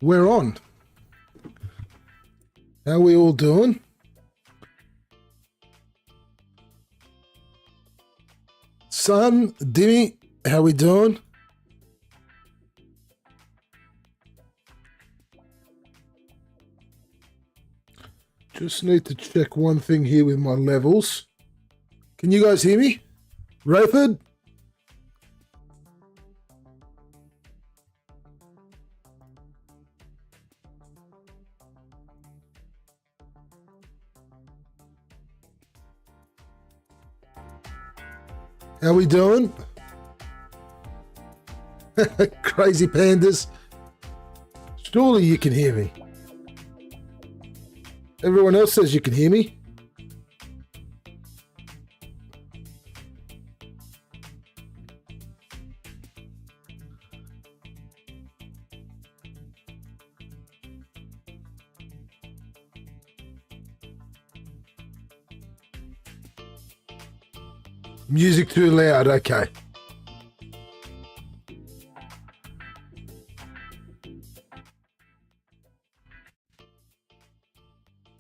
We're on. How we all doing? Son, Dimmy, how we doing? Just need to check one thing here with my levels. Can you guys hear me? Rayford? How we doing? Crazy pandas. Surely you can hear me. Everyone else says you can hear me. Music too loud, okay.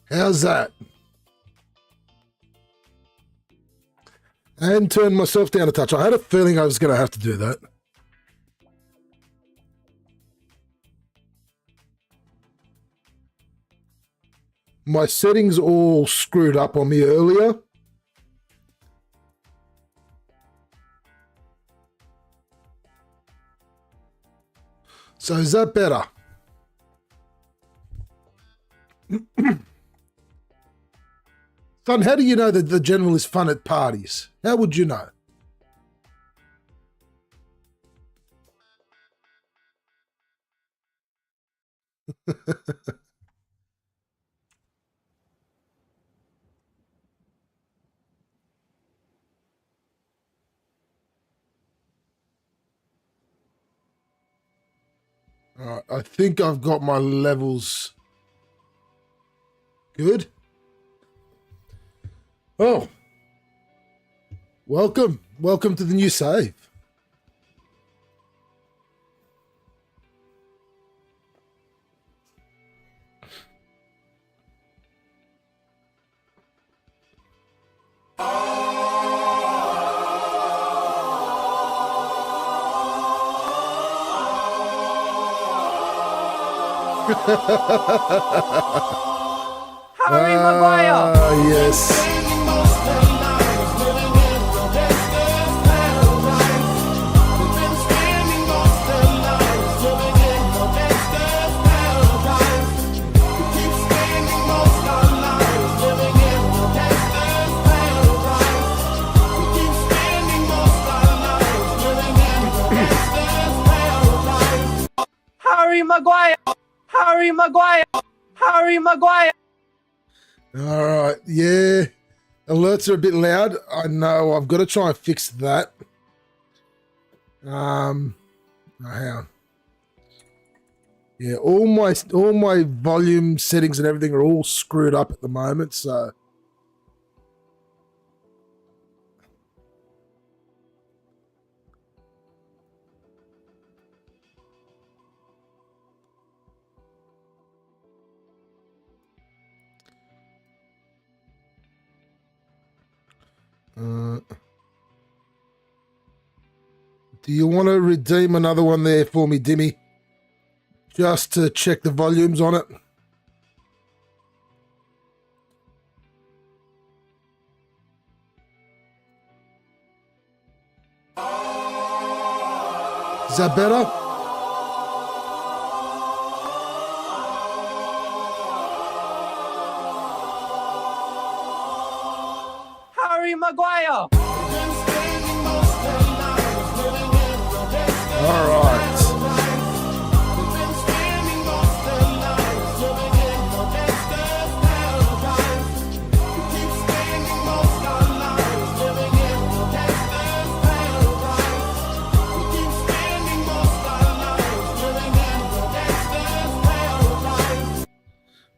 How's that? And turn myself down a touch. I had a feeling I was going to have to do that. My settings all screwed up on me earlier. So is that better? Son, how do you know that the general is fun at parties? How would you know? All right, I think I've got my levels good. Oh, welcome to the new save. Harry Maguire. Yes. Harry Maguire. Harry Maguire. Harry Maguire. All right, yeah. Alerts are a bit loud. I know. I've got to try and fix that. Hang on. Yeah, all my volume settings and everything are all screwed up at the moment, so. Do you want to redeem another one there for me, Dimmy? Just to check the volumes on it. Is that better? Harry Maguire. All right.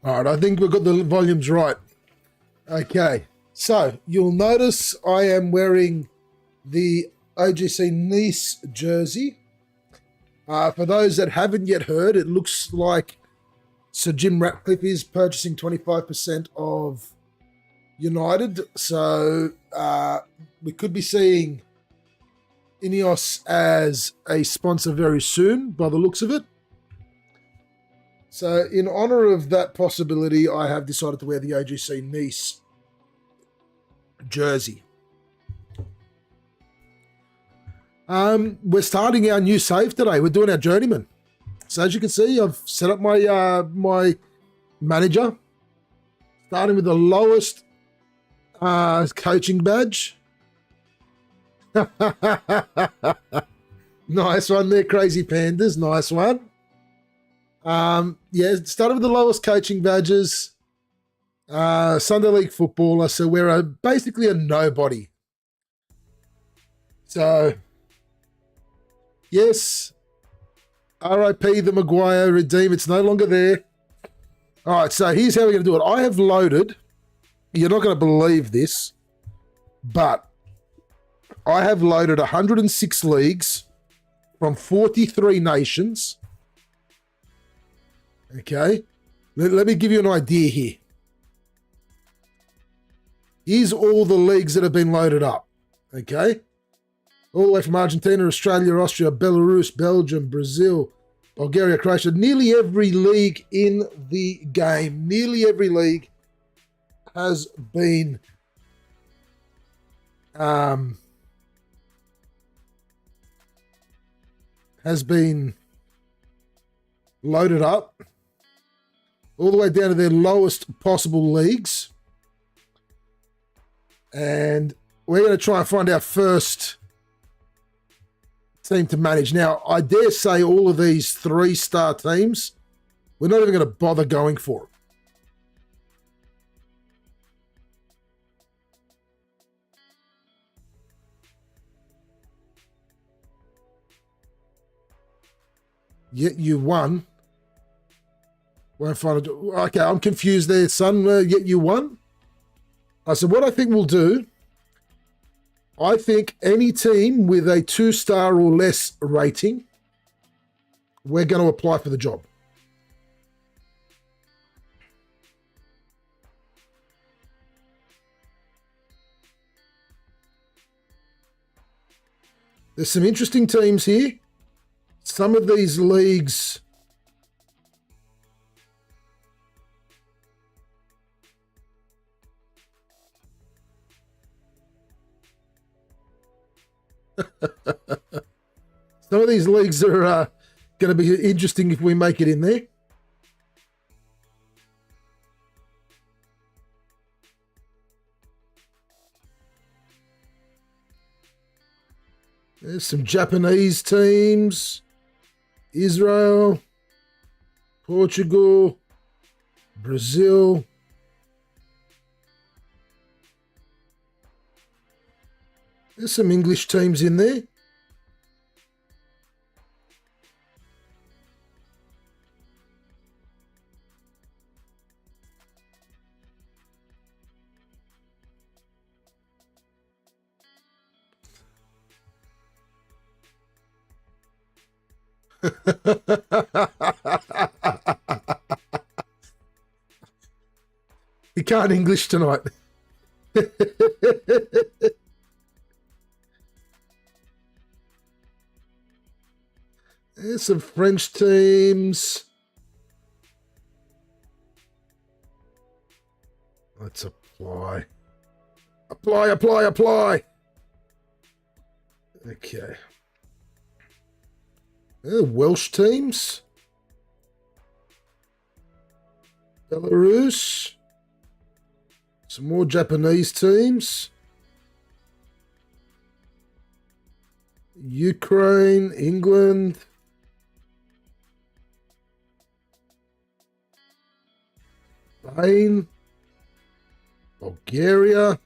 All right, I think we've got the volumes right. Okay, so you'll notice I am wearing the OGC Nice jersey. For those that haven't yet heard, it looks like Sir Jim Ratcliffe is purchasing 25% of United. So we could be seeing Ineos as a sponsor very soon by the looks of it. So in honor of that possibility, I have decided to wear the AGC Nice jersey. We're starting our new save today. We're doing our Journeyman. So as you can see, I've set up my my manager, starting with the lowest coaching badge. Nice one there, Crazy Pandas. Nice one. Yeah, started with the lowest coaching badges. Sunday League footballer, so we're basically a nobody. So, yes, RIP the Maguire redeem. It's no longer there. All right, so here's how we're going to do it. I have loaded, you're not going to believe this, but I have loaded 106 leagues from 43 nations. Okay, let me give you an idea here. Here's all the leagues that have been loaded up. Okay, all the way from Argentina, Australia, Austria, Belarus, Belgium, Brazil, Bulgaria, Croatia. Nearly every league in the game, nearly every league has been loaded up, all the way down to their lowest possible leagues. And we're going to try and find our first team to manage. Now, I dare say all of these 3-star teams, we're not even going to bother going for them. Yet you won. Won't find it. Okay, I'm confused there, son. Yet you won. So what I think we'll do, I think any team with a 2-star or less rating, we're going to apply for the job. There's some interesting teams here. Some of these leagues some of these leagues are going to be interesting if we make it in there. There's some Japanese teams. Israel, Portugal, Brazil. There's some English teams in there. You can't English tonight. There's some French teams. Let's apply. Apply. Okay. Welsh teams. Belarus. Some more Japanese teams. Ukraine, England. Spain. Bulgaria.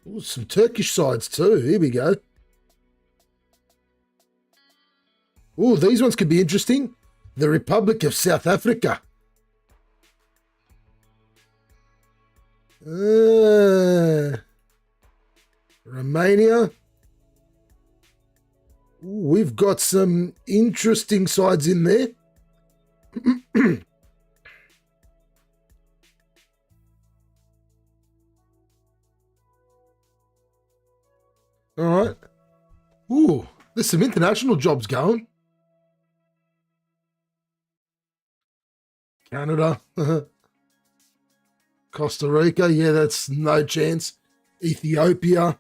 Ooh, some Turkish sides too. Here we go. Oh, these ones could be interesting. The Republic of South Africa. Romania. Ooh, we've got some interesting sides in there. All right. Ooh, there's some international jobs going. Canada. Costa Rica. Yeah, that's no chance. Ethiopia.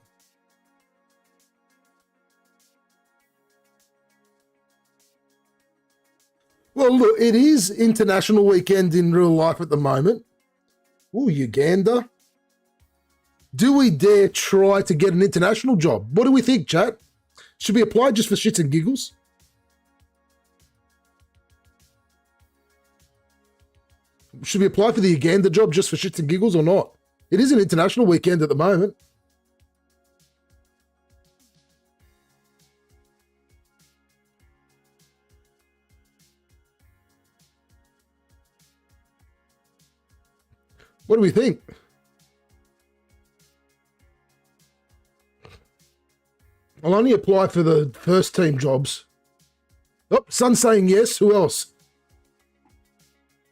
Well, look, it is International Weekend in real life at the moment. Ooh, Uganda. Do we dare try to get an international job? What do we think, chat? Should we apply just for shits and giggles? Should we apply for the Uganda job just for shits and giggles or not? It is an International Weekend at the moment. What do we think? I'll only apply for the first team jobs. Oh, Sun's saying yes. Who else?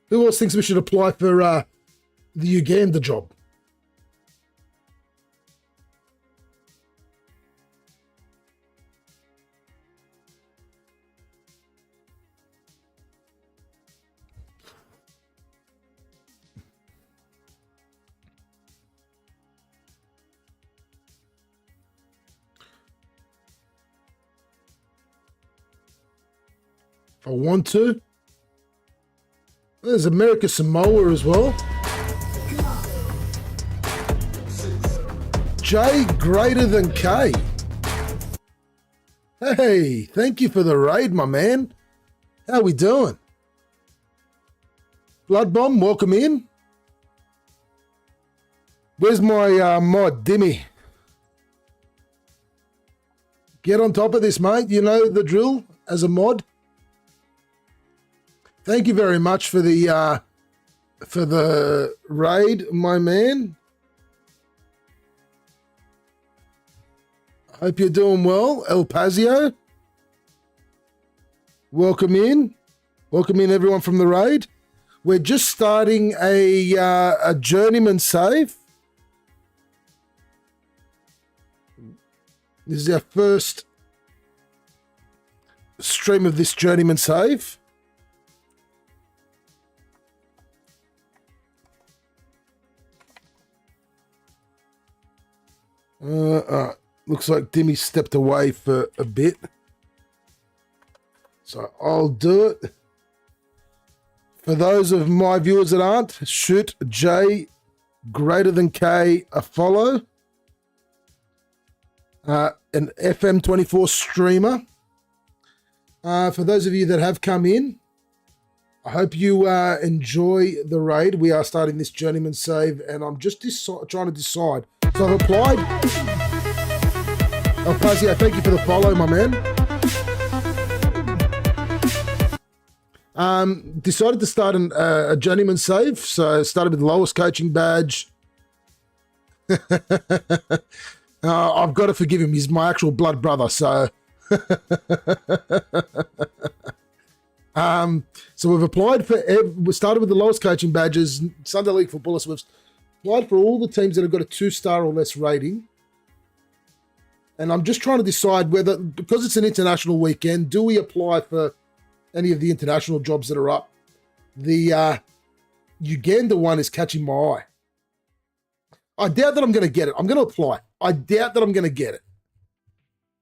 Who else thinks we should apply for the Uganda job? If I want to. There's America Samoa as well. J greater than K. Hey, thank you for the raid, my man. How we doing? Blood Bomb, welcome in. Where's my mod, Dimmy? Get on top of this, mate. You know the drill as a mod. Thank you very much for the raid, my man. Hope you're doing well, El Pazio. Welcome in. Welcome in, everyone from the raid. We're just starting a Journeyman save. This is our first stream of this Journeyman save. Looks like Dimmy stepped away for a bit. So I'll do it. For those of my viewers that aren't, shoot J greater than K a follow. An FM24 streamer. For those of you that have come in, I hope you enjoy the raid. We are starting this Journeyman save, and I'm just trying to decide. So I've applied. El Pazio, thank you for the follow, my man. Decided to start a Journeyman save, so started with the lowest coaching badge. I've got to forgive him. He's my actual blood brother, so... So we've applied for... We started with the lowest coaching badges, Sunday League footballers. So we've applied for all the teams that have got a 2-star or less rating. And I'm just trying to decide whether, because it's an international weekend, do we apply for any of the international jobs that are up? The Uganda one is catching my eye. I doubt that I'm going to get it. I'm going to apply. I doubt that I'm going to get it.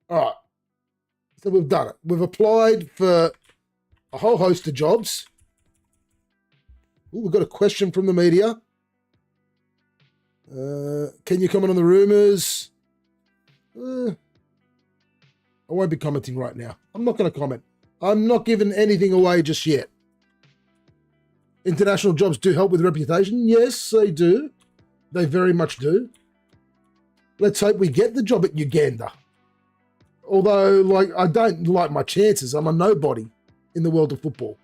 All right. So we've done it. We've applied for a whole host of jobs. Ooh, we've got a question from the media. Can you comment on the rumours? I won't be commenting right now. I'm not going to comment. I'm not giving anything away just yet. International jobs do help with reputation. Yes, they do. They very much do. Let's hope we get the job at Uganda. Although, like, I don't like my chances. I'm a nobody in the world of football.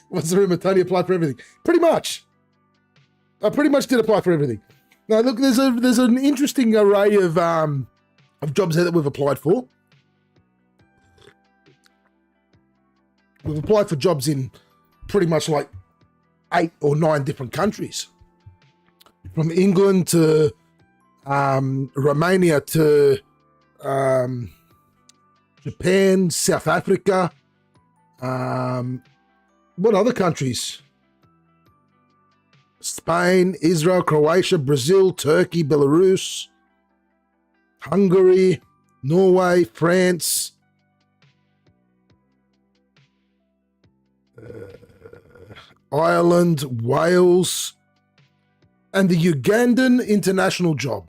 What's the rumour? Tony applied for everything. Pretty much. I pretty much did apply for everything. Now, look, there's an interesting array of jobs here that we've applied for. We've applied for jobs in pretty much like 8 or 9 different countries, from England to Romania to Japan, South Africa. What other countries? Spain, Israel, Croatia, Brazil, Turkey, Belarus, Hungary, Norway, France, Ireland, Wales, and the Ugandan international job.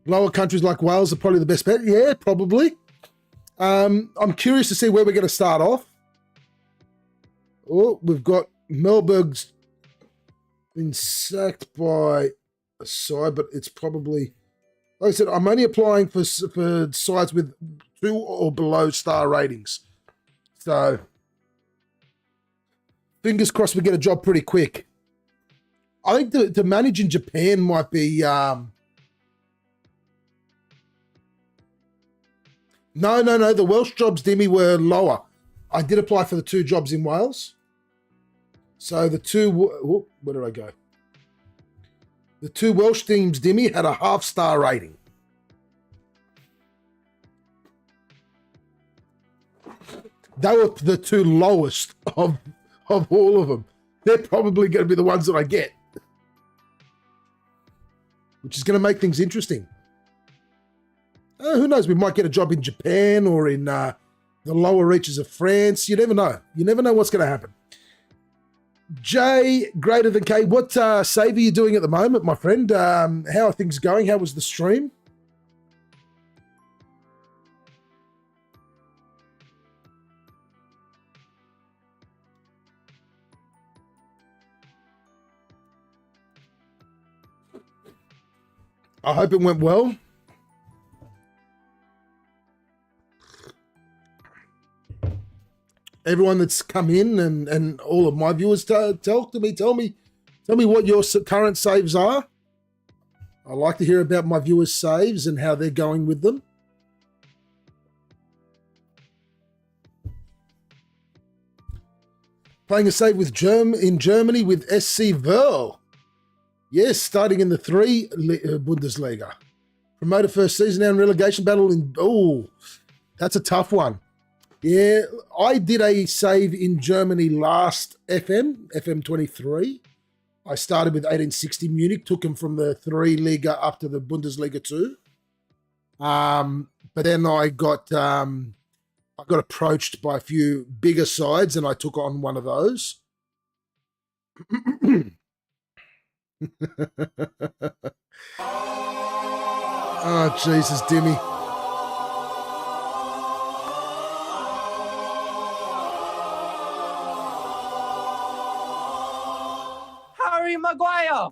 Lower countries like Wales are probably the best bet. Yeah, probably. I'm curious to see where we're going to start off. Oh, we've got Melberg's been sacked by a side, but it's probably, like I said, I'm only applying for sides with 2 or below star ratings. So, fingers crossed we get a job pretty quick. I think to manage in Japan might be... No. The Welsh jobs, Dimmy, were lower. I did apply for the 2 jobs in Wales. So the 2... where did I go? The 2 Welsh teams, Dimmy, had a half-star rating. They were the 2 lowest of all of them. They're probably going to be the ones that I get, which is going to make things interesting. Who knows? We might get a job in Japan or in the lower reaches of France. You never know. You never know what's going to happen. J greater than K. What save are you doing at the moment, my friend? How are things going? How was the stream? I hope it went well. Everyone that's come in and all of my viewers, tell me what your current saves are. I like to hear about my viewers' saves and how they're going with them. Playing a save with in Germany with SC Verl. Yes, starting in the 3 Bundesliga. Promoted first season now in relegation battle in... Oh, that's a tough one. Yeah, I did a save in Germany last FM23. I started with 1860 Munich, took him from the 3 Liga up to the Bundesliga 2. But then I got approached by a few bigger sides and I took on one of those. Oh, Jesus, Dimmy. Harry Maguire.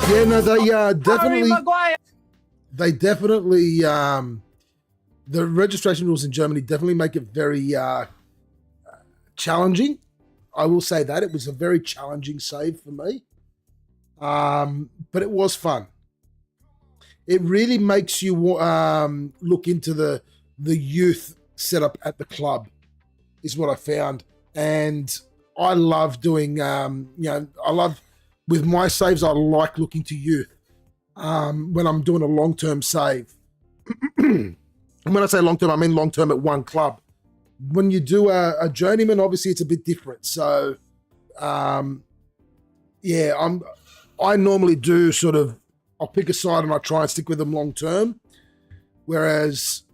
Yeah, no, they definitely. Maguire. They definitely. The registration rules in Germany definitely make it very challenging. I will say that it was a very challenging save for me, but it was fun. It really makes you look into the youth setup at the club, is what I found, and I love doing. With my saves, I like looking to youth when I'm doing a long-term save. And when I say long-term, I mean long-term at one club. When you do a journeyman, obviously it's a bit different. So, I normally do sort of, I'll pick a side and I try and stick with them long-term. Whereas...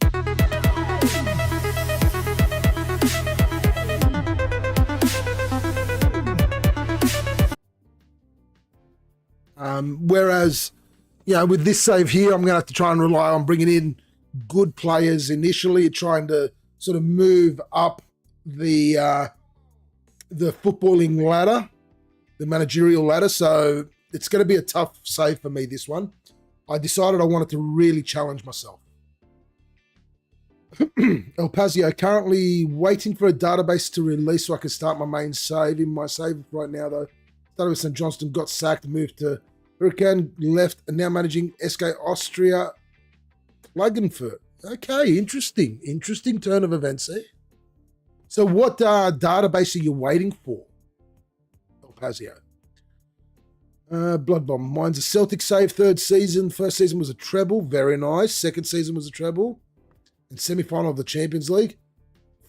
with this save here, I'm going to have to try and rely on bringing in good players initially, trying to sort of move up the footballing ladder, the managerial ladder. So it's going to be a tough save for me, this one. I decided I wanted to really challenge myself. El Pazio, currently waiting for a database to release so I can start my main save. In my save right now, though, started with St. Johnston, got sacked, moved to Hurricane, left, and now managing SK Austria Klagenfurt. Okay, interesting. Interesting turn of events there. So what database are you waiting for, El Pazio? Blood Bomb. Mine's a Celtic save, third season. First season was a treble. Very nice. Second season was a treble. And semi-final of the Champions League.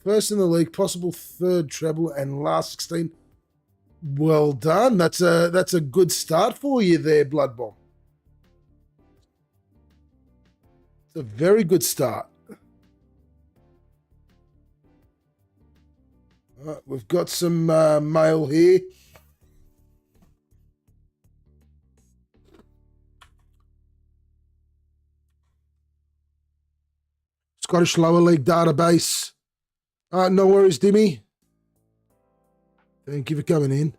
First in the league, possible third treble, and last 16. Well done. That's a good start for you there, Blood Bomb. It's a very good start. All right, we've got some mail here. Scottish Lower League database. No worries, Dimmy. Thank you for coming in.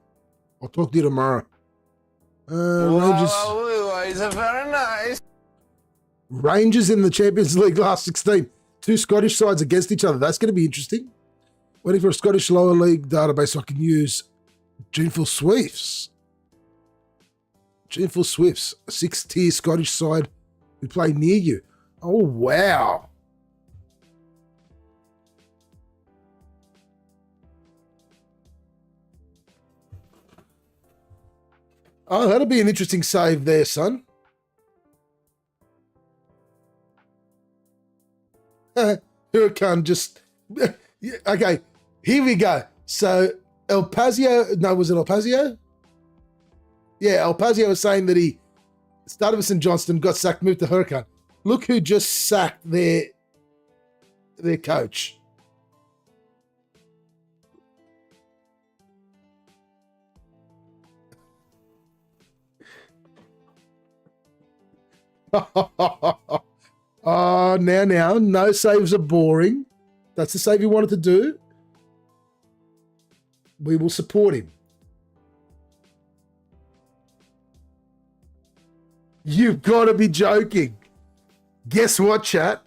I'll talk to you tomorrow. Rangers. It's very nice. Rangers in the Champions League last 16. Two Scottish sides against each other. That's going to be interesting. Waiting for a Scottish Lower League database so I can use Genefil Swifts. Genefil Swifts, a 6-tier Scottish side who play near you. Oh, wow. Oh, that'll be an interesting save there, son. Huracan just... Okay, here we go. So, El Pazio... No, was it El Pazio? Yeah, El Pazio was saying that he started with St. Johnston, got sacked, moved to Huracan. Look who just sacked their coach. Oh, now, no saves are boring. That's the save he wanted to do. We will support him. You've got to be joking. Guess what, chat?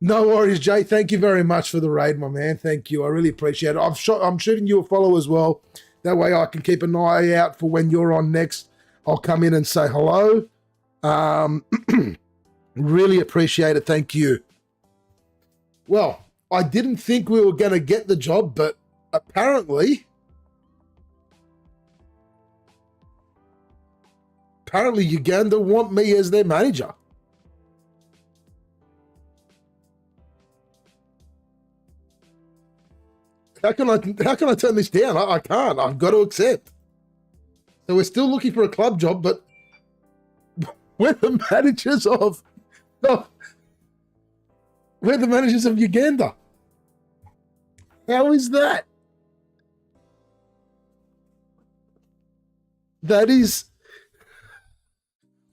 No worries, Jay. Thank you very much for the raid, my man. Thank you. I really appreciate it. I'm shooting you a follow as well. That way I can keep an eye out for when you're on next. I'll come in and say hello. Really appreciate it. Thank you. Well, I didn't think we were going to get the job, but apparently Uganda want me as their manager. How can I turn this down? I can't. I've got to accept. So we're still looking for a club job, but we're the managers of Uganda. How is that? That is...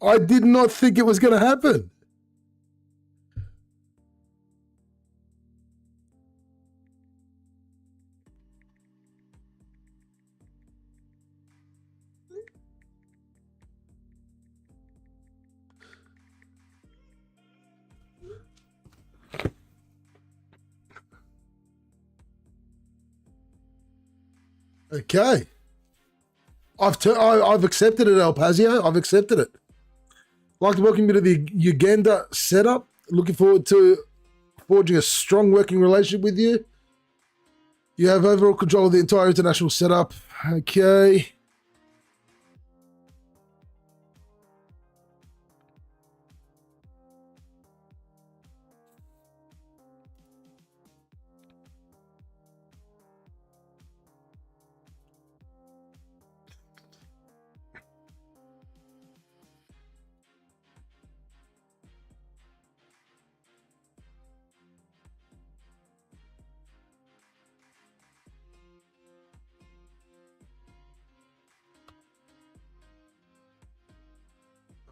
I did not think it was going to happen. Okay. I've accepted it, El Pazio. I've accepted it. I'd like to welcome you to the Uganda setup. Looking forward to forging a strong working relationship with you. You have overall control of the entire international setup. Okay.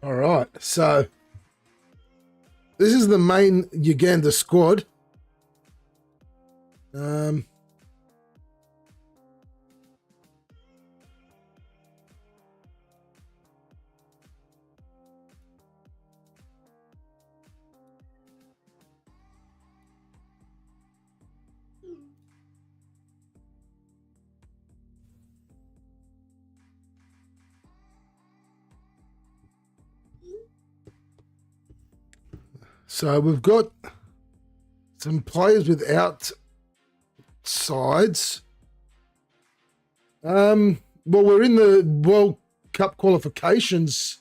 All right, so this is the main Uganda squad. Um, so we've got some players without sides. Well, we're in the World Cup qualifications.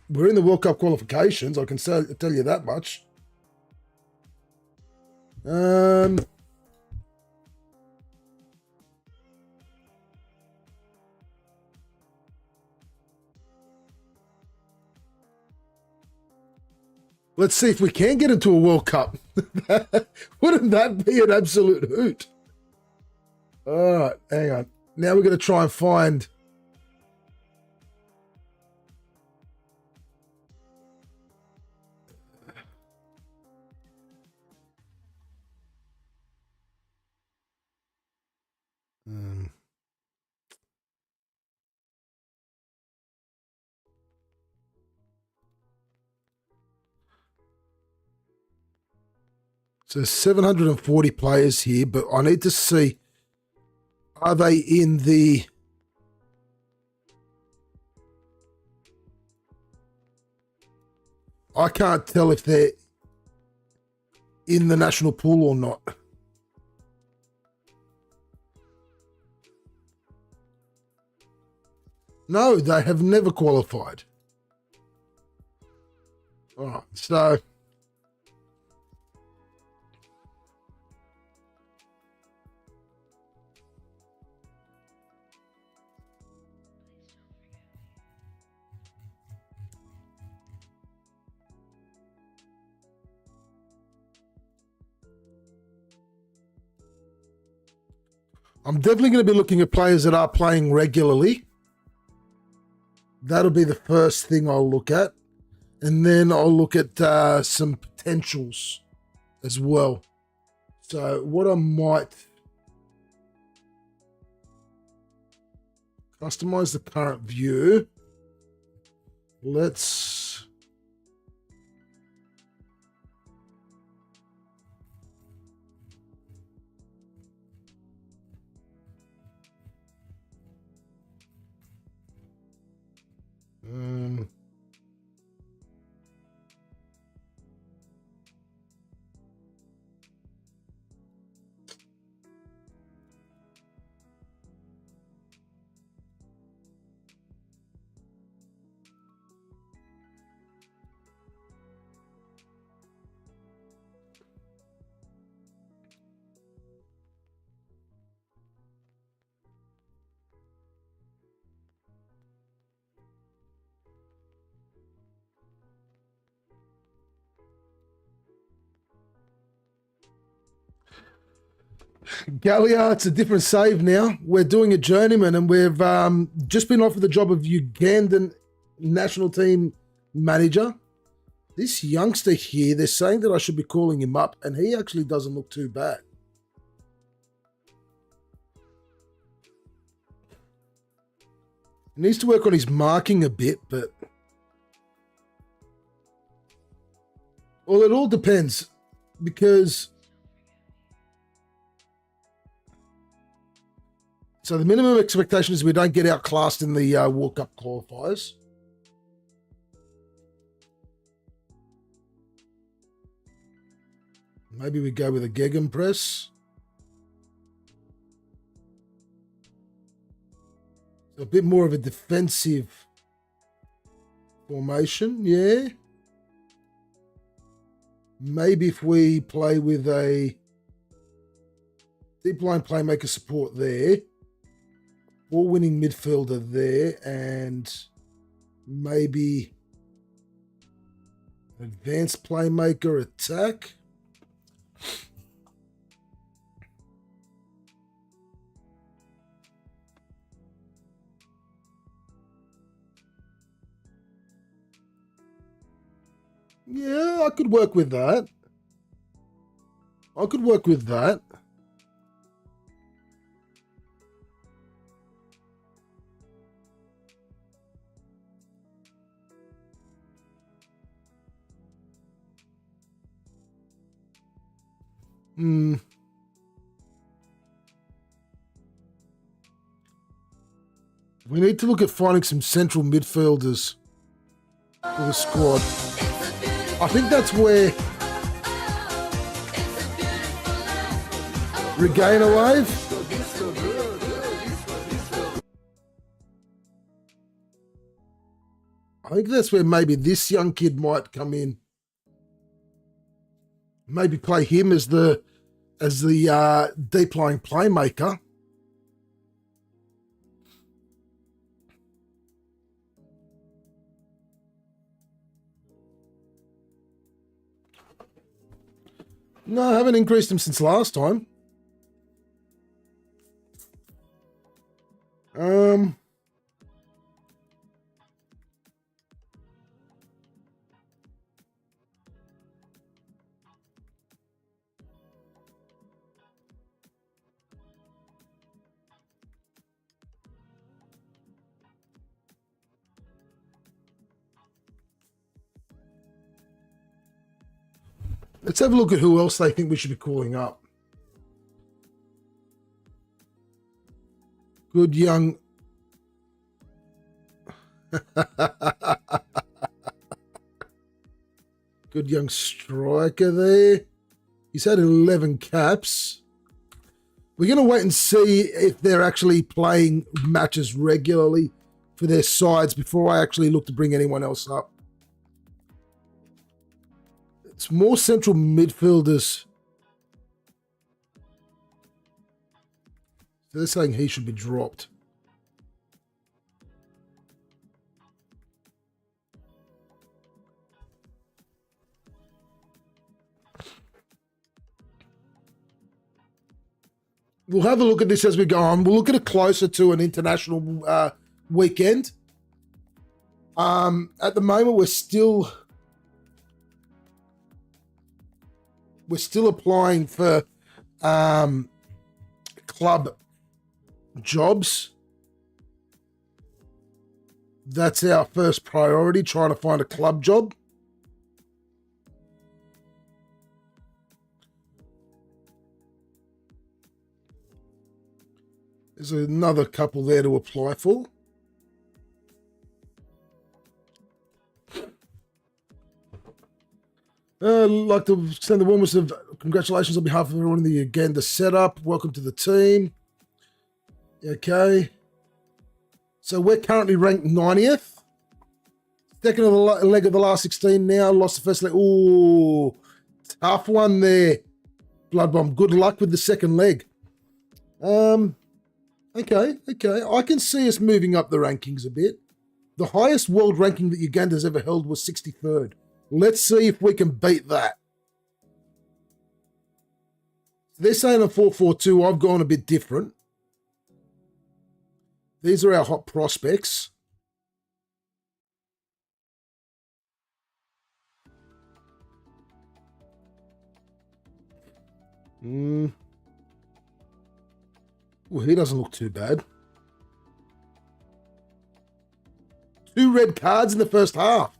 We're in the World Cup qualifications. I can tell you that much. Let's see if we can get into a World Cup. Wouldn't that be an absolute hoot? All right, hang on. Now we're going to try and find... So 740 players here, but I need to see, are they in the... I can't tell if they're in the national pool or not. No, they have never qualified. All right, so... I'm definitely going to be looking at players that are playing regularly. That'll be the first thing I'll look at. And then I'll look at some potentials as well. So what I might... Customize the current view. Let's... Gallia, it's a different save now. We're doing a Journeyman, and we've just been offered the job of Ugandan national team manager. This youngster here, they're saying that I should be calling him up, and he actually doesn't look too bad. He needs to work on his marking a bit, but... Well, it all depends, because... So the minimum expectation is we don't get outclassed in the World Cup qualifiers. Maybe we go with a gegenpress. A bit more of a defensive formation, yeah. Maybe if we play with a deep line playmaker support there, ball-winning midfielder there, and maybe advanced playmaker attack. Yeah, I could work with that. I could work with that. Hmm. We need to look at finding some central midfielders for the squad. I think that's where regain a wave. I think that's where maybe this young kid might come in. Maybe play him as the deep lying playmaker. No, I haven't increased him since last time. Let's have a look at who else they think we should be calling up. Good young... Good young striker there. He's had 11 caps. We're going to wait and see if they're actually playing matches regularly for their sides before I actually look to bring anyone else up. It's more central midfielders. So they're saying he should be dropped. We'll have a look at this as we go on. We'll look at it closer to an international weekend. At the moment, we're still applying for club jobs. That's our first priority, trying to find a club job. There's another couple there to apply for. I'd like to send the warmest of congratulations on behalf of everyone in the Uganda setup. Welcome to the team. Okay. So we're currently ranked 90th. Second of the leg of the last 16 now. Lost the first leg. Ooh, tough one there. Blood Bomb. Good luck with the second leg. Okay. I can see us moving up the rankings a bit. The highest world ranking that Uganda's ever held was 63rd. Let's see if we can beat that. They're saying a 4-4-2. I've gone a bit different. These are our hot prospects. Well, he doesn't look too bad. 2 red cards in the first half.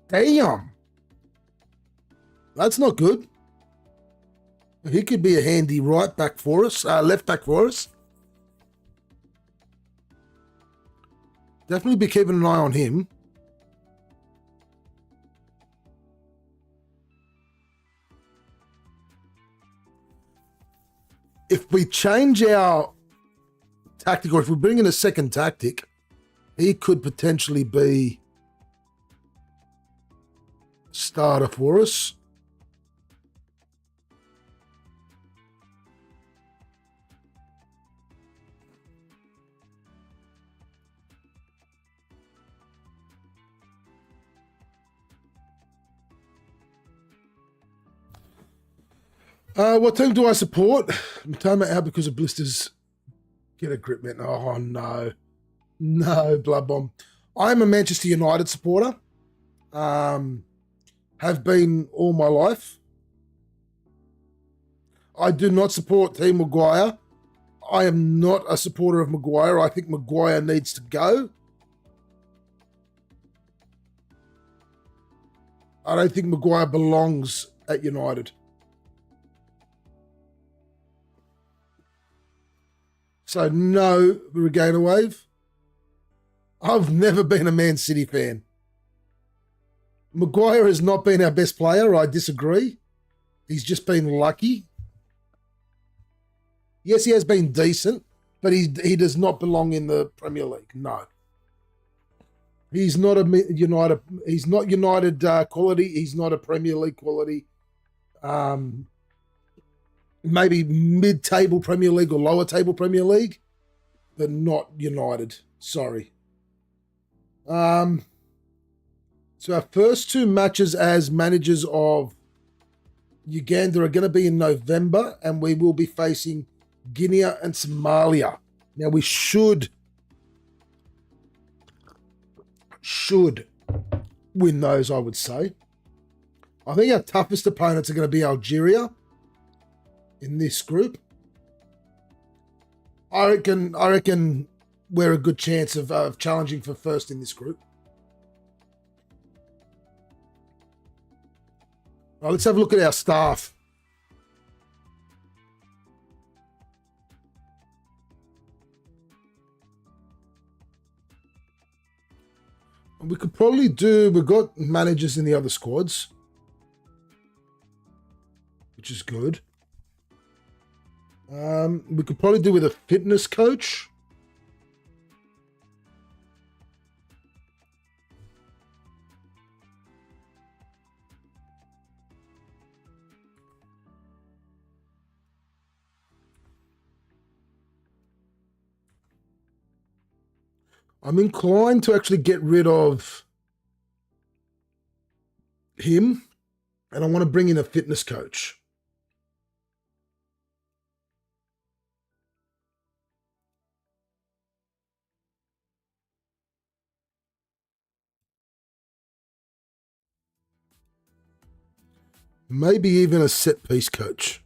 Damn. That's not good. He could be a handy right back for us, left back for us. Definitely be keeping an eye on him. If we change our tactic, or if we bring in a second tactic, he could potentially be starter for us. What team do I support? Matoma out because of blisters. Get a grip, man. Oh, no. No, Blood Bomb. I'm a Manchester United supporter. have been all my life. I do not support Team Maguire. I am not a supporter of Maguire. I think Maguire needs to go. I don't think Maguire belongs at United. So no, Regainer Wave. I've never been a Man City fan. Maguire has not been our best player. I disagree. He's just been lucky. Yes, he has been decent, but he does not belong in the Premier League. No. He's not a United. He's not United quality. He's not a Premier League quality. Maybe mid-table Premier League or lower table Premier League, but not United. Sorry. So our first two matches as managers of Uganda are going to be in November, and we will be facing Guinea and Somalia. Now we should win those, I would say. I think our toughest opponents are going to be Algeria in this group. I reckon we're a good chance of challenging for first in this group. All right, let's have a look at our staff. We could probably we've got managers in the other squads, which is good. We could probably do with a fitness coach. I'm inclined to actually get rid of him, and I want to bring in a fitness coach. Maybe even a set-piece coach.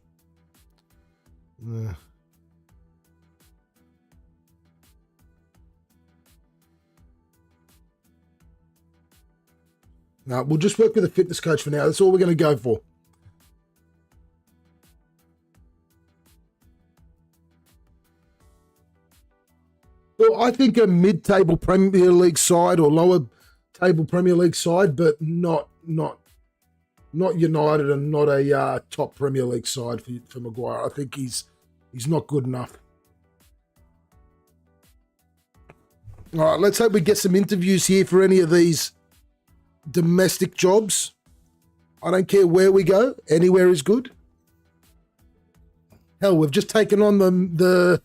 No, we'll just work with a fitness coach for now. That's all we're going to go for. Well, I think a mid-table Premier League side or lower-table Premier League side, but not United and not a top Premier League side for Maguire. I think he's not good enough. All right, let's hope we get some interviews here for any of these domestic jobs. I don't care where we go. Anywhere is good. Hell, we've just taken on the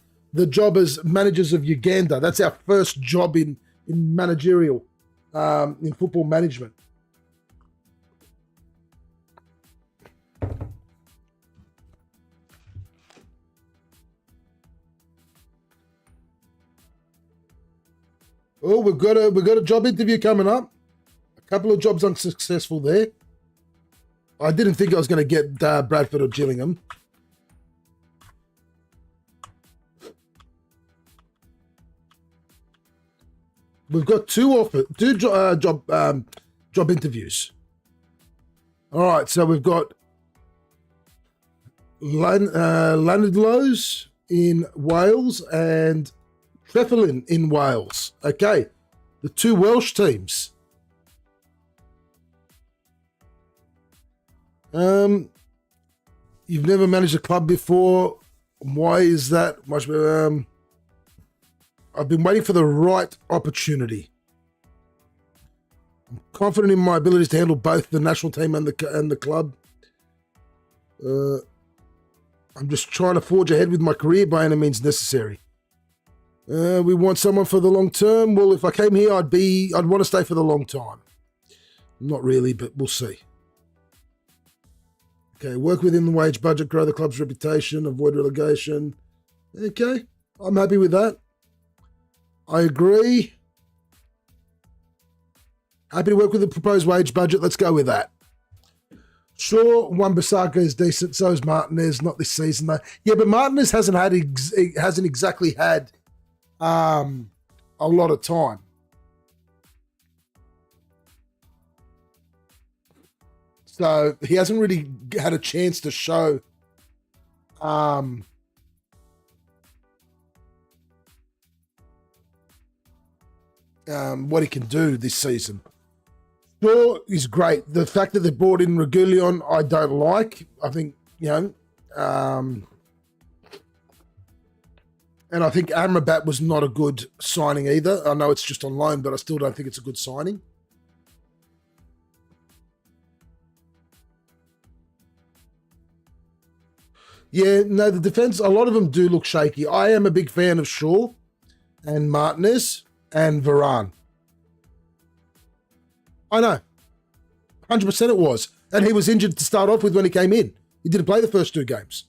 job as managers of Uganda. That's our first job in managerial, in football management. Oh, we've got a job interview coming up. A couple of jobs unsuccessful there. I didn't think I was going to get Bradford or Gillingham. We've got two job interviews. All right, so we've got Llanidloes in Wales and Treflin in Wales. Okay, the two Welsh teams. You've never managed a club before. Why is that? I've been waiting for the right opportunity. I'm confident in my abilities to handle both the national team and the club. I'm just trying to forge ahead with my career by any means necessary. We want someone for the long term. Well, if I came here, I'd want to stay for the long time. Not really, but we'll see. Okay, work within the wage budget, grow the club's reputation, avoid relegation. Okay, I'm happy with that. I agree. Happy to work with the proposed wage budget. Let's go with that. Sure, Wan-Bissaka is decent. So is Martinez. Not this season though. Yeah, but Martinez hasn't exactly had a lot of time. So he hasn't really had a chance to show what he can do this season. Sure is great. The fact that they brought in Reguilon, I don't like. I think, and I think Amrabat was not a good signing either. I know it's just on loan, but I still don't think it's a good signing. Yeah, no, the defense, a lot of them do look shaky. I am a big fan of Shaw and Martinez and Varane. I know. 100% it was. And he was injured to start off with when he came in. He didn't play the first 2 games.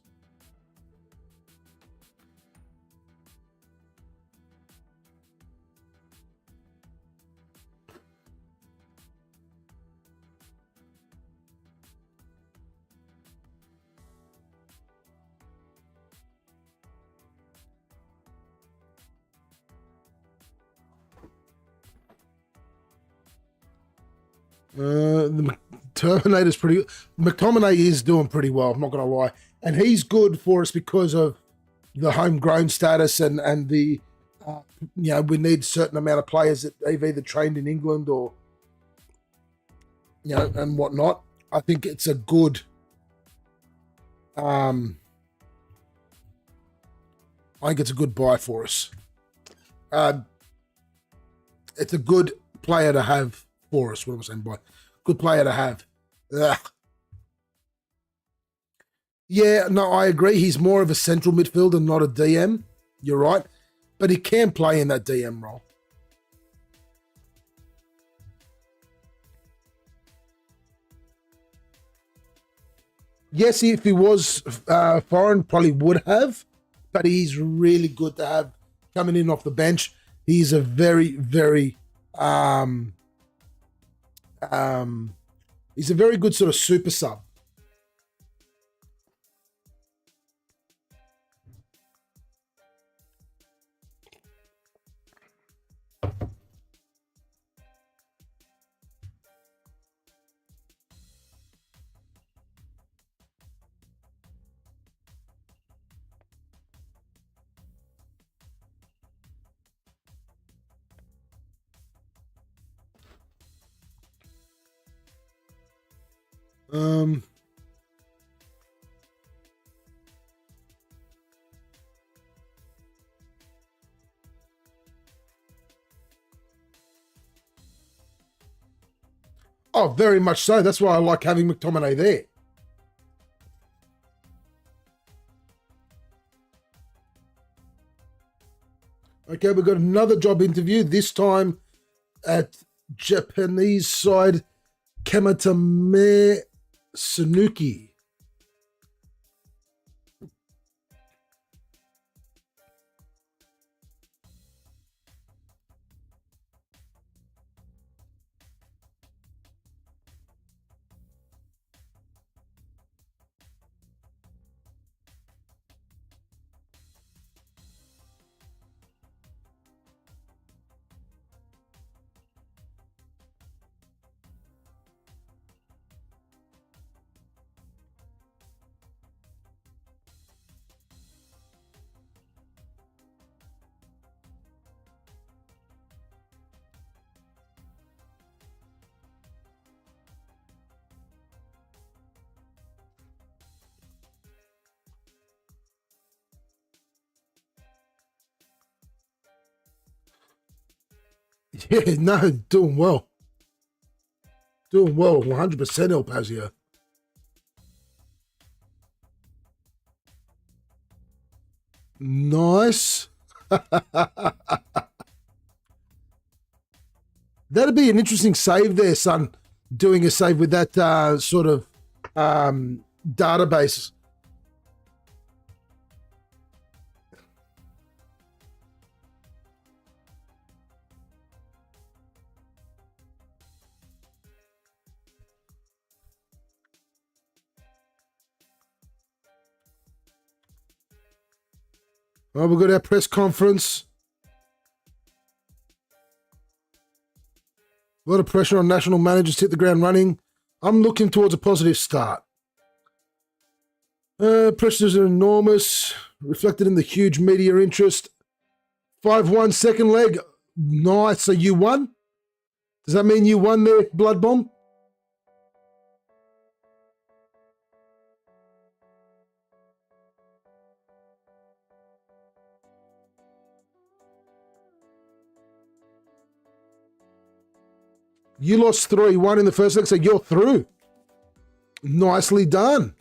The Terminator's pretty good. McTominay is doing pretty well, I'm not going to lie. And he's good for us because of the homegrown status and the, we need a certain amount of players that they've either trained in England or, and whatnot. I think it's a good, I think it's a good buy for us. It's a good player to have for us. What am I saying, boy? Good player to have. Ugh. Yeah, no, I agree. He's more of a central midfielder, not a DM. You're right. But he can play in that DM role. Yes, if he was foreign, probably would have. But he's really good to have coming in off the bench. He's a very, very he's a very good sort of super sub. Oh, very much so. That's why I like having McTominay there. Okay, we've got another job interview, this time at Japanese side Kematame Sanuki. Yeah, no, doing well. Doing well, 100% El Pazio. Nice. That'd be an interesting save there, son. Doing a save with that sort of database. Oh, we've got our press conference. A lot of pressure on national managers to hit the ground running. I'm looking towards a positive start. Pressures are enormous, reflected in the huge media interest. 5-1 second leg. Nice. So you won? Does that mean you won there, Blood Bomb? You lost 3-1 in the first leg, so you're through. Nicely done.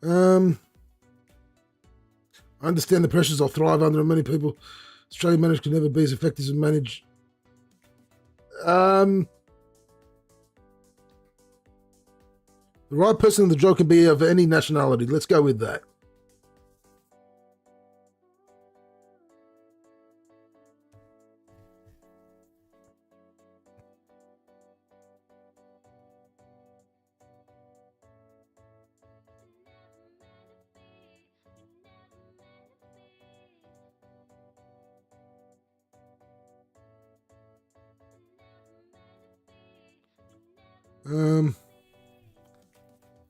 I understand the pressures I'll thrive under, and many people. Australian managers can never be as effective as manage. The right person in the job can be of any nationality. Let's go with that.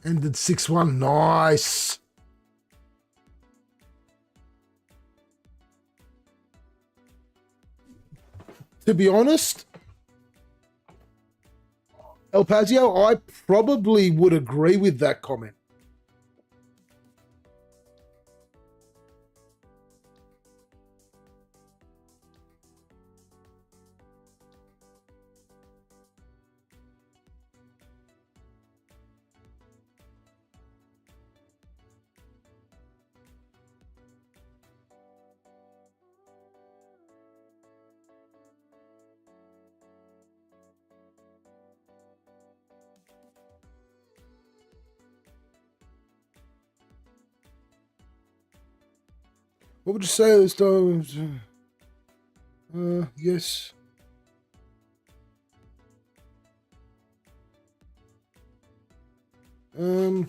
Ended 6-1. Nice. To be honest, El Pazio, I probably would agree with that comment. What would you say those times? Yes. All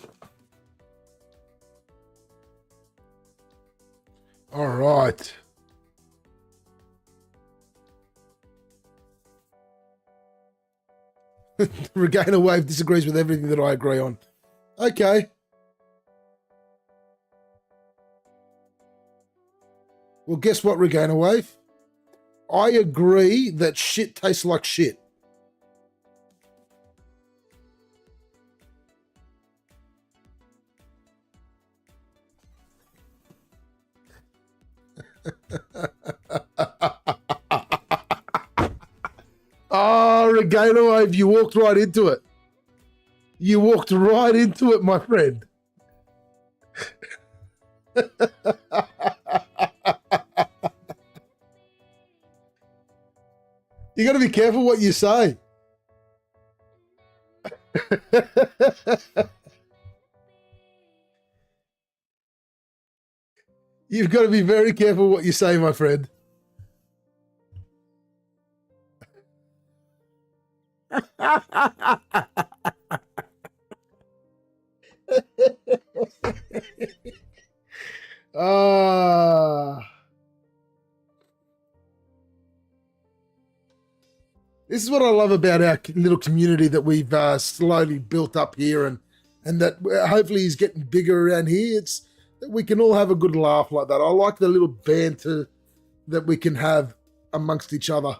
right. Regainer Wave disagrees with everything that I agree on. Okay. Well, guess what, Regainer Wave? I agree that shit tastes like shit. Oh, Regainer Wave, you walked right into it. You walked right into it, my friend. You got to be careful what you say. You've got to be very careful what you say, my friend. This is what I love about our little community that we've slowly built up here, and that hopefully is getting bigger around here. It's that we can all have a good laugh like that. I like the little banter that we can have amongst each other.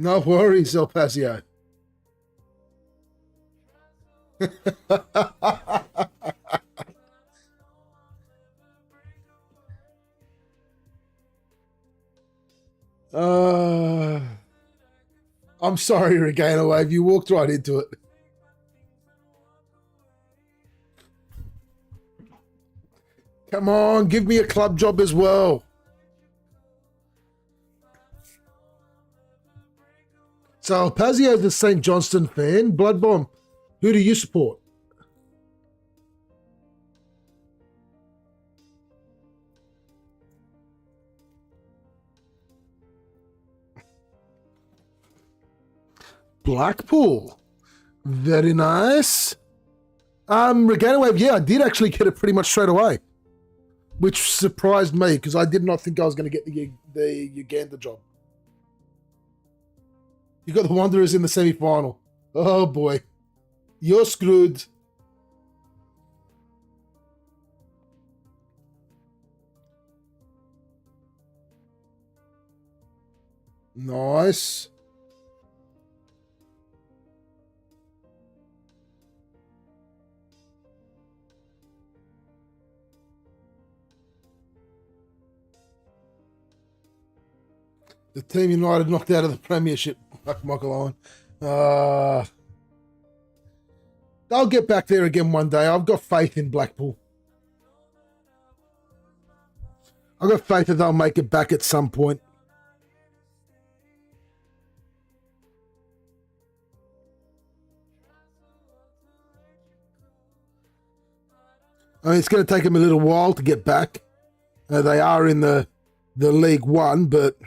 No worries, El Pazio. I'm sorry, Regainer Wave. You walked right into it. Come on, give me a club job as well. So El Pazio's the St. Johnston fan. Blood Bomb, who do you support? Blackpool. Very nice. Regatta Wave, yeah, I did actually get it pretty much straight away, which surprised me because I did not think I was going to get the Uganda job. You got the Wanderers in the semi-final. Oh boy, you're screwed. Nice. The team United knocked out of the Premiership. Fuck Michael Owen. They'll get back there again one day. I've got faith in Blackpool. I've got faith that they'll make it back at some point. I mean, it's going to take them a little while to get back. They are in the League One, but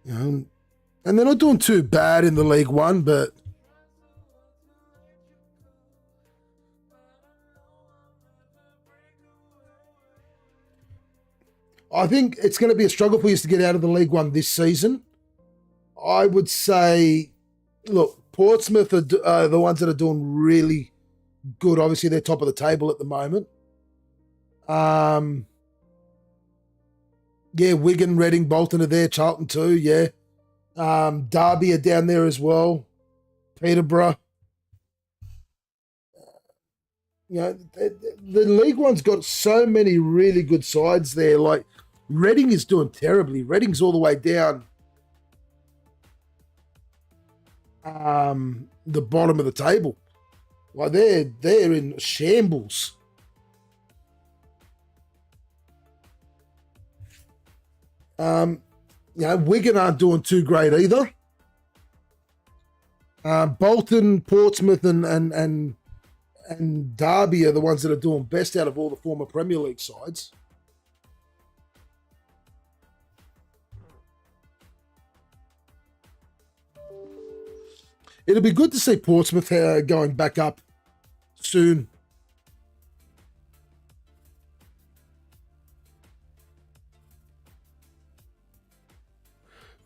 you know, and they're not doing too bad in the League One, but I think it's going to be a struggle for you to get out of the League One this season. I would say, look, Portsmouth are the ones that are doing really good. Obviously, they're top of the table at the moment. Yeah, Wigan, Reading, Bolton are there. Charlton too, yeah. Derby are down there as well. Peterborough. You know, the League One's got so many really good sides there. Like, Reading is doing terribly. Reading's all the way down the bottom of the table. Like, they're in shambles. You know, Wigan aren't doing too great either. Bolton, Portsmouth, and Derby are the ones that are doing best out of all the former Premier League sides. It'll be good to see Portsmouth going back up soon.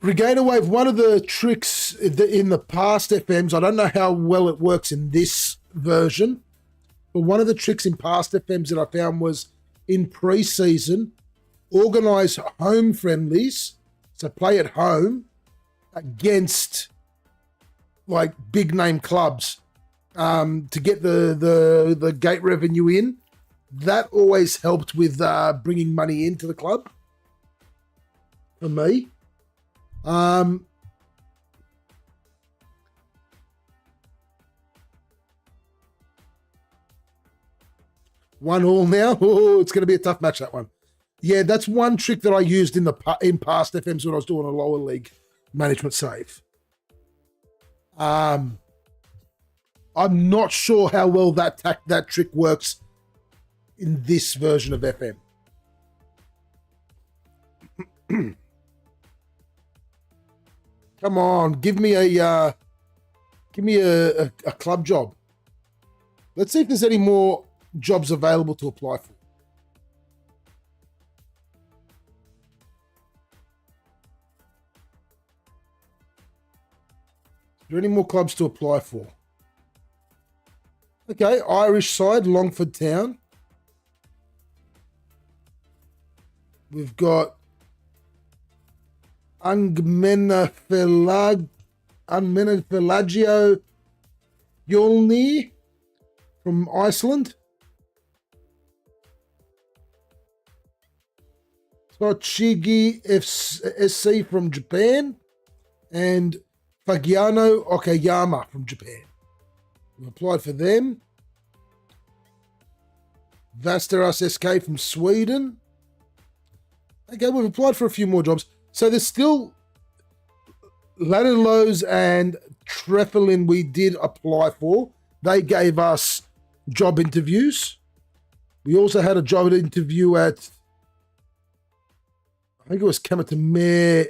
Regatta Wave, one of the tricks in the past FMs, I don't know how well it works in this version, but one of the tricks in past FMs that I found was in pre-season, organise home friendlies, so play at home against like big name clubs to get the gate revenue in. That always helped with bringing money into the club for me. 1-1 now. Oh, it's going to be a tough match, that one. Yeah, that's one trick that I used in past FMs when I was doing a lower league management save. I'm not sure how well that trick works in this version of FM. Come on, give me a club job. Let's see if there's any more jobs available to apply for. Are there any more clubs to apply for? Okay, Irish side, Longford Town. We've got Ungmenafilagio Yolni from Iceland. Tochigi SC from Japan. And Fagiano Okayama from Japan. We applied for them. Vasteras SK from Sweden. Okay, we've applied for a few more jobs. So there's still Lanilos and Treflin we did apply for. They gave us job interviews. We also had a job interview at I think it was Kamatame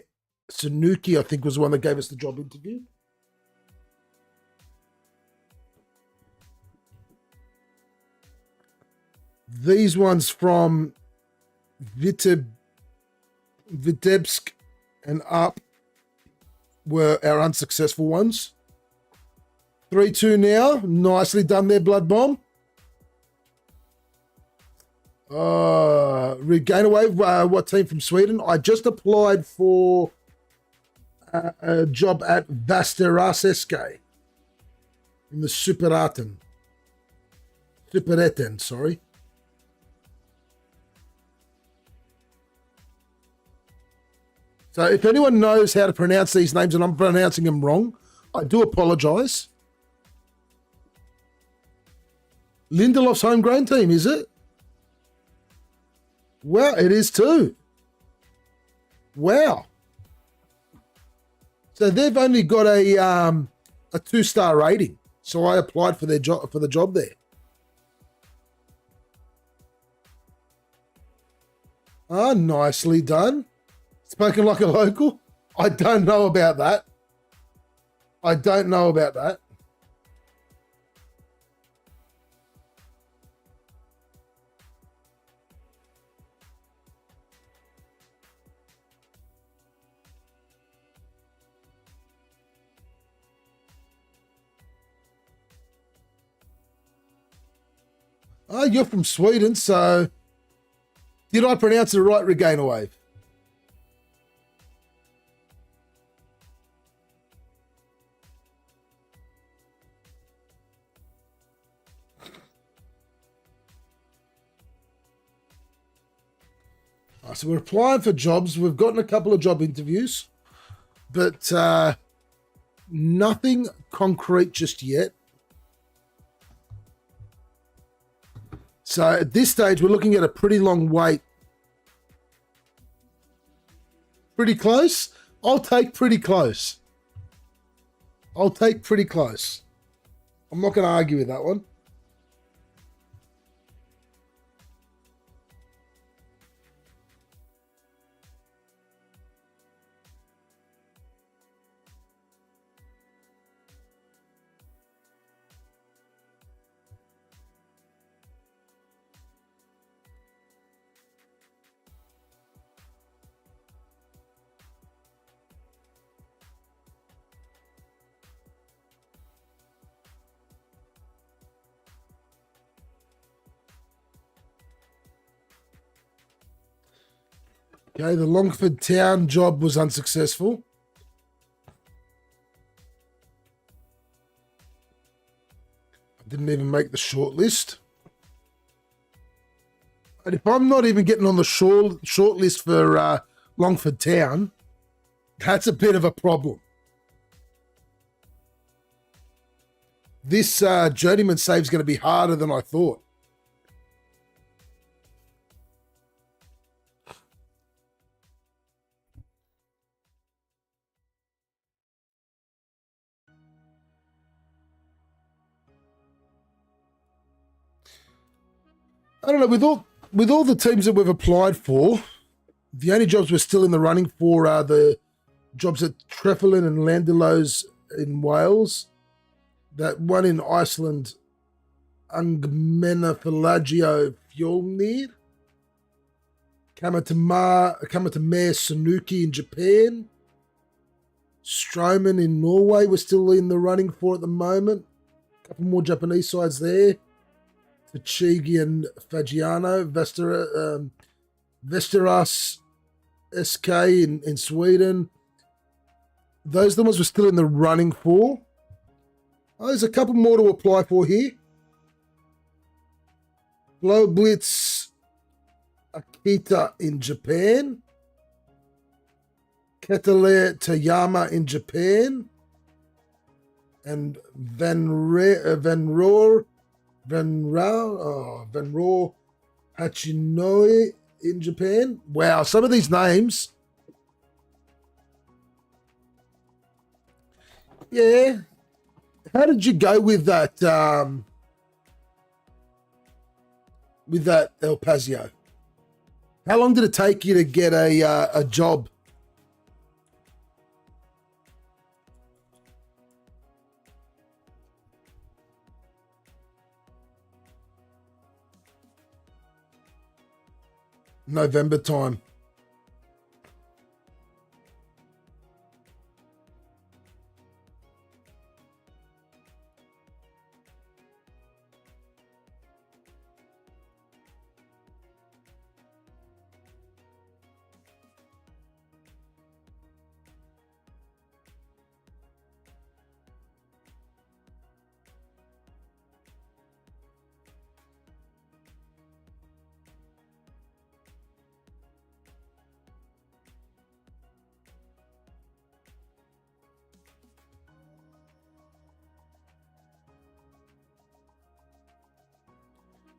Sanuki, I think, was the one that gave us the job interview. These ones from Vitebsk and up were our unsuccessful ones. 3-2 now. Nicely done there, Blood Bomb. Regainaway, what team from Sweden? I just applied for a job at Västerås in the Superettan, sorry. So if anyone knows how to pronounce these names and I'm pronouncing them wrong, I do apologise. Lindelof's homegrown team, is it? Well, it is too. Wow. So they've only got a 2-star rating. So I applied for the job there. Ah, nicely done. Spoken like a local? I don't know about that. Oh, you're from Sweden, so did I pronounce it right, Regainaway? So we're applying for jobs. We've gotten a couple of job interviews, but nothing concrete just yet. So at this stage, we're looking at a pretty long wait. Pretty close? I'll take pretty close. I'm not going to argue with that one. Okay, the Longford Town job was unsuccessful. I didn't even make the short list. And if I'm not even getting on the short list for Longford Town, that's a bit of a problem. This Journeyman save is going to be harder than I thought. I don't know, with all the teams that we've applied for, the only jobs we're still in the running for are the jobs at Treffelin and Landilows in Wales. That one in Iceland, Ungmenafilagio Fjolnir. Kamatame Sanuki in Japan. Stroman in Norway we're still in the running for at the moment. A couple more Japanese sides there. Tachigi and Fagiano, Västerås SK in Sweden. Those are the ones we're still in the running for. Oh, there's a couple more to apply for here. Blitz Akita in Japan. Ketale Toyama in Japan. And Van Roar Hachinoi in Japan. Wow, some of these names. Yeah. How did you go with that? With that El Pazio? How long did it take you to get a job? November time.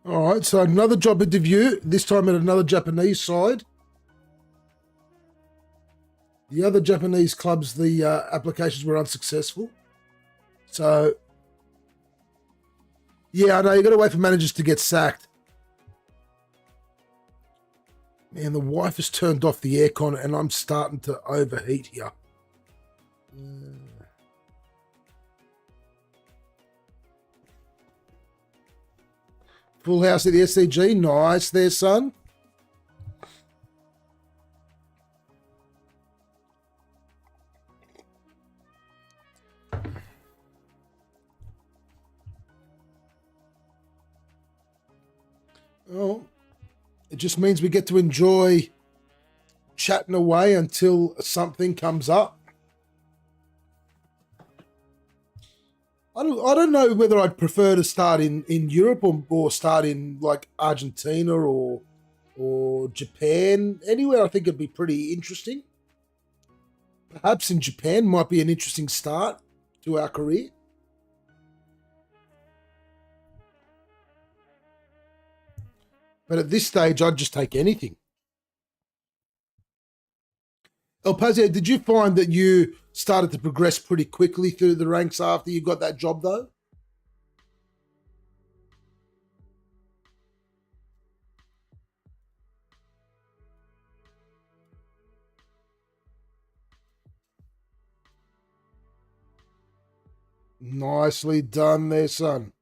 All right, so another job interview, this time at another Japanese side. The other Japanese clubs, the applications were unsuccessful. So, yeah, I know, you got to wait for managers to get sacked. Man, the wife has turned off the aircon and I'm starting to overheat here. Full house at the SCG. Nice there, son. Oh, it just means we get to enjoy chatting away until something comes up. I don't know whether I'd prefer to start in Europe or start in like Argentina or Japan. Anywhere I think it'd be pretty interesting. Perhaps in Japan might be an interesting start to our career. But at this stage, I'd just take anything. El Pazio, did you find that you started to progress pretty quickly through the ranks after you got that job, though? Nicely done there, son.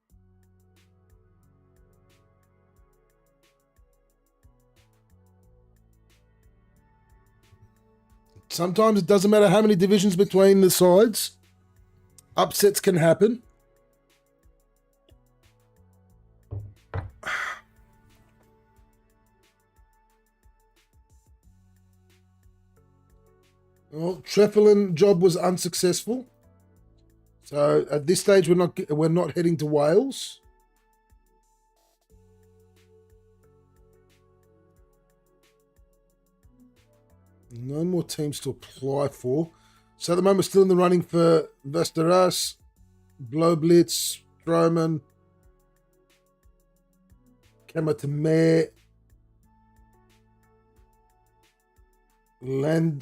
Sometimes it doesn't matter how many divisions between the sides. Upsets can happen. Well, Treffelin job was unsuccessful. So at this stage, we're not heading to Wales. No more teams to apply for. So at the moment, we're still in the running for Västerås, Blåblitz, Stroman, Kematamare, Landidlos.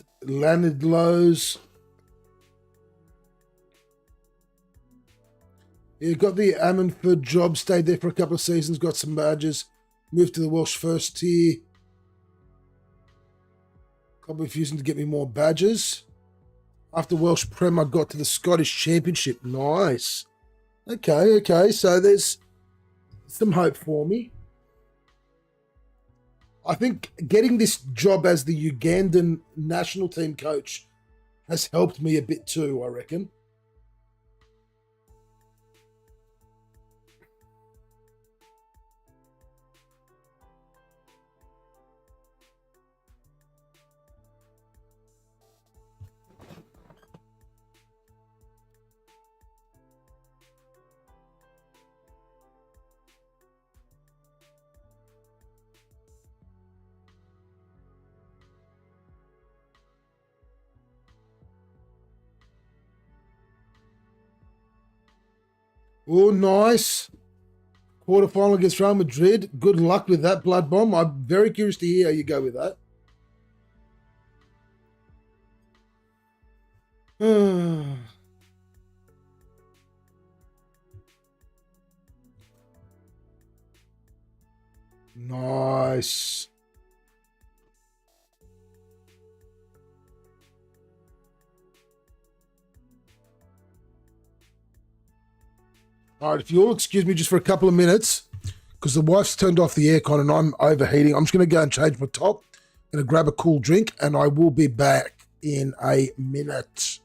Yeah, got the Ammanford job, stayed there for a couple of seasons, got some badges, moved to the Welsh first tier. Club refusing to get me more badges. After Welsh Prem, I got to the Scottish Championship. Nice. Okay. So there's some hope for me. I think getting this job as the Ugandan national team coach has helped me a bit too, I reckon. Oh, nice. Quarterfinal against Real Madrid. Good luck with that, Blood Bomb. I'm very curious to hear how you go with that. Nice. All right, if you'll excuse me just for a couple of minutes, because the wife's turned off the aircon and I'm overheating. I'm just going to go and change my top. I'm going to grab a cool drink, and I will be back in a minute.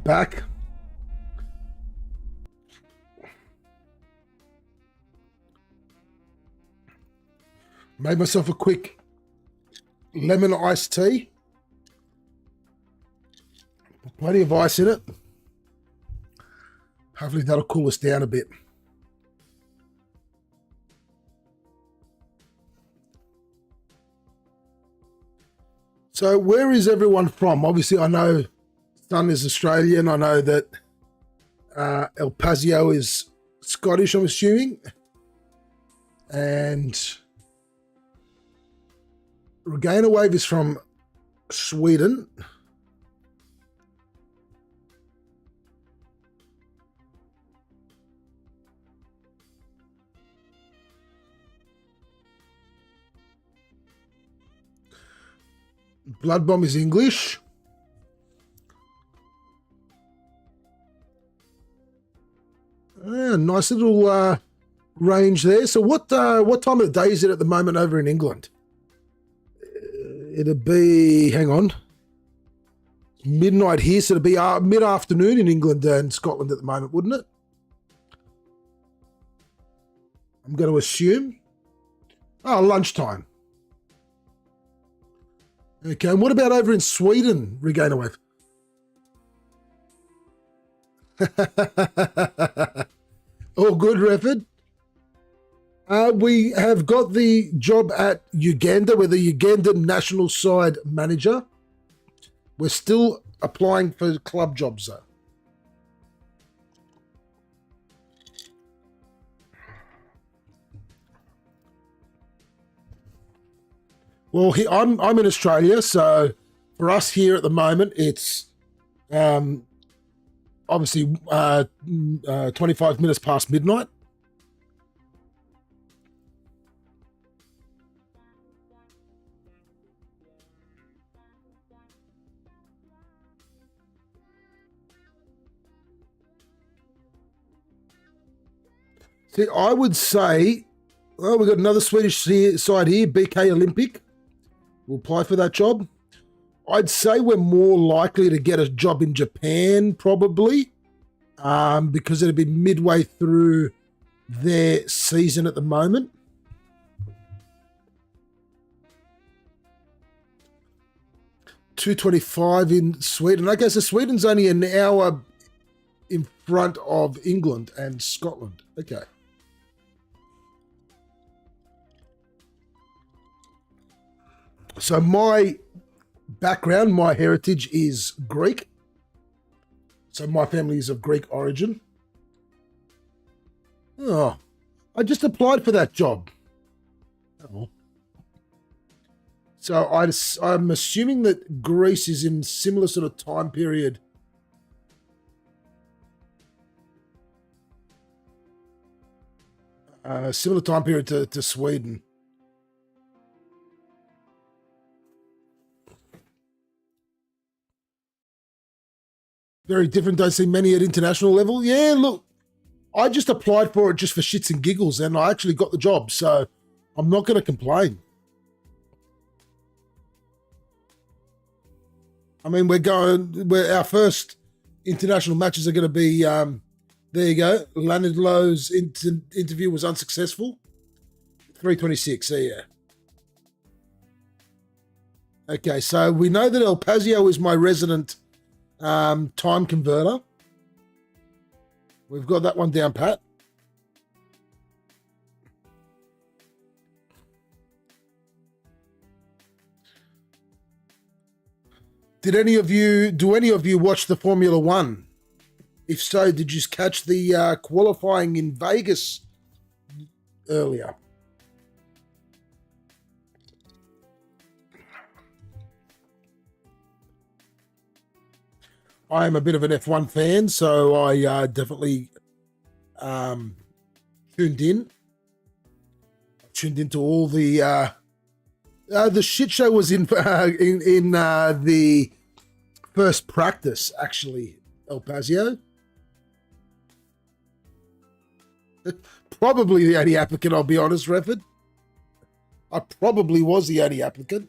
back. Made myself a quick lemon iced tea. Plenty of ice in it. Hopefully that'll cool us down a bit. So where is everyone from? Obviously, I know Sun is Australian. I know that El Pazio is Scottish, I'm assuming. And Regainer Wave is from Sweden. Blood Bomb is English. Nice little range there. So what time of the day is it at the moment over in England? It'll be, hang on, midnight here, so it'll be mid-afternoon in England and Scotland at the moment, wouldn't it? I'm going to assume. Oh, lunchtime. Okay, and what about over in Sweden, Regainer Wave? All good, Refford. We have got the job at Uganda. We're the Ugandan national side manager. We're still applying for club jobs, though. Well, I'm in Australia, so for us here at the moment, it's obviously 25 minutes past midnight. See, I would say, well, we've got another Swedish side here, BK Olympic. We'll apply for that job. I'd say we're more likely to get a job in Japan, probably, because it'll be midway through their season at the moment. $2.25 in Sweden. Okay, so Sweden's only an hour in front of England and Scotland. Okay. So my background, my heritage is Greek. So my family is of Greek origin. Oh, I just applied for that job. Oh. So I'm assuming that Greece is in similar sort of time period. Similar time period to Sweden. Very different. Don't see many at international level. Yeah, look, I just applied for it just for shits and giggles, and I actually got the job, so I'm not going to complain. I mean, our first international matches are going to be, there you go, Lanidlow's interview was unsuccessful. 326, so yeah. Okay, so we know that El Pazio is my resident time converter. We've got that one down pat. Do any of you watch the Formula One? If so, did you catch the qualifying in Vegas earlier? I am a bit of an F1 fan, so I definitely tuned in. Tuned into all the shit show was in the first practice, actually, El Pazio. Probably the only applicant, I'll be honest, Refford. I probably was the only applicant.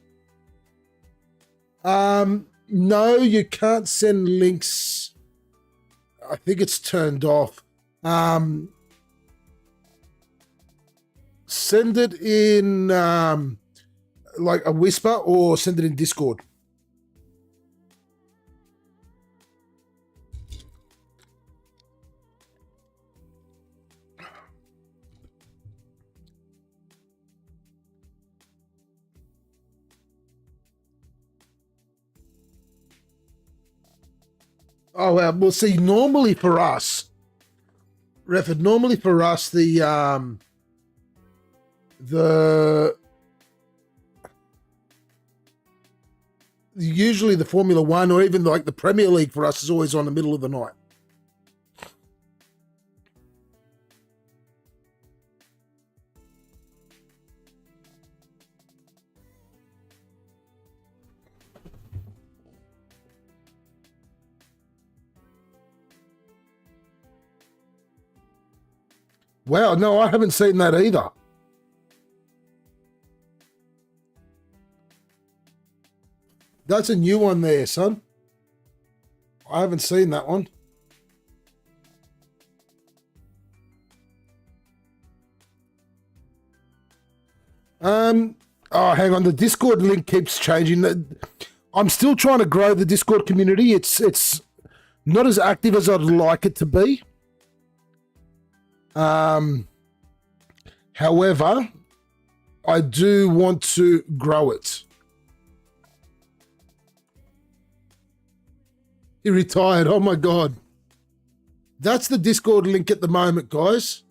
No, you can't send links I think it's turned off. Send it in like a whisper or send it in Discord. Oh, well, see, normally for us, Reford, usually the Formula One or even like the Premier League for us is always on the middle of the night. Wow, no, I haven't seen that either. That's a new one there, son. I haven't seen that one. Oh, hang on. The Discord link keeps changing. I'm still trying to grow the Discord community. It's not as active as I'd like it to be. However, I do want to grow it. He retired. Oh my God. That's the Discord link at the moment, guys.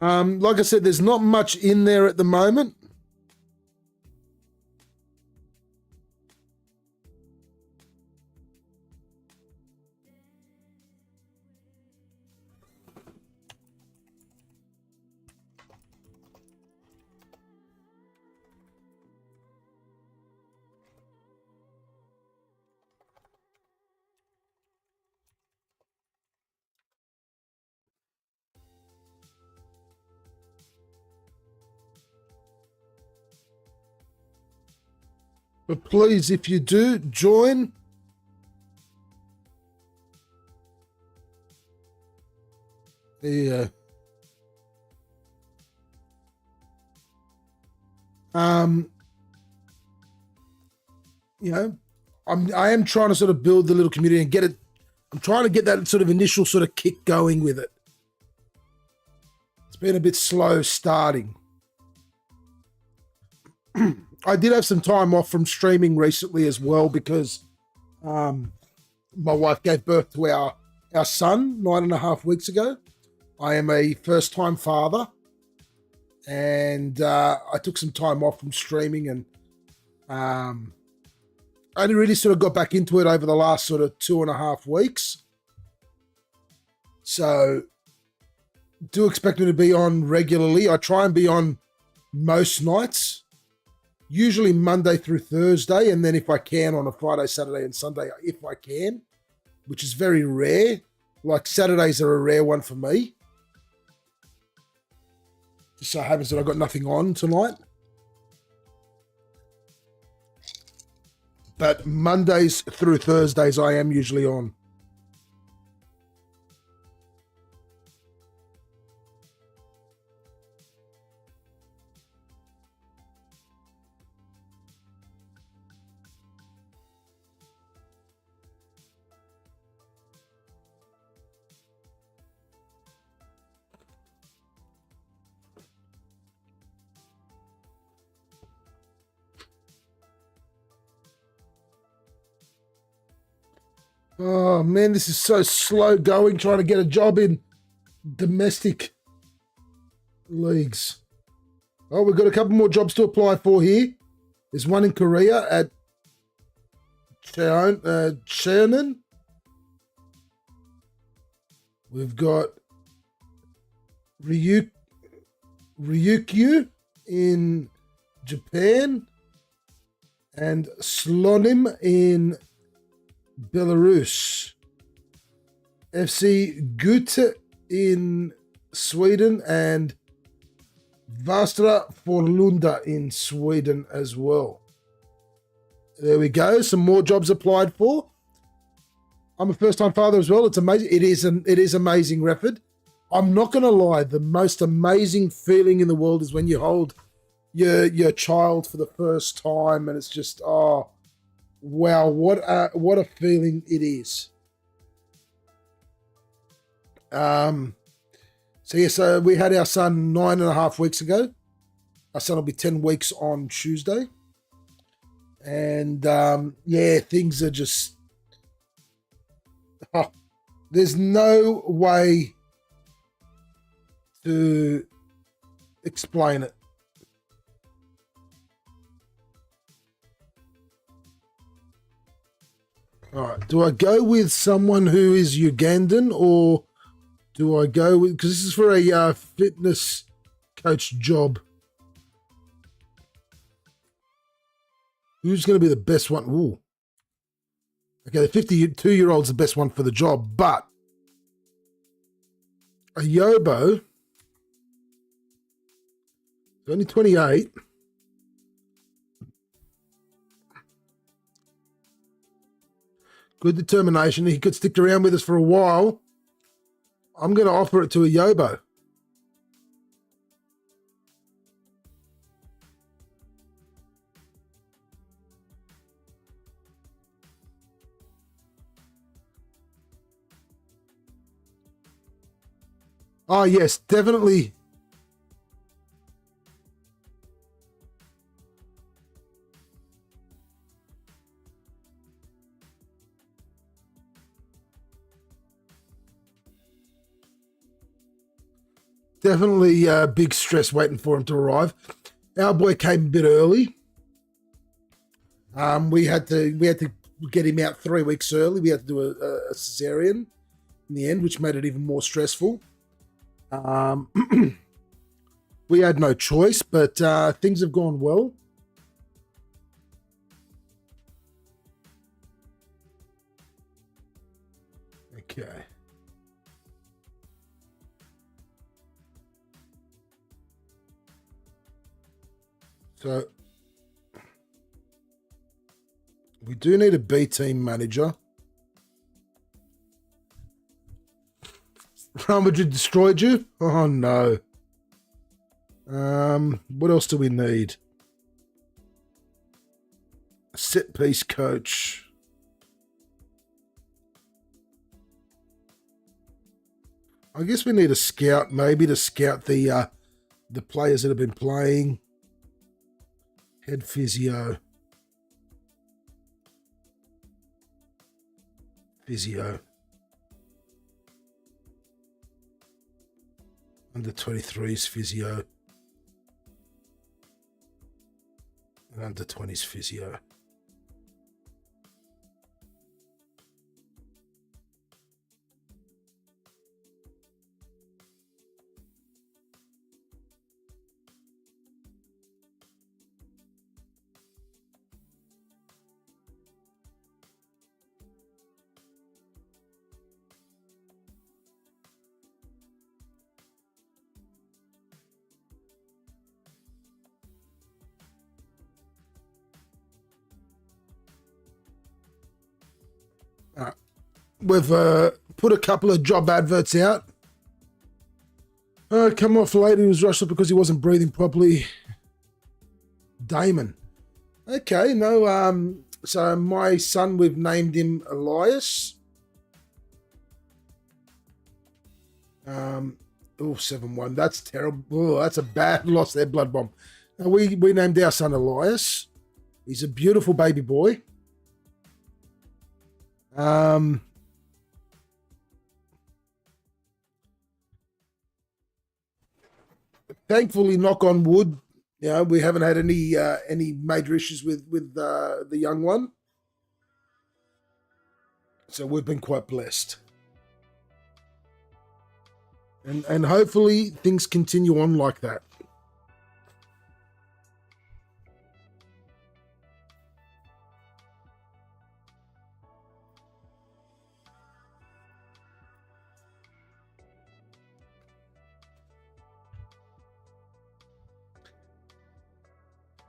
Like I said, there's not much in there at the moment. But please, if you do, join. The you know, I am trying to sort of build the little community and get it. I'm trying to get that sort of initial sort of kick going with it. It's been a bit slow starting. I did have some time off from streaming recently as well because my wife gave birth to our son 9.5 weeks ago. I am a first-time father, and I took some time off from streaming, and I only really sort of got back into it over the last sort of 2.5 weeks. So do expect me to be on regularly. I try and be on most nights. Usually Monday through Thursday, and then if I can on a Friday, Saturday, and Sunday, if I can, which is very rare. Like Saturdays are a rare one for me. Just so happens that I've got nothing on tonight. But Mondays through Thursdays, I am usually on. Oh, man, this is so slow going, trying to get a job in domestic leagues. Oh, we've got a couple more jobs to apply for here. There's one in Korea at Journeyman. We've got Ryukyu in Japan and Slonim in Belarus, FC Gute in Sweden, and Vastra Forlunda in Sweden as well. There we go. Some more jobs applied for. I'm a first-time father as well. It's amazing. It is amazing, Refford. I'm not going to lie. The most amazing feeling in the world is when you hold your child for the first time, and it's just, oh, wow, what a feeling it is. So we had our son 9.5 weeks ago. Our son will be 10 weeks on Tuesday. And things are just, there's no way to explain it. All right, do I go with someone who is Ugandan, or do I go with, because this is for a fitness coach job. Who's going to be the best one? Ooh. Okay, the 52-year-old's the best one for the job, but a Yobo, he's only 28. Good determination. He could stick around with us for a while. I'm going to offer it to a Yobo. Oh, yes, definitely. Definitely big stress waiting for him to arrive. Our boy came a bit early. We had to get him out 3 weeks early. We had to do a cesarean in the end, which made it even more stressful. We had no choice, but things have gone well. Okay. So we do need a B team manager. Real Madrid destroyed you? Oh no. What else do we need? A set piece coach. I guess we need a scout, maybe, to scout the players that have been playing. Head physio. Under 23s physio. And under 20s physio. We've put a couple of job adverts out. Come off late, he was rushed up because he wasn't breathing properly. Damon. Okay, no, so my son, we've named him Elias. 7-1. That's terrible. Oh, that's a bad loss there, Blood Bomb. Now, we named our son Elias. He's a beautiful baby boy. Thankfully, knock on wood, we haven't had any major issues with the young one. So we've been quite blessed. And hopefully things continue on like that.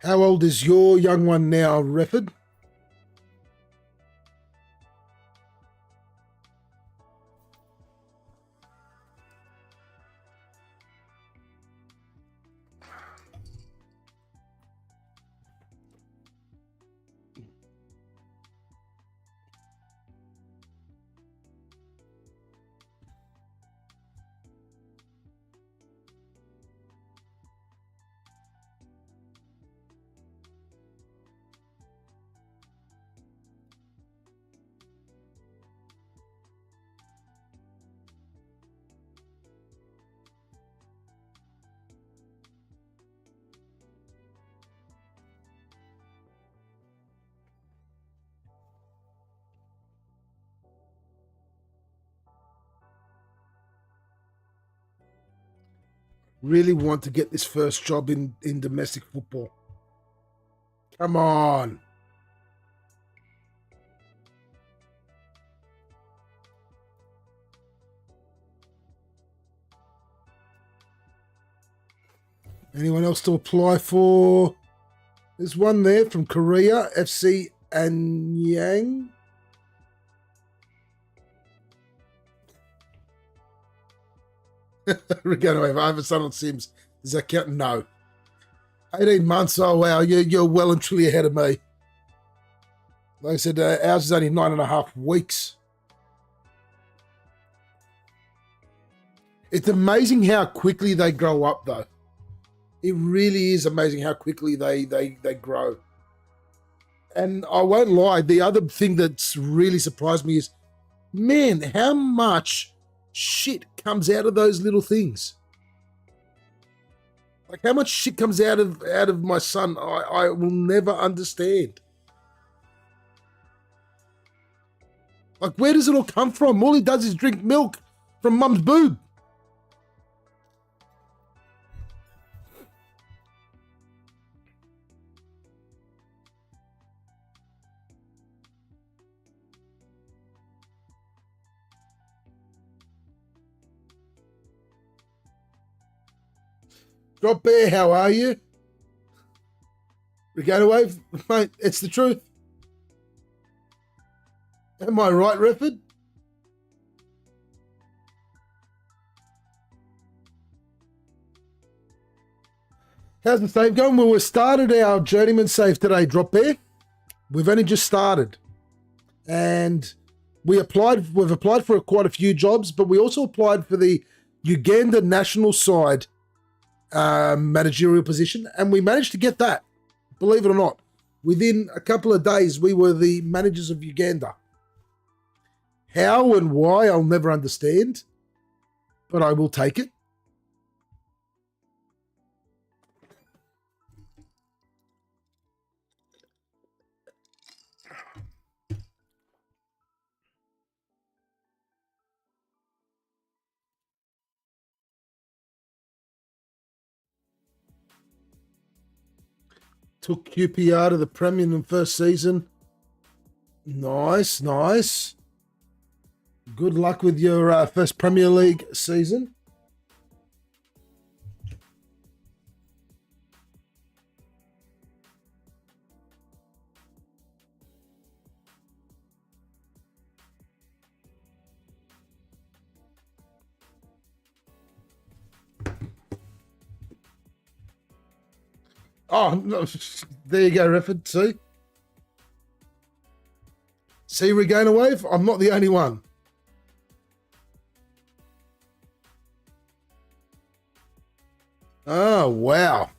How old is your young one now, Refford? really want to get this first job in domestic football. Come on. Anyone else to apply for? There's one there from Korea, FC Anyang. Regarding I have a son on Sims. Does that count? No. 18 months. Oh, wow. You're well and truly ahead of me. Like I said, ours is only 9.5 weeks. It's amazing how quickly they grow up, though. It really is amazing how quickly they grow. And I won't lie, the other thing that's really surprised me is, man, how much shit comes out of those little things. Like how much shit comes out of my son, I will never understand. Like where does it all come from? All he does is drink milk from mum's boob. Drop Bear, how are you? Regatta Wave, mate, it's the truth. Am I right, Refford? How's the save going? Well, we started our Journeyman save today, Drop Bear. We've only just started. And we've applied for quite a few jobs, but we also applied for the Uganda national side managerial position, and we managed to get that, believe it or not. Within a couple of days, we were the managers of Uganda. How and why, I'll never understand, but I will take it. Took QPR to the Premier in the first season. Nice, nice. Good luck with your first Premier League season. Oh, no. There you go, Refford. See? See, Regain a Wave? I'm not the only one. Oh, wow.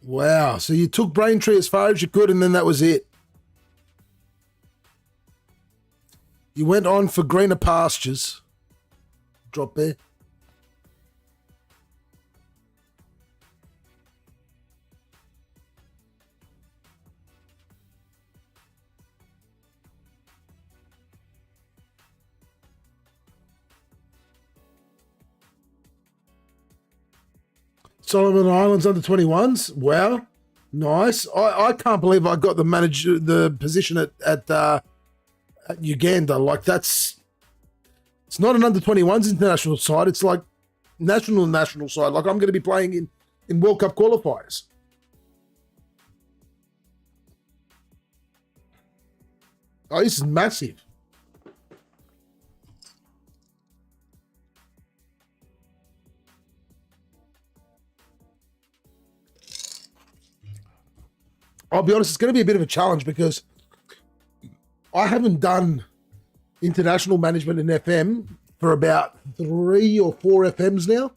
Wow. So you took Braintree as far as you could, and then that was it. You went on for greener pastures. Drop there. Solomon Islands under 21s. Wow. Nice. I can't believe I got the position at Uganda. Like it's not an under 21s international side. It's like national side. Like I'm going to be playing in World Cup qualifiers. Oh, this is massive. I'll be honest, it's going to be a bit of a challenge because I haven't done international management in FM for about 3 or 4 FMs now.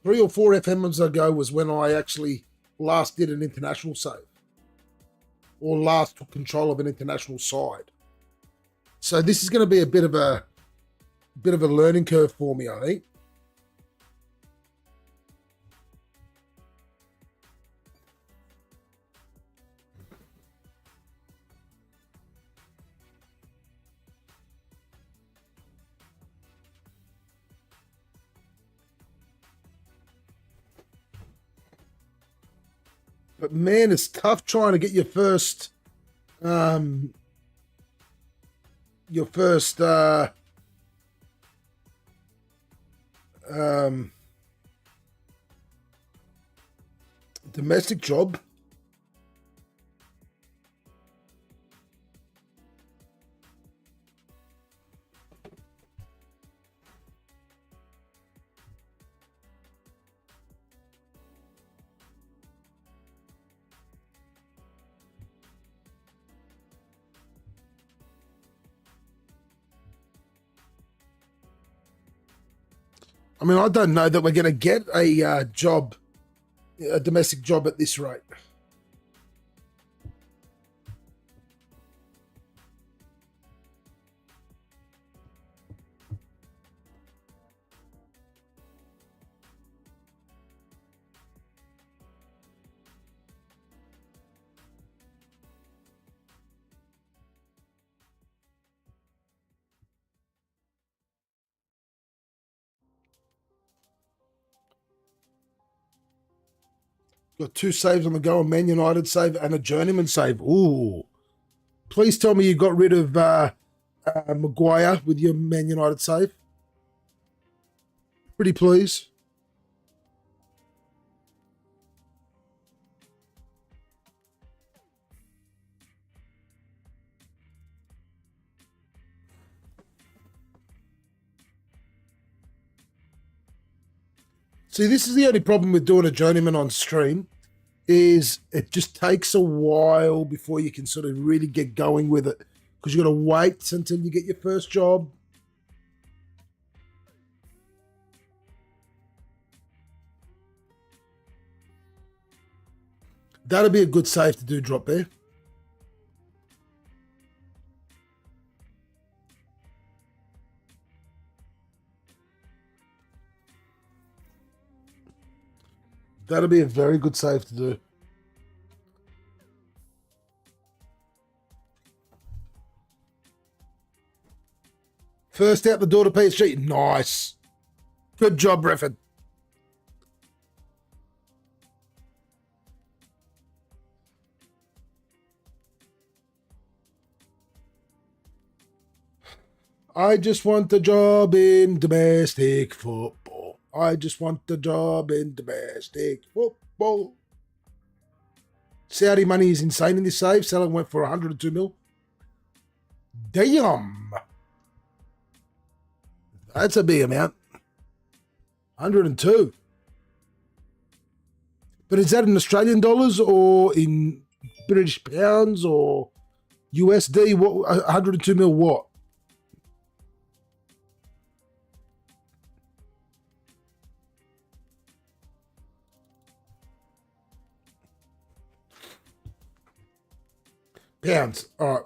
3 or 4 FMs ago was when I actually last did an international save or last took control of an international side. So this is going to be a bit of a learning curve for me, I think. But man, it's tough trying to get your first domestic job. I mean, I don't know that we're going to get a job, a domestic job at this rate. Got 2 saves on the go, a Man United save and a Journeyman save. Ooh. Please tell me you got rid of Maguire with your Man United save. Pretty please. See, this is the only problem with doing a Journeyman on stream, is it just takes a while before you can sort of really get going with it, because you got to wait until you get your first job. That'll be a good save to do drop there. That'll be a very good save to do. First out the door to PSG. Nice. Good job, Refford. I just want a job in domestic football. I just want a job in domestic football. Saudi money is insane in this save. Salah went for 102 mil. Damn. That's a big amount. 102. But is that in Australian dollars or in British pounds or USD? What 102 mil what? Pounds. All right.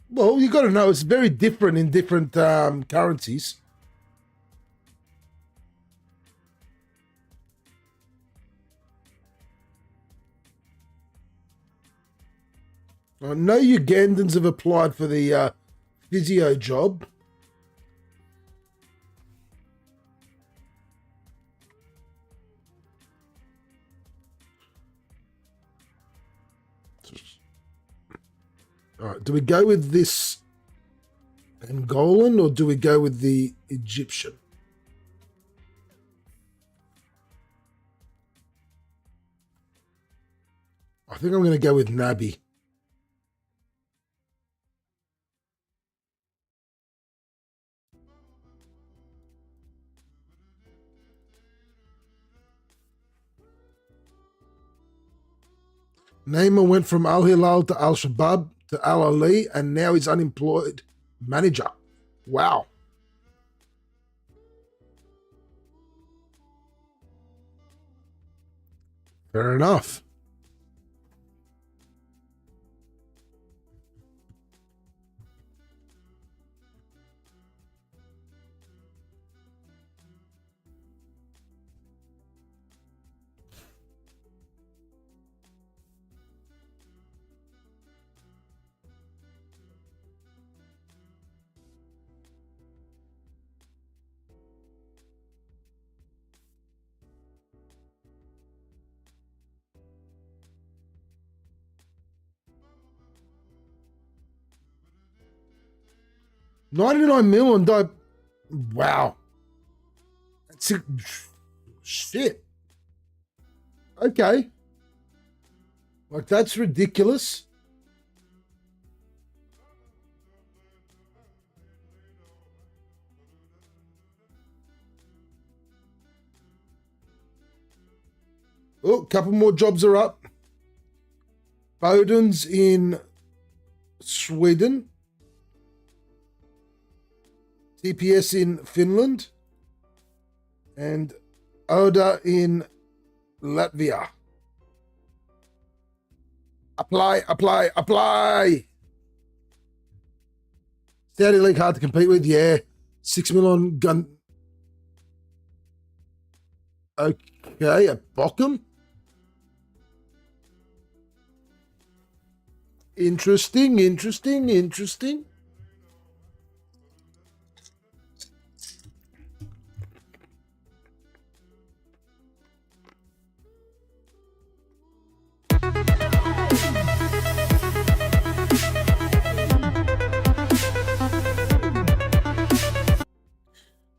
Well, you got to know it's very different in different currencies. I know Ugandans have applied for the physio job. All right, do we go with this Angolan or do we go with the Egyptian? I think I'm going to go with Nabi. Neymar went from Al Hilal to Al Shabab to Al Ali, and now he's unemployed manager. Wow. Fair enough. $99 million on wow. That's shit. Okay. Like, that's ridiculous. Oh, a couple more jobs are up. Boden's in Sweden. TPS in Finland. And Oda in Latvia. Apply, apply, apply. Saudi League hard to compete with, yeah. 6 million gun. Okay, a Bochum. Interesting, interesting, interesting.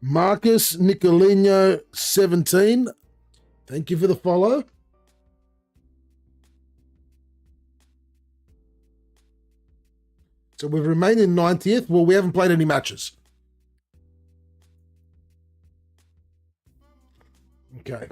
Marcus Nicolino 17. Thank you for the follow. So we've remained in 90th. Well, we haven't played any matches. Okay.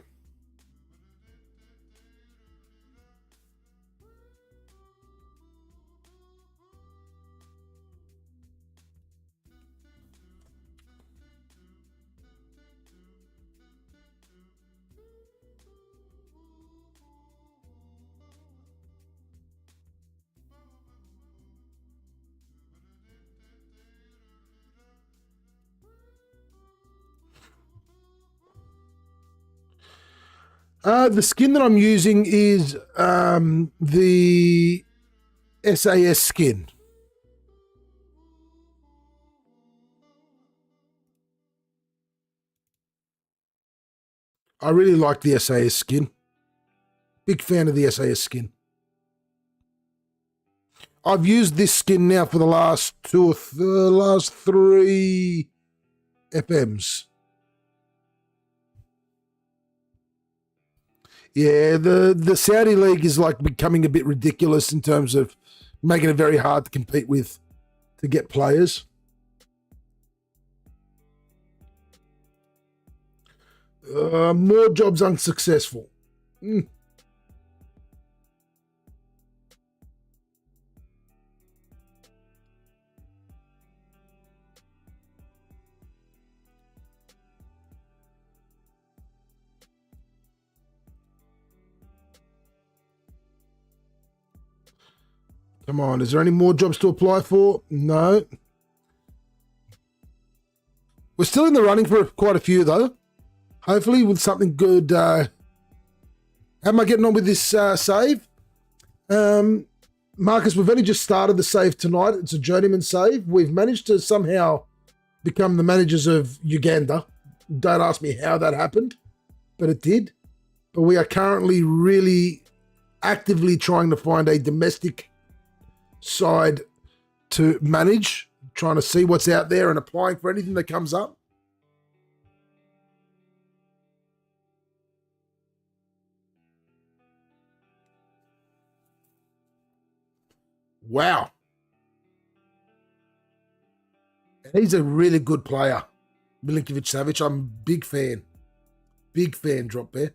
The skin that I'm using is the SAS skin. I really like the SAS skin. Big fan of the SAS skin. I've used this skin now for the last last 3 FMs. Yeah, the Saudi League is like becoming a bit ridiculous in terms of making it very hard to compete with to get players. More jobs unsuccessful. Come on, is there any more jobs to apply for? No. We're still in the running for quite a few, though. Hopefully with something good. How am I getting on with this save? Marcus, we've only just started the save tonight. It's a Journeyman save. We've managed to somehow become the managers of Uganda. Don't ask me how that happened, but it did. But we are currently really actively trying to find a domestic side to manage, trying to see what's out there and applying for anything that comes up. Wow. He's a really good player, Milinkovic-Savic. I'm a big fan. Big fan, Drop Bear.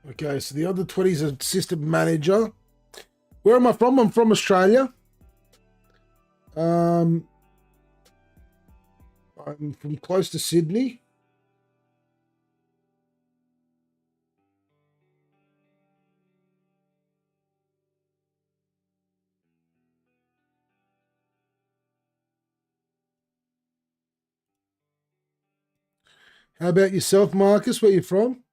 Okay, so the under 20s assistant manager. Where am I from? I'm from Australia. I'm from close to Sydney. How about yourself, Marcus? Where you from?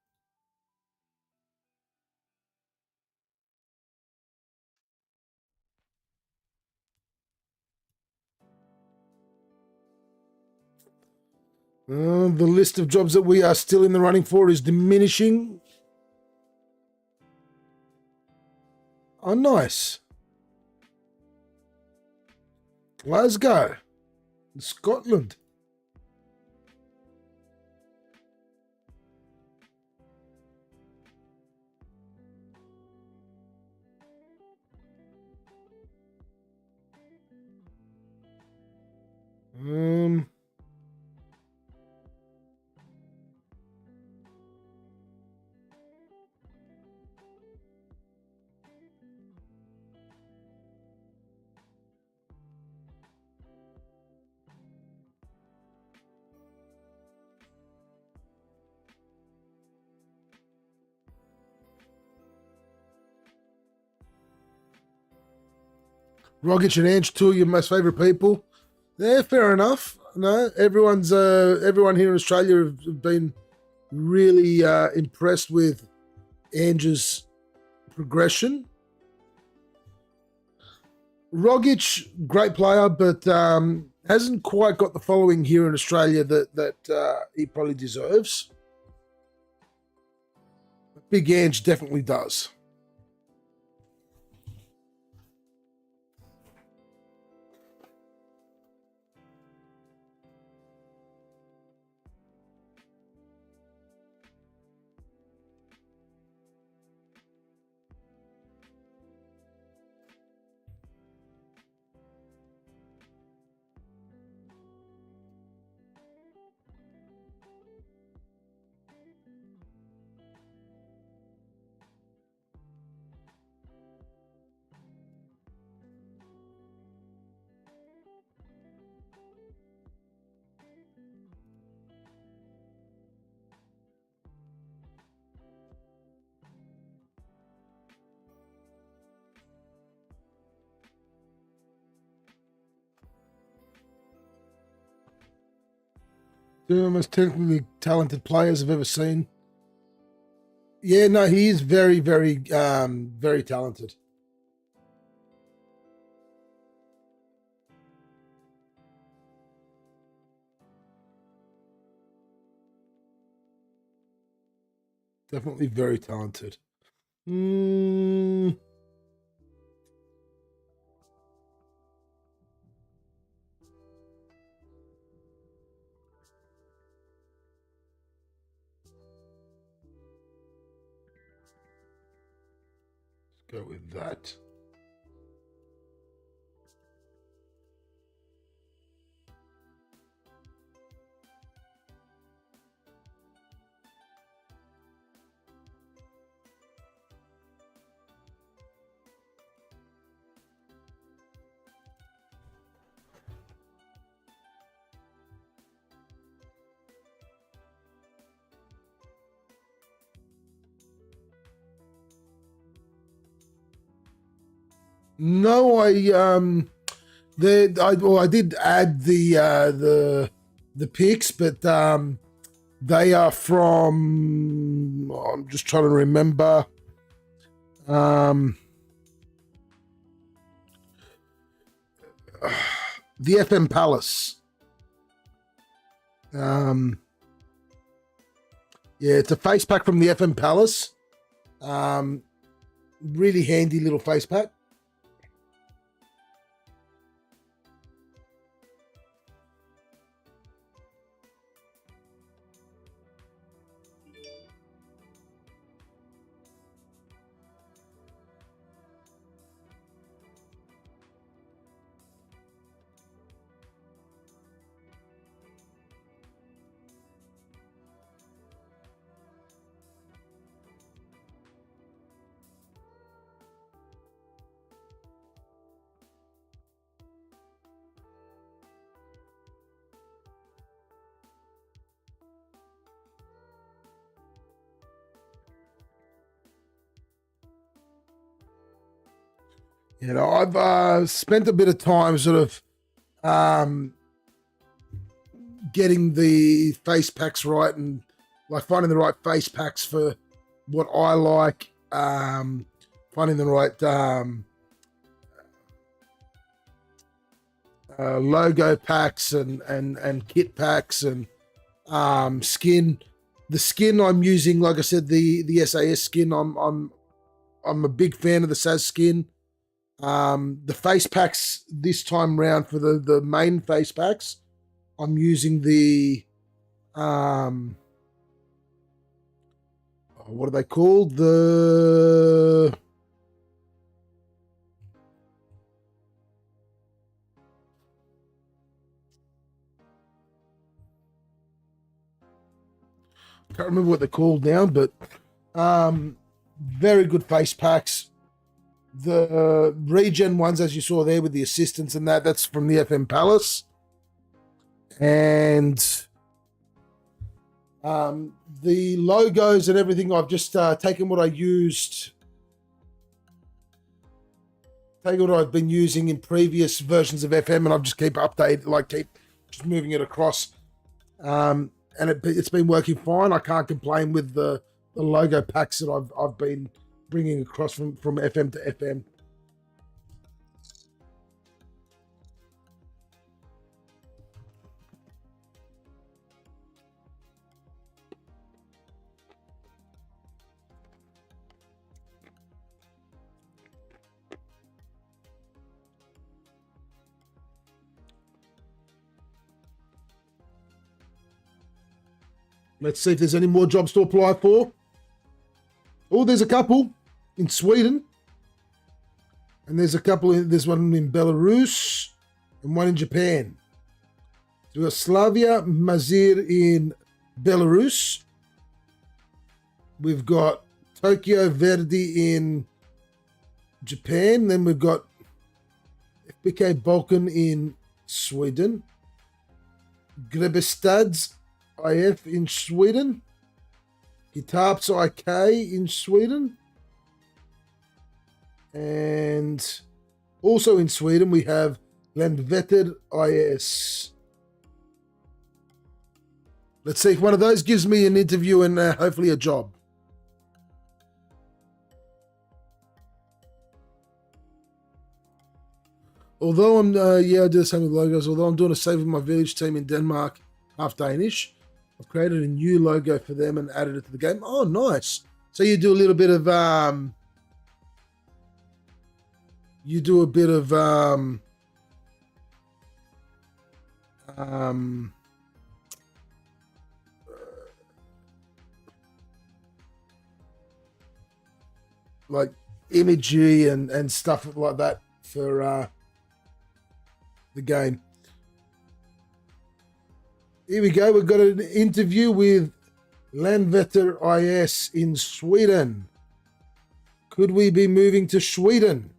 The list of jobs that we are still in the running for is diminishing. Oh, nice. Glasgow, Scotland. Rogic and Ange, two of your most favourite people. Yeah, fair enough. No, everyone here in Australia have been really impressed with Ange's progression. Rogic, great player, but hasn't quite got the following here in Australia that he probably deserves. Big Ange definitely does. Two of the most technically talented players I've ever seen. Yeah, no, he is very, very, very talented. Definitely very talented. Go with that. No, I did add the picks, but they are from. I'm just trying to remember. The FM Palace. Yeah, it's a face pack from the FM Palace. Really handy little face pack. I've spent a bit of time sort of getting the face packs right and like finding the right face packs for what I like, finding the right logo packs and kit packs and skin. The skin I'm using, like I said, the SAS skin. I'm a big fan of the SAS skin. The face packs this time round for the main face packs, I'm using the what are they called? Can't remember what they're called now, but very good face packs. The regen ones, as you saw there with the assistants and that's from the FM Palace. And the logos and everything, I've just taken what I used, taken what I've been using in previous versions of FM, and I've just keep just moving it across. And it's been working fine. I can't complain with the logo packs that I've been bringing across from FM to FM. Let's see if there's any more jobs to apply for. Oh, there's a couple in Sweden. And there's one in Belarus and one in Japan. So we've got Slavia Mazir in Belarus. We've got Tokyo Verdi in Japan. Then we've got FBK Balkan in Sweden. Grebbestads IF in Sweden. Gitarps IK in Sweden. And also in Sweden we have Landvetter IS. Let's see if one of those gives me an interview and hopefully a job. Although I'm, I do the same with logos. Although I'm doing a Save My Village team in Denmark, half Danish, I've created a new logo for them and added it to the game. Oh, nice. So you do a little bit of, like imagery and stuff like that for the game. Here we go. We've got an interview with Landvetter IS in Sweden. Could we be moving to Sweden?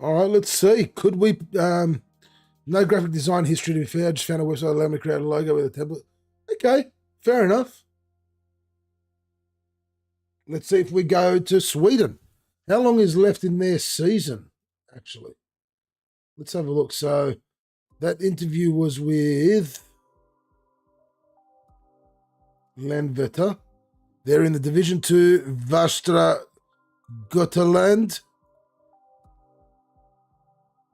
All right, let's see. Could we... no graphic design history, to be fair. I just found a website allowing me to create a logo with a template. Okay, fair enough. Let's see if we go to Sweden. How long is left in their season, actually? Let's have a look. So that interview was with Landvetter. They're in the Division 2, Västra Götaland.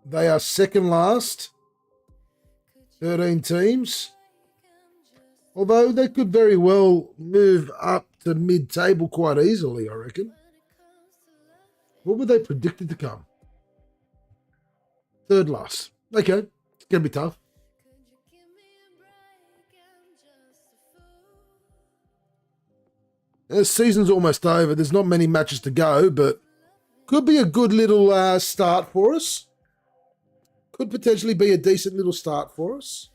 They are second last, 13 teams. Although they could very well move up to mid-table quite easily, I reckon. What were they predicted to come? Third last. Okay, it's going to be tough. The season's almost over. There's not many matches to go, but could be a good little start for us. Could potentially be a decent little start for us.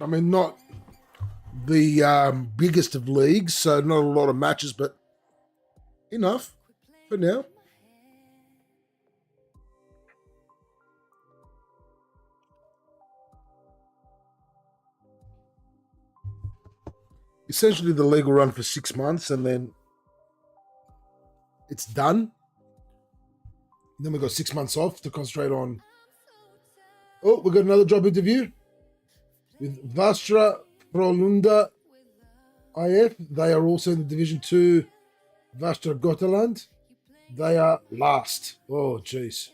I mean, not the biggest of leagues, so not a lot of matches, but enough for now. Essentially, the league will run for 6 months and then it's done. And then we've got 6 months off to concentrate on. Oh, we've got another job interview with Vastra Frolunda IF. They are also in the Division 2 Vastra Götaland. They are last. Oh, jeez.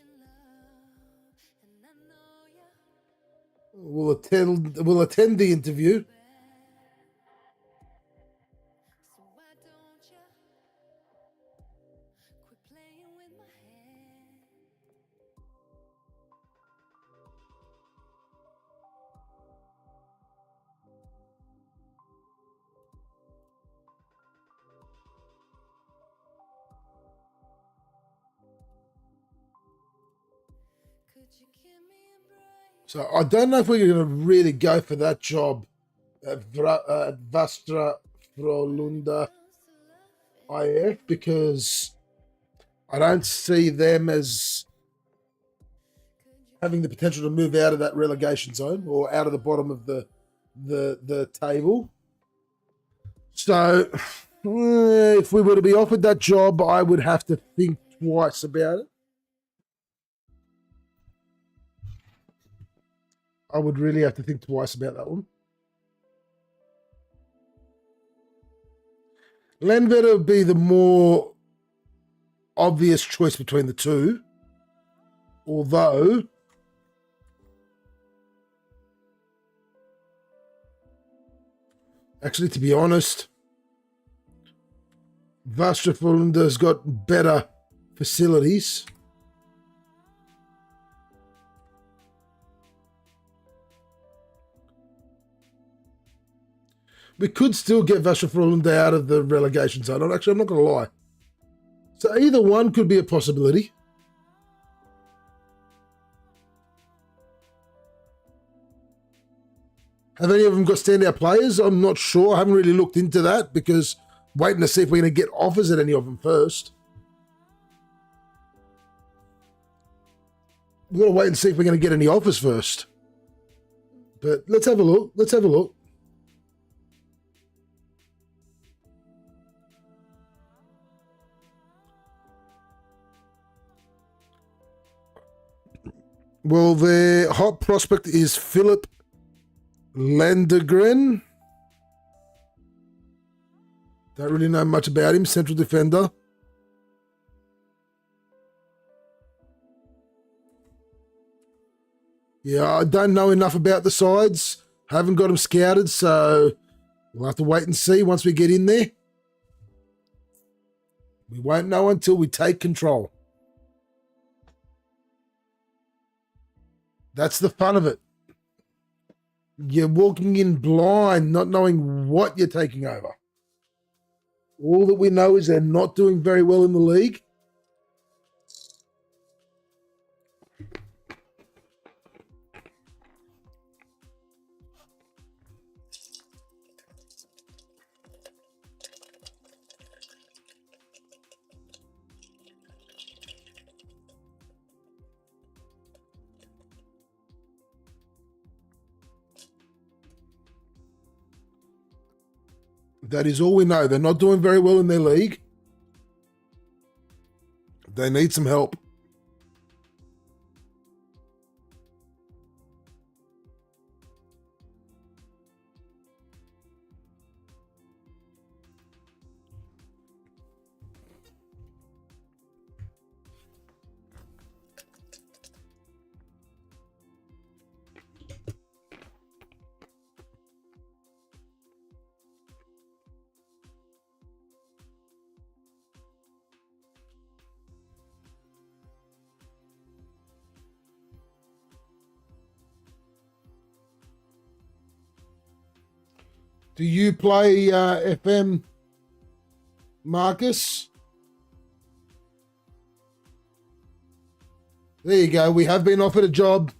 We'll attend the interview. So I don't know if we're going to really go for that job at Vastra Frolunda IF because I don't see them as having the potential to move out of that relegation zone or out of the bottom of the table. So if we were to be offered that job, I would have to think twice about it. I would really have to think twice about that one. Landvetter would be the more obvious choice between the two. Although, actually, to be honest, Vastra Frölunda's got better facilities. We could still get Vastra Frölunda out of the relegation zone. Actually, I'm not going to lie. So either one could be a possibility. Have any of them got standout players? I'm not sure. I haven't really looked into that because waiting to see if we're going to get offers at any of them first. We've got to wait and see if we're going to get any offers first. But let's have a look. Let's have a look. Well, their hot prospect is Philip Landegren. Don't really know much about him. Central defender. Yeah, I don't know enough about the sides. Haven't got them scouted, so we'll have to wait and see once we get in there. We won't know until we take control. That's the fun of it. You're walking in blind, not knowing what you're taking over. All that we know is they're not doing very well in the league. That is all we know. They're not doing very well in their league. They need some help. Do you play FM, Marcus? There you go. We have been offered a job.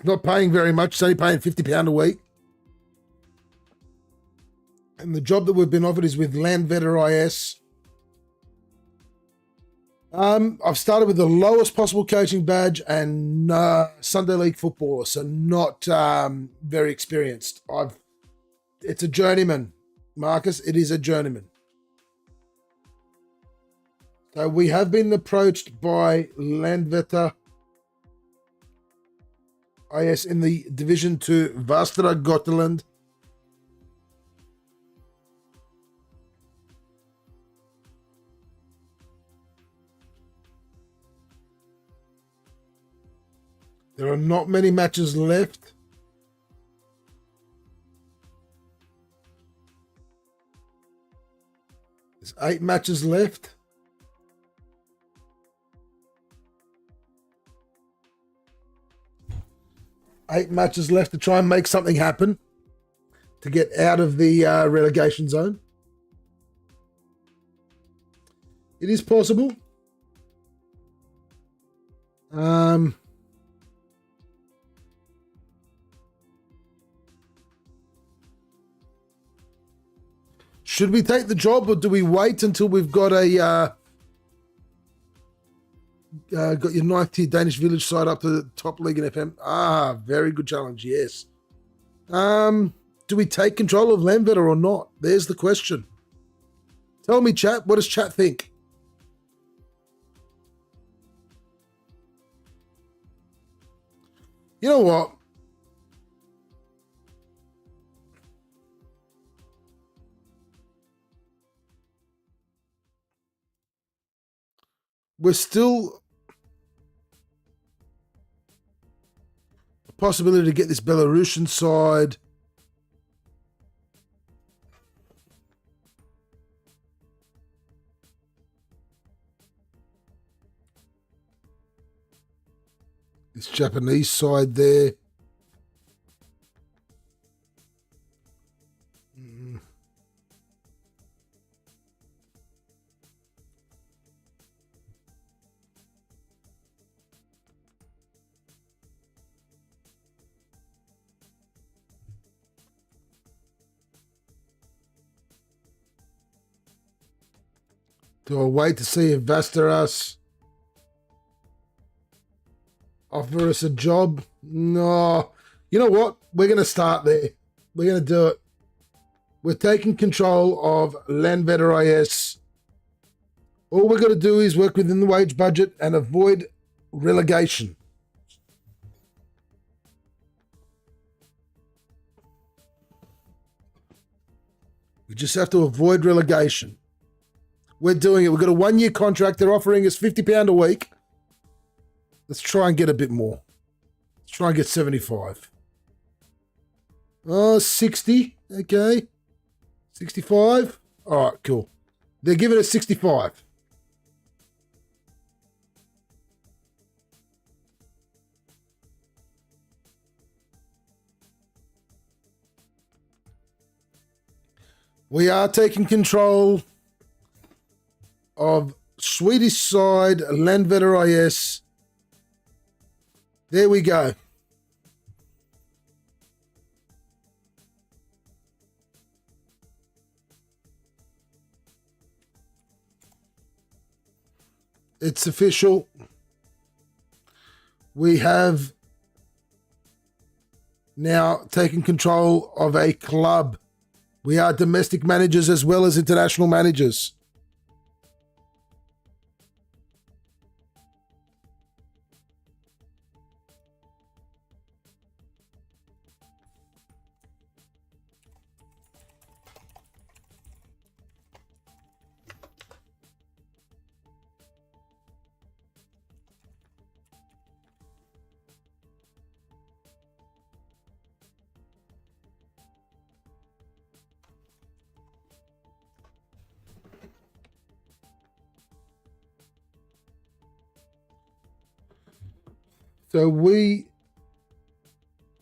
Not paying very much. It's only paying £50 a week. And the job that we've been offered is with Landvetter IS. I've started with the lowest possible coaching badge and Sunday League footballer, so not very experienced. It's a journeyman, Marcus. It is a journeyman. So we have been approached by Landvetter IS in the Division 2 Västra Götaland. There are not many matches left. There's 8 matches left. Eight matches left to try and make something happen to get out of the relegation zone. It is possible. Should we take the job, or do we wait until we've got a got your 9th tier Danish village side up to the top league in FM? Very good challenge, yes. Do we take control of Landvetter or not? There's the question. Tell me, chat, what does chat think? You know what? We're still a possibility to get this Belarusian side. This Japanese side there. Do I wait to see if Vasteras offer us a job? No. You know what? We're going to start there. We're going to do it. We're taking control of Landvetter IS. All we're going to do is work within the wage budget and avoid relegation. We just have to avoid relegation. We're doing it. We've got a 1-year contract. They're offering us £50 a week. Let's try and get a bit more. Let's try and get 75. Oh, 60. Okay. 65. All right, cool. They're giving us 65. We are taking control of Swedish side, Landvetter IS. There we go. It's official. We have now taken control of a club. We are domestic managers as well as international managers. So we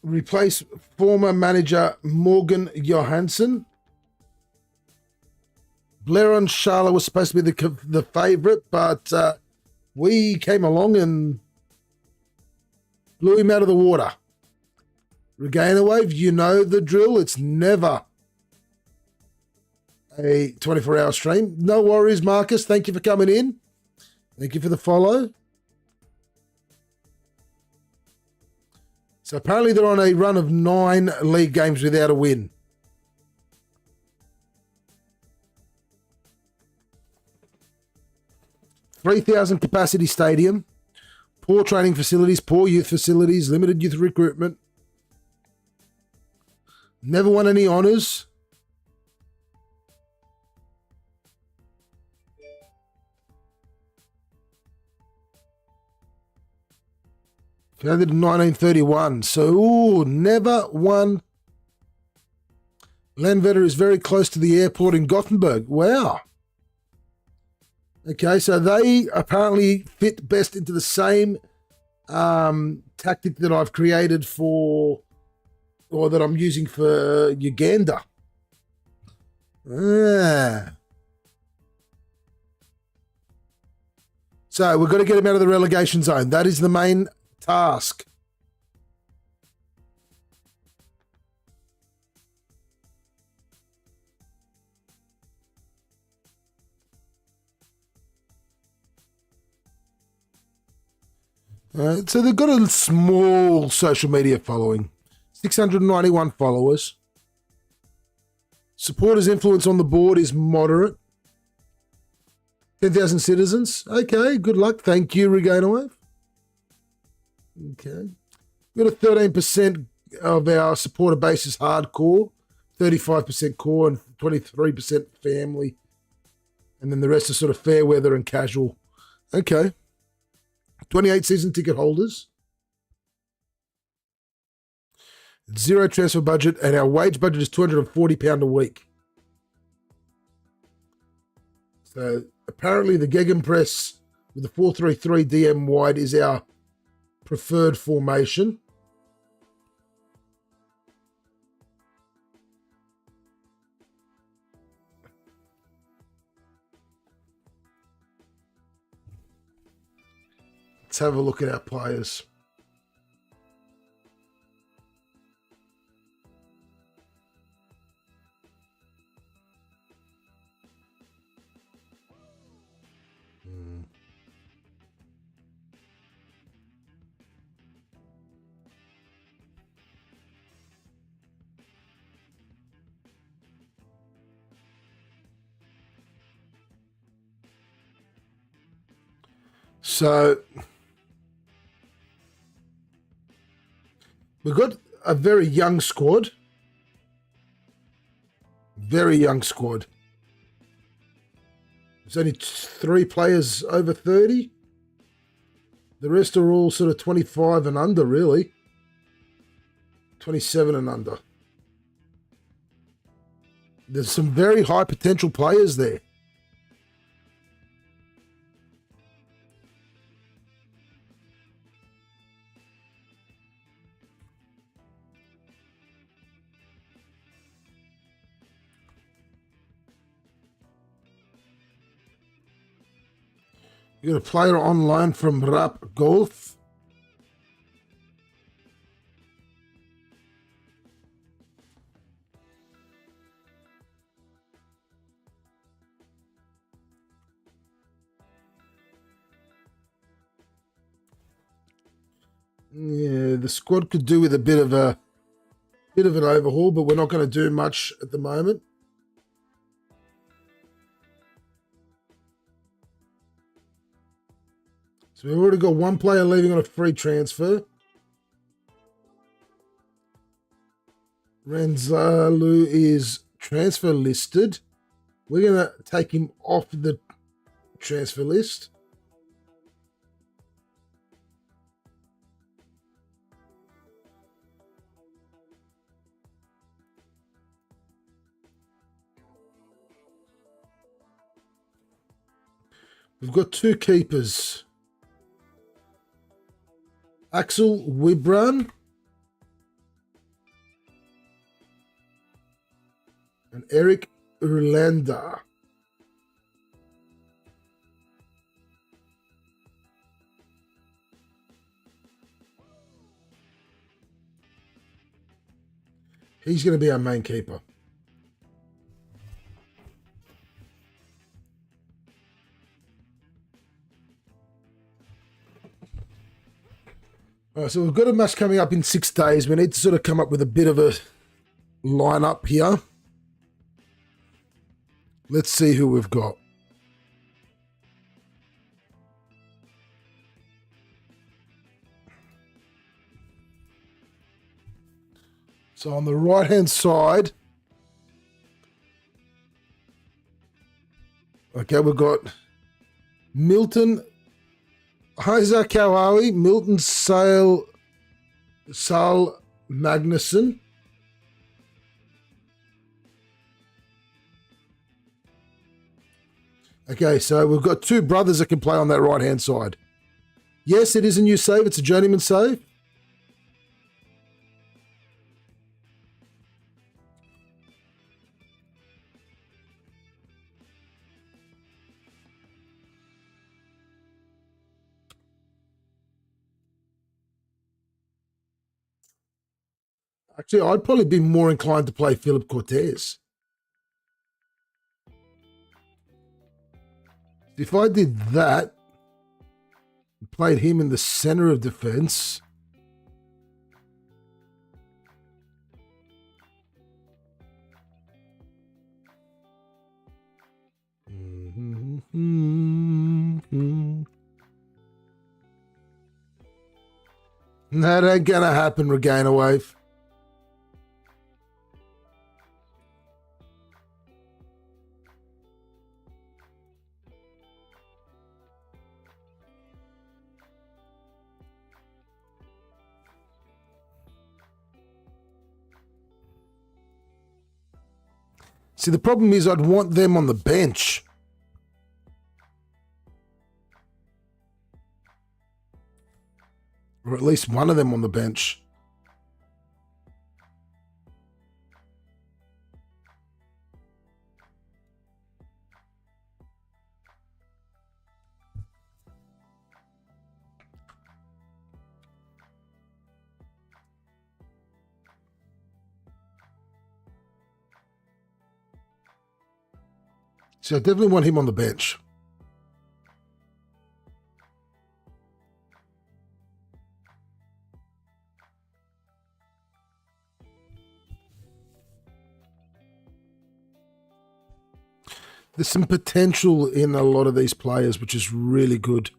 replace former manager Morgan Johansson. Blair and Charlotte was supposed to be the favourite, but we came along and blew him out of the water. Regainer Wave, you know the drill. It's never a 24-hour stream. No worries, Marcus. Thank you for coming in. Thank you for the follow. So apparently they're on a run of 9 league games without a win. $3,000 capacity stadium, poor training facilities, poor youth facilities, limited youth recruitment. Never won any honours. Founded in 1931. So, never won. Landvetter is very close to the airport in Gothenburg. Wow. Okay, so they apparently fit best into the same tactic that I've created for, or that I'm using for Uganda. So we've got to get him out of the relegation zone. That is the main task. So they've got a small social media following, 691 followers. Supporters' influence on the board is moderate. 10,000 citizens. Okay, good luck. Thank you, Regainer Wave. Okay. We've got a 13% of our supporter base is hardcore, 35% core, and 23% family. And then the rest are sort of fair weather and casual. Okay. 28 season ticket holders. 0 transfer budget, and our wage budget is £240 a week. So apparently the Gegenpress with the 4-3-3 DM wide is our preferred formation. Let's have a look at our players. So we've got a very young squad. Very young squad. There's only 3 players over 30. The rest are all sort of 25 and under, really. 27 and under. There's some very high potential players there. You got a player on loan from Rap Golf. Yeah, the squad could do with a bit of an overhaul, but we're not going to do much at the moment. So we've already got 1 player leaving on a free transfer. Ranzalu is transfer listed. We're going to take him off the transfer list. We've got 2 keepers. Axel Wibran Eric Urlander. He's going to be our main keeper. All right, so we've got a match coming up in 6 days. We need to sort of come up with a bit of a lineup here. Let's see who we've got. So on the right-hand side, okay, we've got Milton Isaac Kawaii, Milton Sal Magnuson. Okay, so we've got 2 brothers that can play on that right-hand side. Yes, it is a new save. It's a Journeyman save. Actually, I'd probably be more inclined to play Philip Cortez. If I did that, played him in the center of defense, that ain't gonna happen, Regain a Wave. See, the problem is I'd want them on the bench. Or at least one of them on the bench. So I definitely want him on the bench. There's some potential in a lot of these players, which is really good.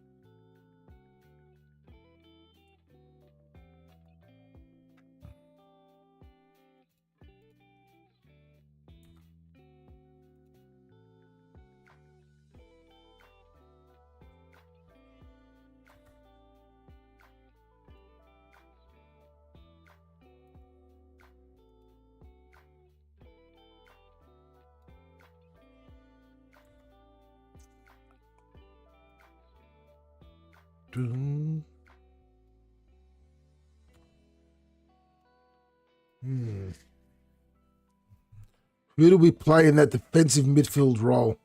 Who do we play in that defensive midfield role?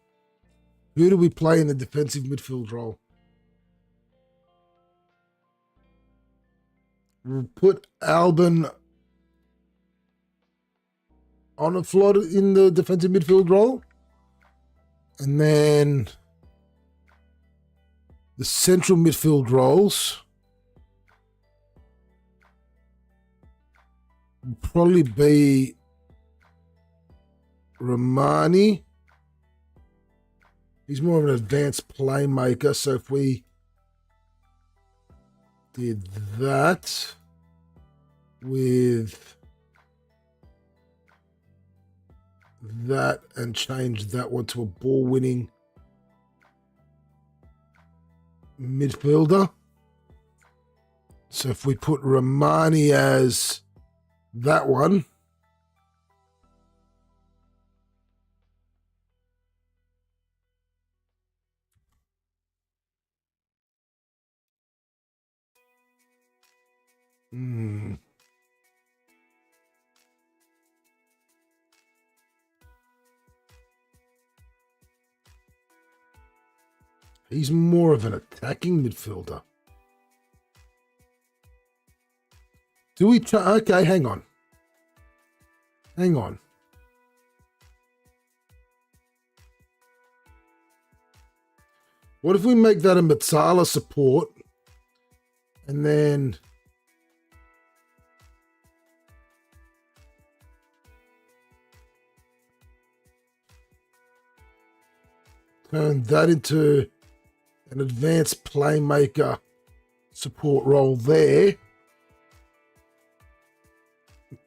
Who do we play in the defensive midfield role? We'll put Albin on a floor in the defensive midfield role. And then the central midfield roles will probably be Romani. He's more of an advanced playmaker, so if we did that with that and changed that one to a ball-winning midfielder. So if we put Romani as that one, He's more of an attacking midfielder. Do we try? Okay, hang on. Hang on. What if we make that a Matsala support and then turn that into an advanced playmaker support role there?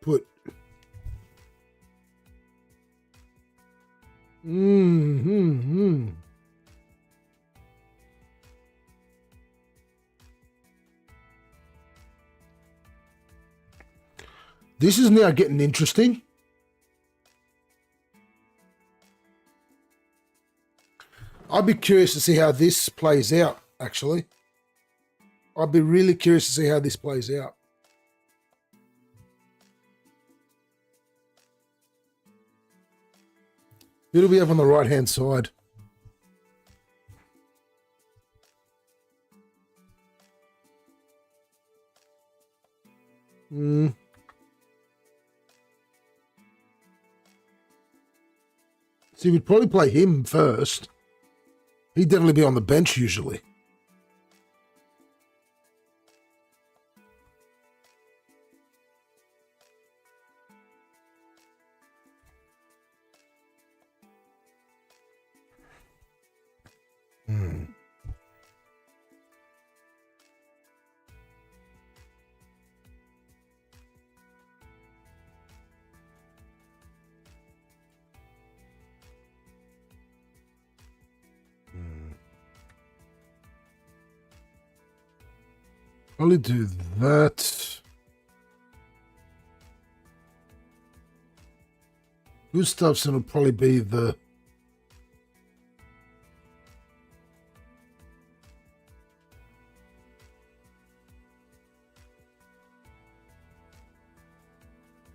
Put This is now getting interesting. I'd be curious to see how this plays out, actually. I'd be really curious to see how this plays out. Who do we have on the right-hand side? See, we'd probably play him first. He'd definitely be on the bench usually. Probably do that. Gustafsson will probably be the...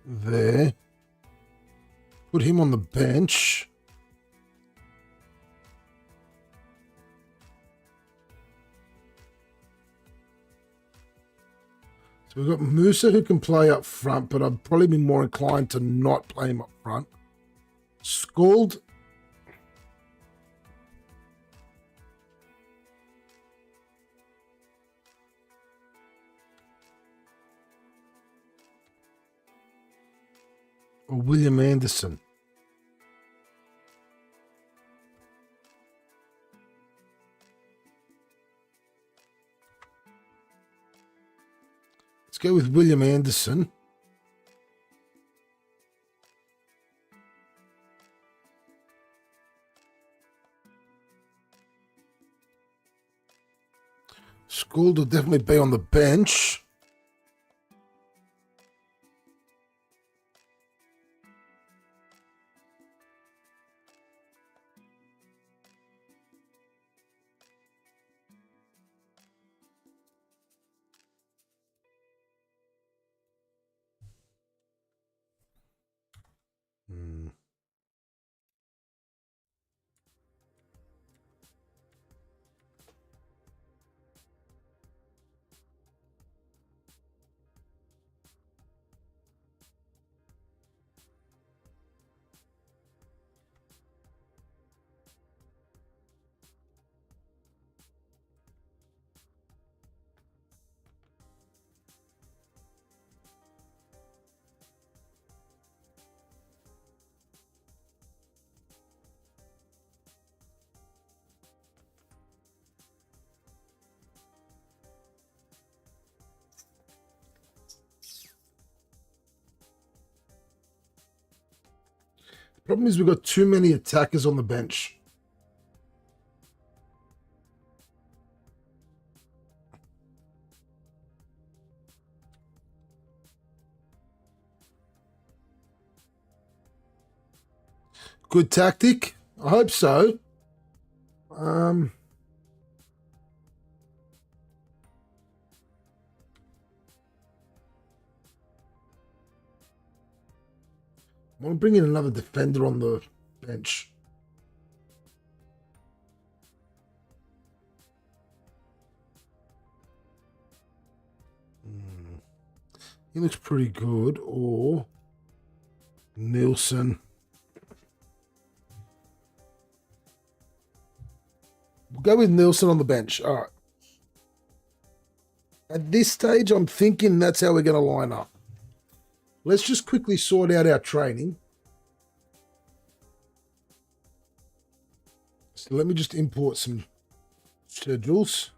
there. Put him on the bench. So we've got Musa who can play up front, but I'd probably be more inclined to not play him up front. Skuld. Or William Anderson. Let's go with William Anderson. Skuld will definitely be on the bench. Problem is we've got too many attackers on the bench. Good tactic. I hope so. I want to bring in another defender on the bench. He looks pretty good. Or Nielsen. We'll go with Nielsen on the bench. All right. At this stage, I'm thinking that's how we're going to line up. Let's just quickly sort out our training. So let me just import some schedules.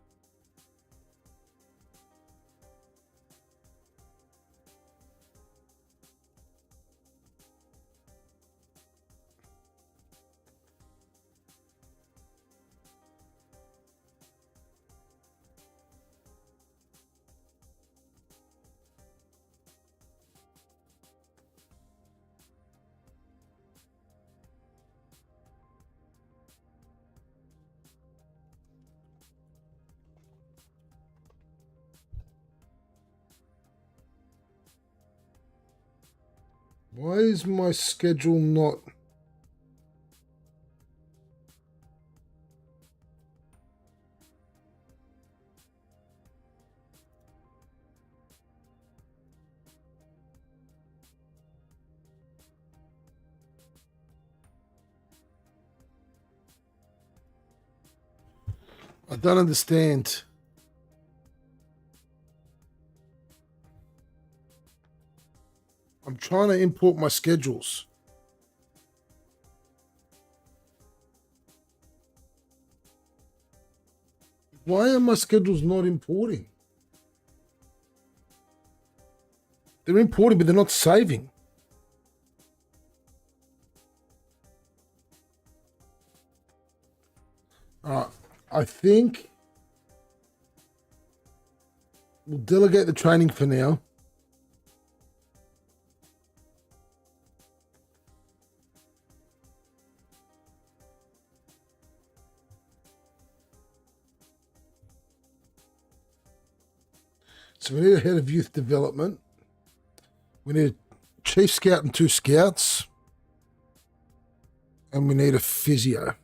Why is my schedule not... I don't understand. I'm trying to import my schedules. Why are my schedules not importing? They're importing, but they're not saving. I think we'll delegate the training for now. So we need a head of youth development. We need a chief scout and 2 scouts. And we need a physio.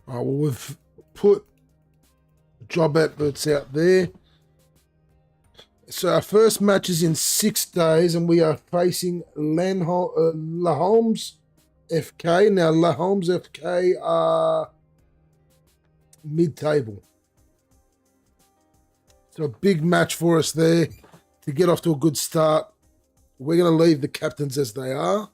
All right, well, we've put job adverts out there. So our first match is in 6 days, and we are facing Laholmes FK. Now, Laholmes FK are mid-table. So a big match for us there to get off to a good start. We're going to leave the captains as they are.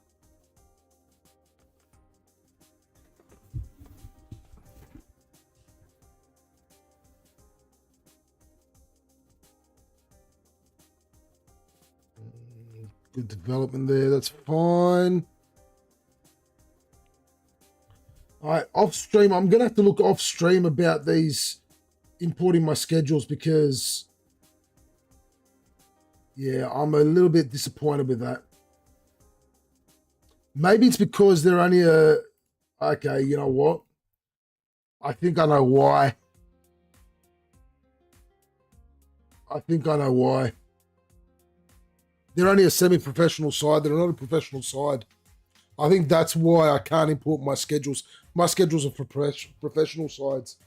Good development there. That's fine. All right, off stream. I'm going to have to look off stream about these importing my schedules because, yeah, I'm a little bit disappointed with that. Maybe it's because they're only a... Okay, you know what? I think I know why. They're only a semi-professional side. They're not a professional side. I think that's why I can't import my schedules. My schedules are for professional sides.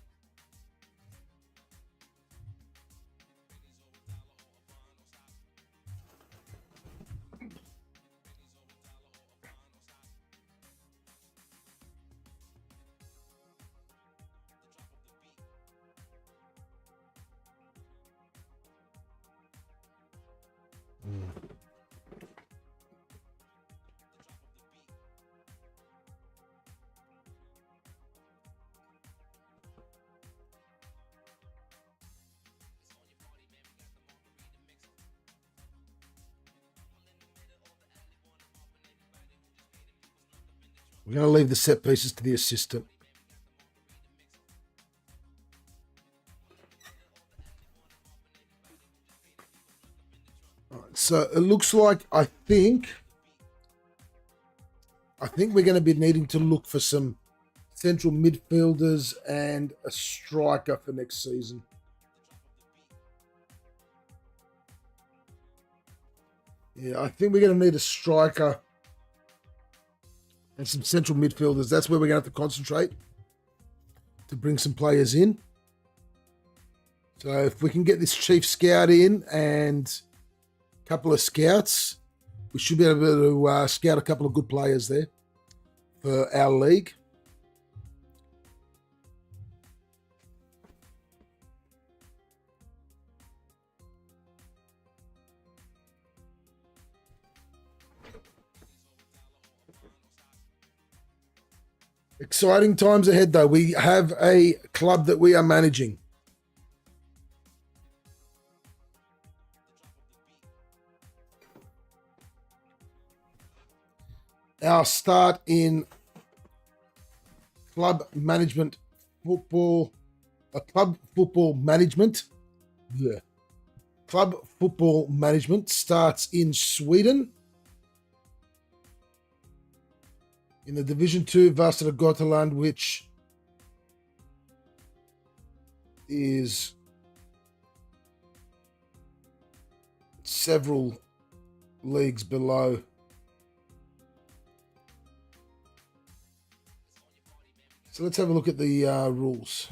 We're going to leave the set pieces to the assistant. All right, so it looks like I think we're going to be needing to look for some central midfielders and a striker for next season. Yeah, I think we're going to need a striker and some central midfielders. That's where we're going to have to concentrate to bring some players in. So if we can get this chief scout in and a couple of scouts, we should be able to scout a couple of good players there for our league. Exciting times ahead, though. We have a club that we are managing. Our start in club management football, club football management. Yeah. Club football management starts in Sweden. In the Division 2, Västra Götaland, which is several leagues below. So let's have a look at the rules.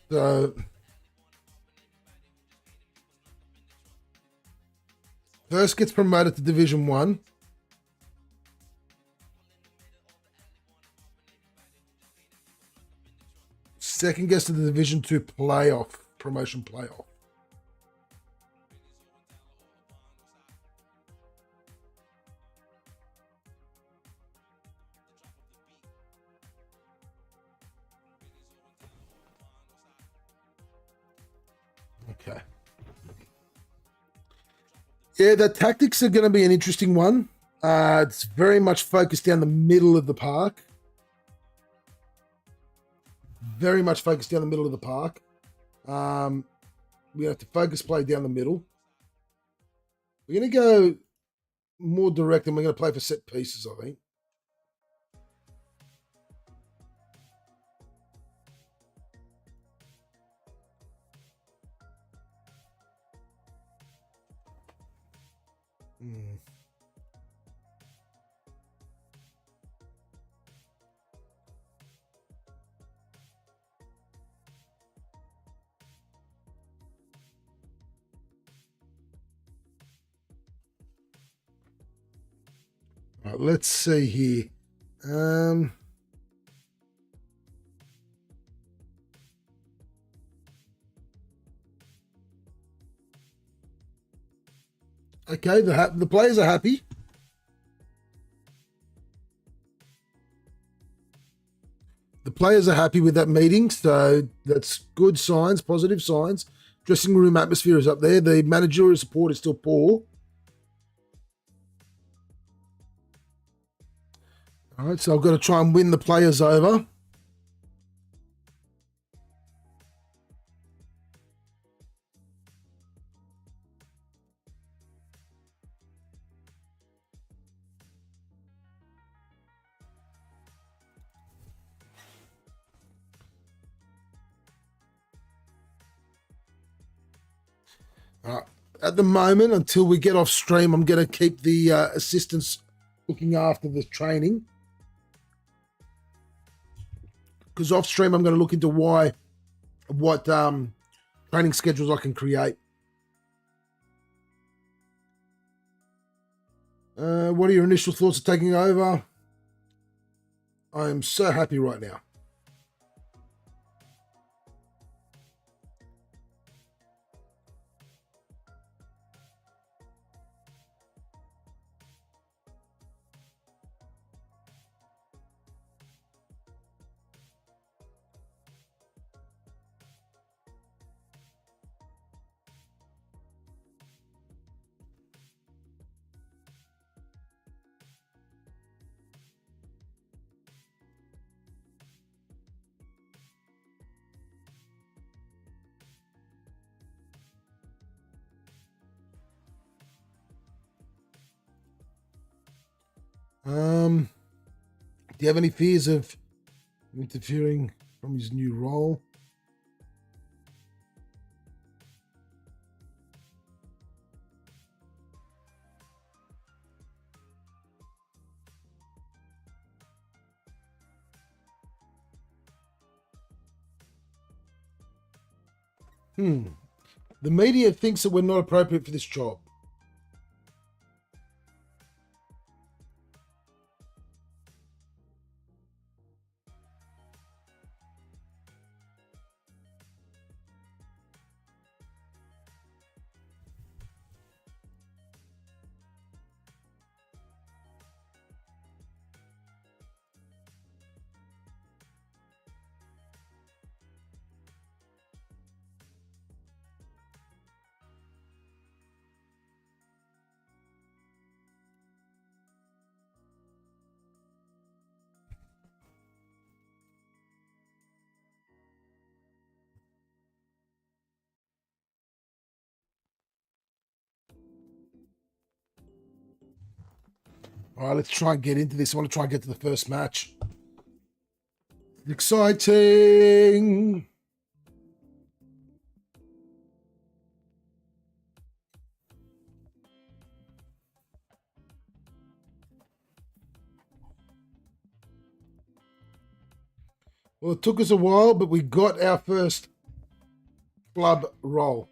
So first gets promoted to Division 1. Second gets to the Division 2 playoff, promotion playoff. Okay. Yeah, the tactics are going to be an interesting one. It's very much focused down the middle of the park. Very much focused down the middle of the park. We have to focus play down the middle. We're going to go more direct and we're going to play for set pieces, I think. All right, let's see here. Okay, the players are happy. The players are happy with that meeting, so that's good signs, positive signs. Dressing room atmosphere is up there. The managerial support is still poor. All right, so I've got to try and win the players over. At the moment, until we get off stream, I'm going to keep the assistants looking after the training. Because off stream, I'm going to look into what training schedules I can create. What are your initial thoughts of taking over? I am so happy right now. Do you have any fears of interfering from his new role? The media thinks that we're not appropriate for this job. All right, let's try and get into this. I want to try and get to the first match. Exciting. Well, it took us a while, but we got our first club roll.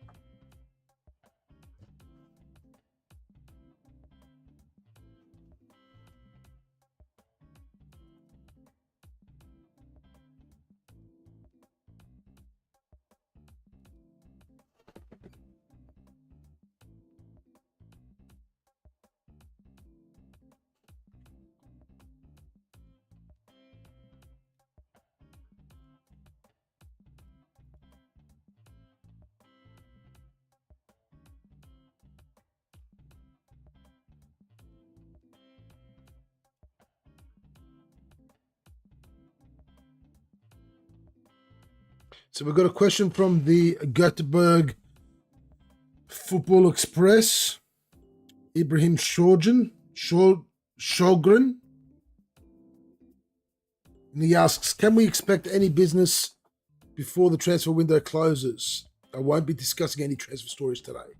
So we've got a question from the Göteborg Football Express. Ibrahim Shogren. And he asks, can we expect any business before the transfer window closes? I won't be discussing any transfer stories today.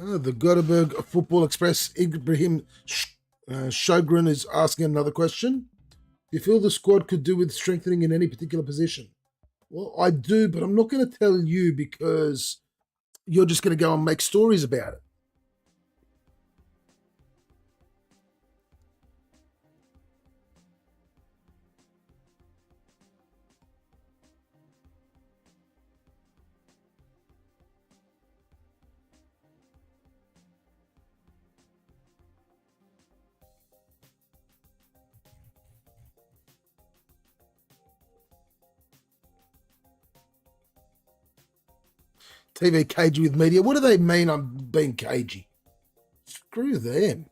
The Göteborg Football Express, Ibrahim Shogren is asking another question. Do you feel the squad could do with strengthening in any particular position? Well, I do, but I'm not going to tell you because you're just going to go and make stories about it. TV cagey with media. What do they mean I'm being cagey? Screw them.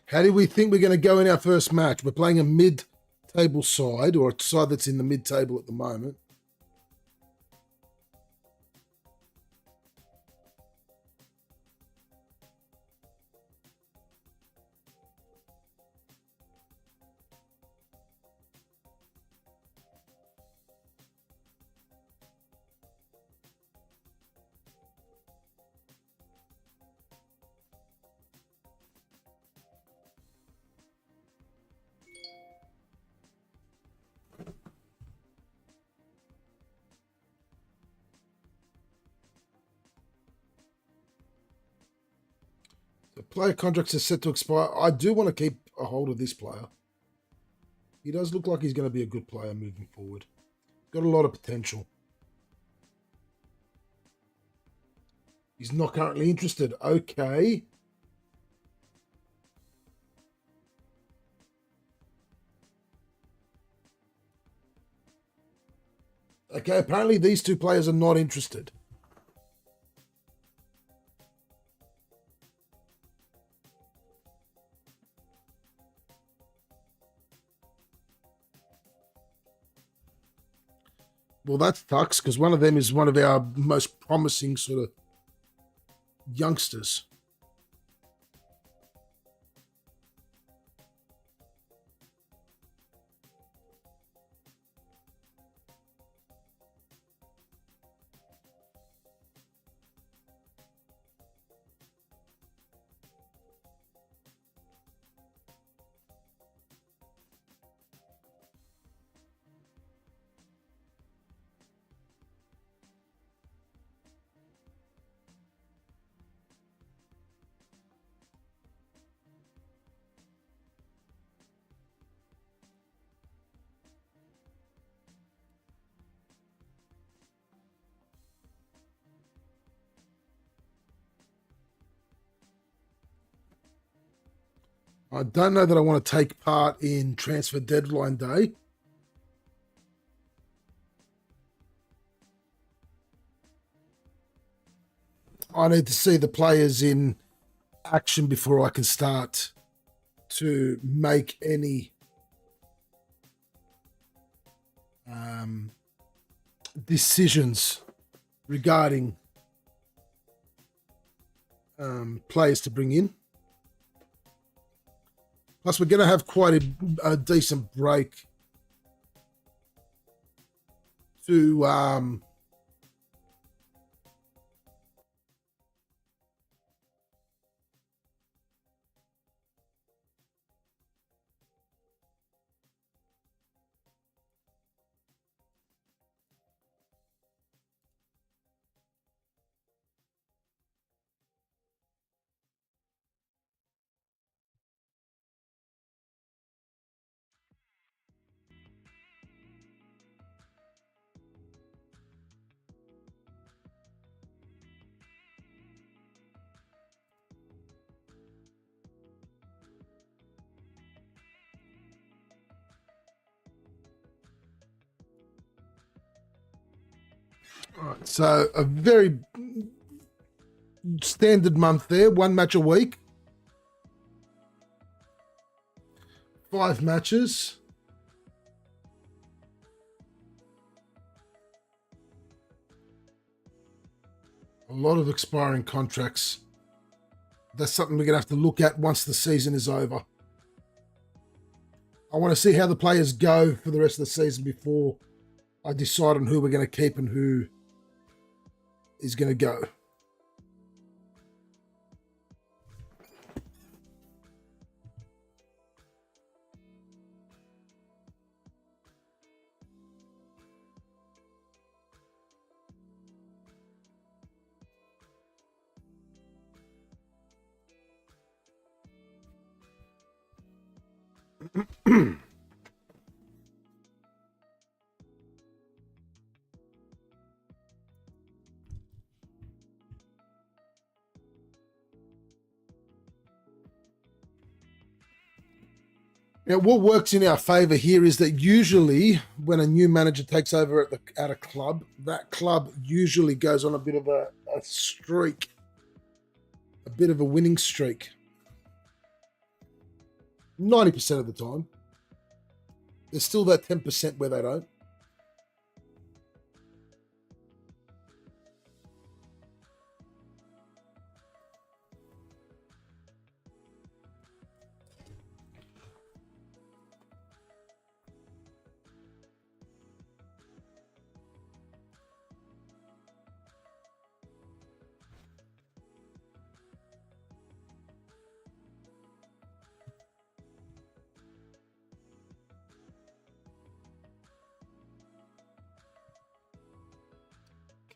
How do we think we're going to go in our first match? We're playing a mid-table side, or a side that's in the mid-table at the moment. Player contracts are set to expire. I do want to keep a hold of this player. He does look like he's going to be a good player moving forward. Got a lot of potential. He's not currently interested. Okay. Okay, apparently these two players are not interested. Well, that sucks because one of them is one of our most promising sort of youngsters. I don't know that I want to take part in transfer deadline day. I need to see the players in action before I can start to make any decisions regarding players to bring in. Plus, we're going to have quite a decent break to all right, so a very standard month there, 1 match a week. 5 matches. A lot of expiring contracts. That's something we're going to have to look at once the season is over. I want to see how the players go for the rest of the season before I decide on who we're going to keep and who is going to go. Now, what works in our favour here is that usually when a new manager takes over at a club, that club usually goes on a bit of a streak, a bit of a winning streak. 90% of the time. There's still that 10% where they don't.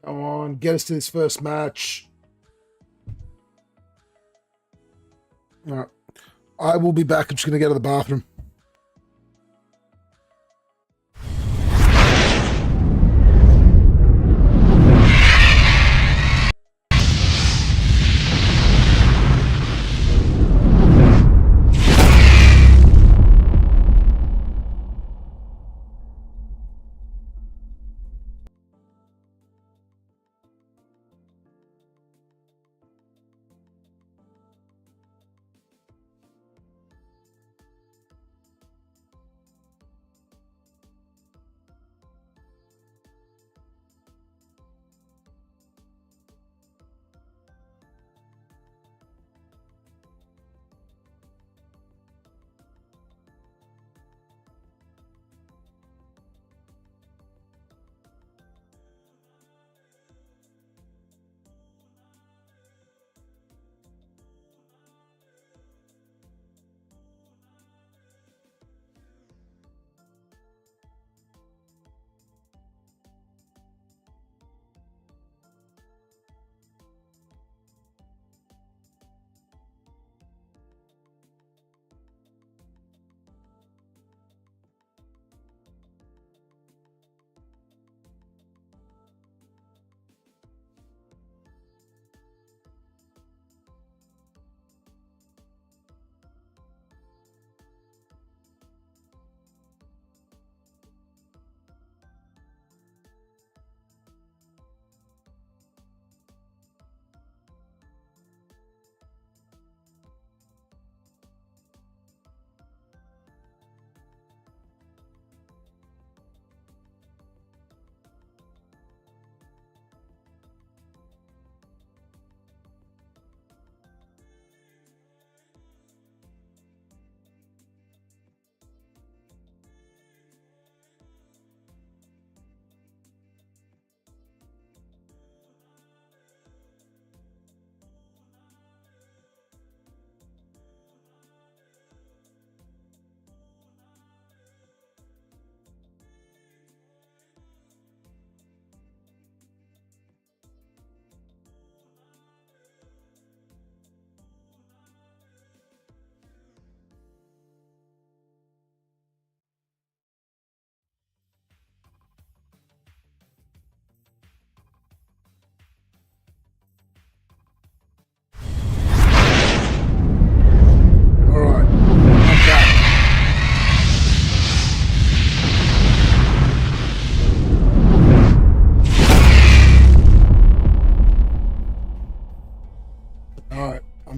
Come on, get us to this first match. All right. I will be back. I'm just going to go to the bathroom.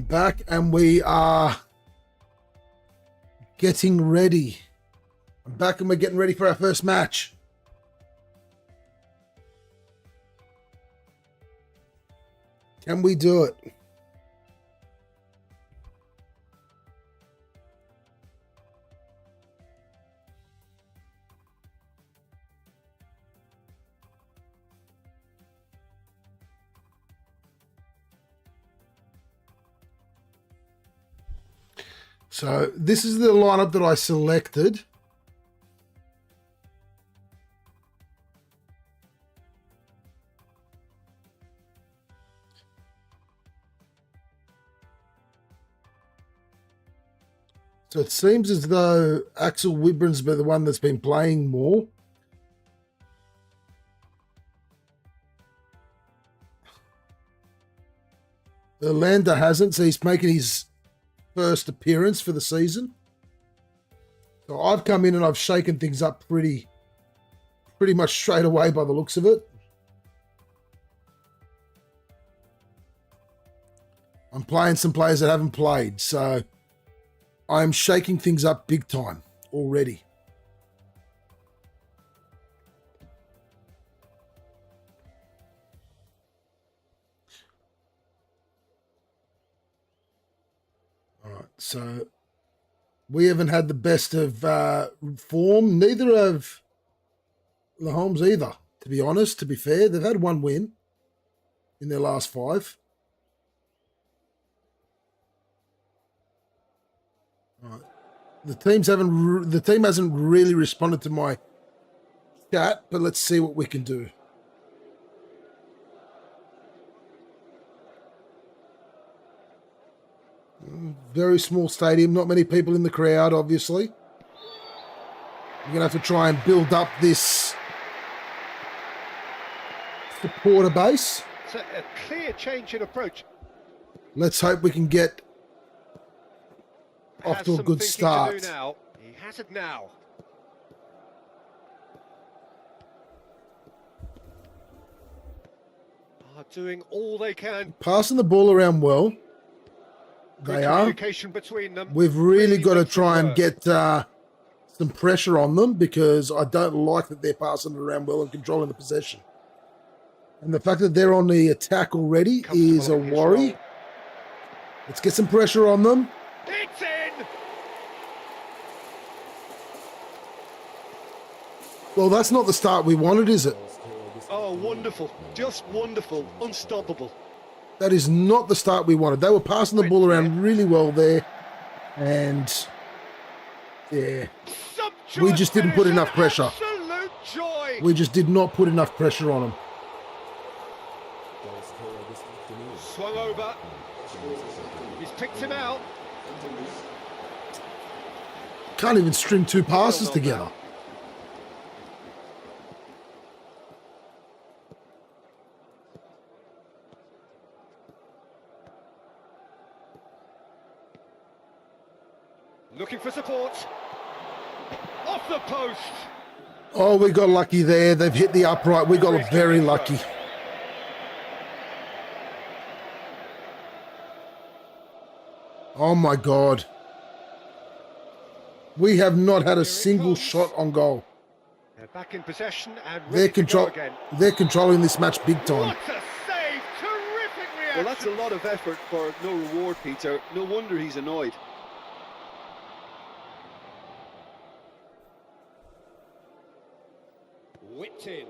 Back, and we are getting ready. I'm back and we're getting ready for our first match. Can we do it? So this is the lineup that I selected. So it seems as though Axel Wibren's been the one that's been playing more. Erlander hasn't, so he's making his first appearance for the season. So I've come in and I've shaken things up pretty much straight away by the looks of it. I'm playing some players that haven't played, so I'm shaking things up big time already. All right, so we haven't had the best of form. Neither have the Holmes either, to be honest, to be fair. They've had one win in their last 5. All right. The team hasn't really responded to my chat, but let's see what we can do. very small stadium, not many people in the crowd, obviously. You're going to have to try and build up this supporter base. It's a clear change in approach. Let's hope we can get off to a good start. Now. He has it now. Are doing all they can. Passing the ball around well. They are. Communication between them. We've really got to try and get some pressure on them, because I don't like that they're passing it around well and controlling the possession. And the fact that they're on the attack already is a worry. Let's get some pressure on them. It's in! Well, that's not the start we wanted, is it? Oh, wonderful. Just wonderful. Unstoppable. That is not the start we wanted. They were passing the ball around really well there. And, yeah, we just didn't put enough pressure. Absolute joy. We just did not put enough pressure on them. Swung over. He's picked him out. Can't even string two passes together. Looking for support. Off the post. Oh, we got lucky there. They've hit the upright. We got very lucky. Oh my God. We have not had a single shot on goal. They're back in possession and They're controlling this match big time. What a save! Terrific reaction! Well, that's a lot of effort for no reward, Peter. No wonder he's annoyed. Whipped in.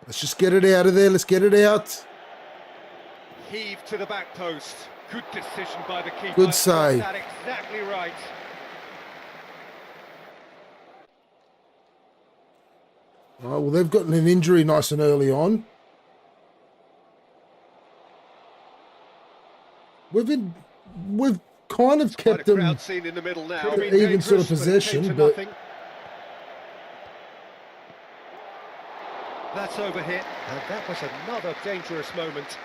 Let's just get it out of there. Let's get it out. Heave to the back post. Good decision by the keeper. Good save. Got that exactly right. All right, well, they've gotten an injury nice and early on. We've kind of kept them crowd scene in the middle now. even sort of possession, but that's over hit, and that was another dangerous moment.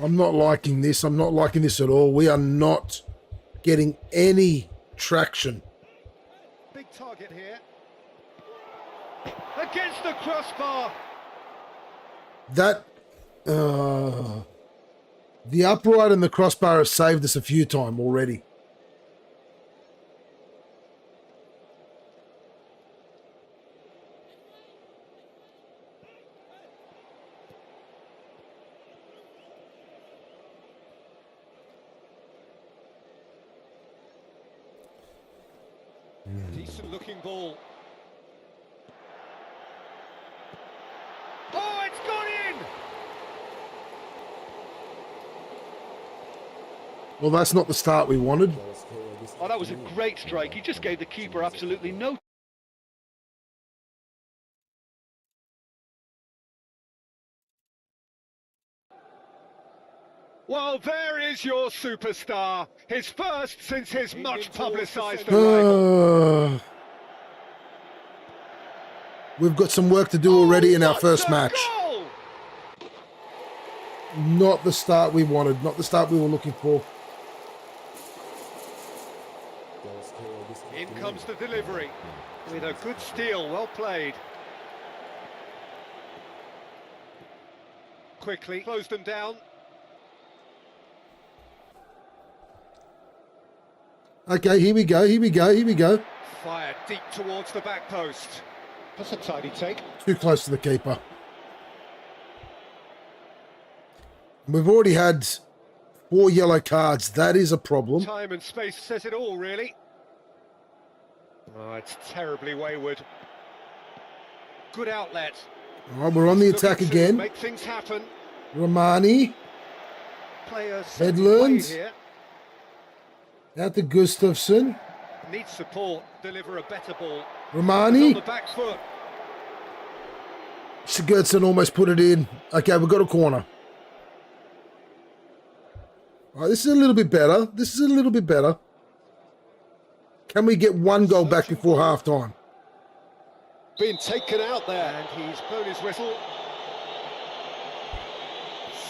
I'm not liking this. I'm not liking this at all. We are not getting any traction. Big target here. Against the crossbar. That, the upright and the crossbar have saved us a few times already. Decent looking ball. Oh, it's gone in! Well, that's not the start we wanted. Oh, that was a great strike. He just gave the keeper absolutely no. Well, there is your superstar. His first since his much publicised arrival. We've got some work to do already in our first match. Goal! Not the start we wanted. Not the start we were looking for. In comes the delivery with a good steal, well played. Quickly closed them down. Okay, here we go, here we go, here we go. Fired deep towards the back post. That's a tidy take. Too close to the keeper. We've already had 4 yellow cards. That is a problem. Time and space says it all, really. Oh, it's terribly wayward. Good outlet. All right, we're on the attack again. Make things happen. Romani. Players Headlands. here. Out to Gustafsson. Needs support, deliver a better ball. Romani. On the back foot. Sigurdsson almost put it in. Okay, we've got a corner. All right, this is a little bit better. This is a little bit better. Can we get one goal back before half-time? Being taken out there. And he's blown his whistle.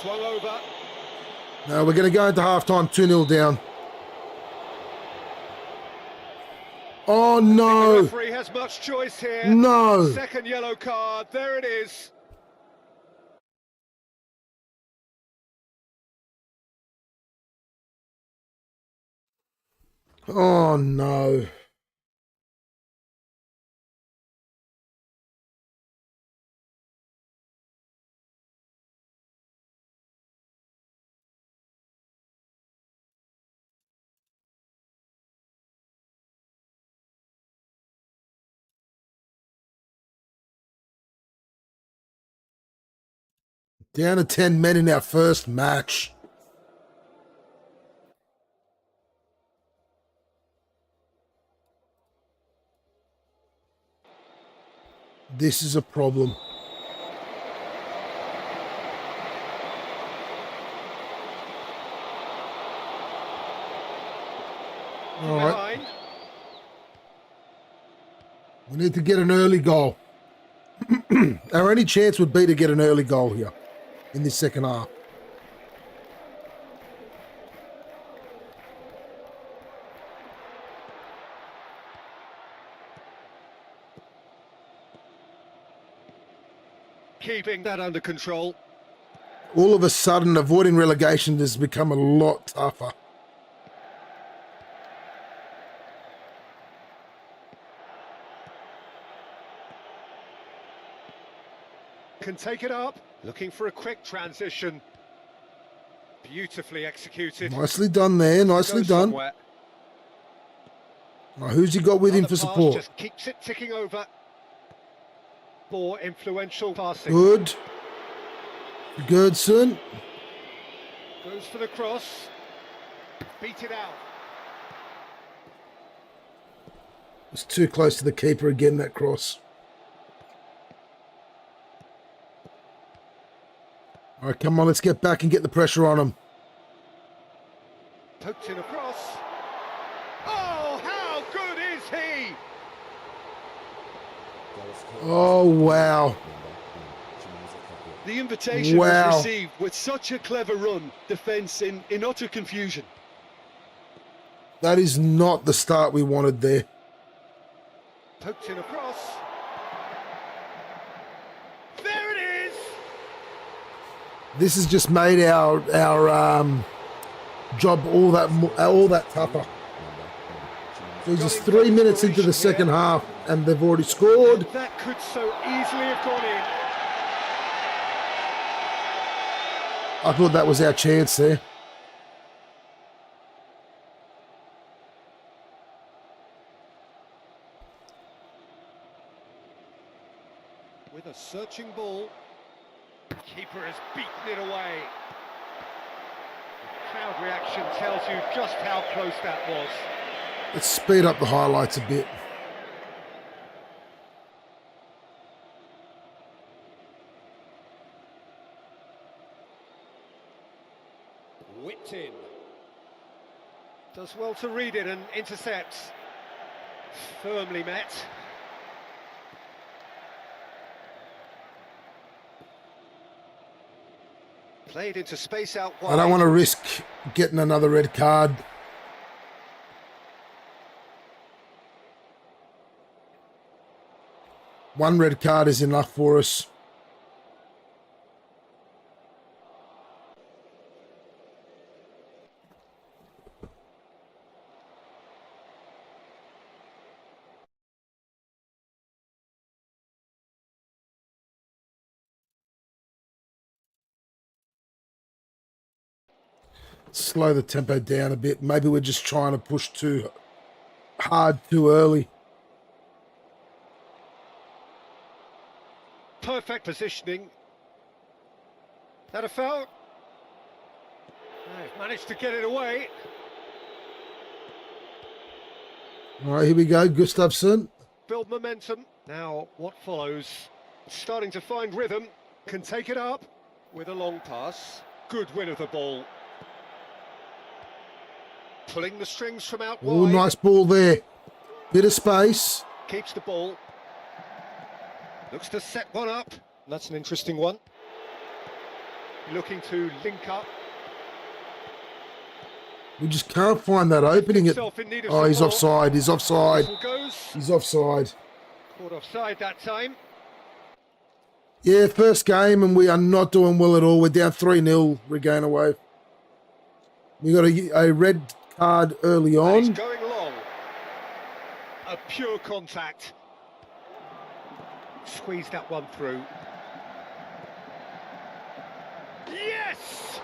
Swung over. No, we're going to go into half-time 2-0 down. Oh, no. The referee has much choice here. No. Second yellow card. There it is. Oh, no. Down to 10 men in our first match. This is a problem. All right. We need to get an early goal. Our only chance would be to get an early goal here in this second half. Keeping that under control. All of a sudden, avoiding relegation has become a lot tougher. Can take it up. Looking for a quick transition. Beautifully executed. Nicely done there. Nicely Goes done. somewhere. Now, who's he got with him Another for pass, support? just keeps it ticking over. More influential passing. Good. Sigurdsson. Goes for the cross. Beat it out. It's too close to the keeper again, that cross. All right, come on, let's get back and get the pressure on him. Poked in across. Oh, how good is he? Oh, wow. The invitation Wow. was received with such a clever run. Defence in utter confusion. That is not the start we wanted there. Poked in across. There it is. This has just made our job all that tougher. Jesus, 3 minutes into the second half, and they've already scored. That could so easily have gone in. I thought that was our chance there. With a searching ball. Keeper has beaten it away. The crowd reaction tells you just how close that was. Let's speed up the highlights a bit. Whipped in. Does well to read it and intercepts. Firmly met. Played into space out wide. I don't want to risk getting another red card. One red card is enough for us. Slow the tempo down a bit. Maybe we're just trying to push too hard too early. Perfect positioning. That a foul? They've managed to get it away. All right, here we go, Gustafsson. Build momentum. Now, what follows? Starting to find rhythm. Can take it up with a long pass. Good win of the ball. Pulling the strings from out Oh, wide. nice ball there. Bit of space. Keeps the ball. Looks to set one up. That's an interesting one. Looking to link up. We just can't find that opening. Himself in need of Oh, he's support. offside. He's offside. Whistle goes. He's offside. Caught offside that time. Yeah, first game, and we are not doing well at all. We're down 3-0. We're going away. We got a red card early And he's on. going long. A pure contact. Squeeze that one through. Yes!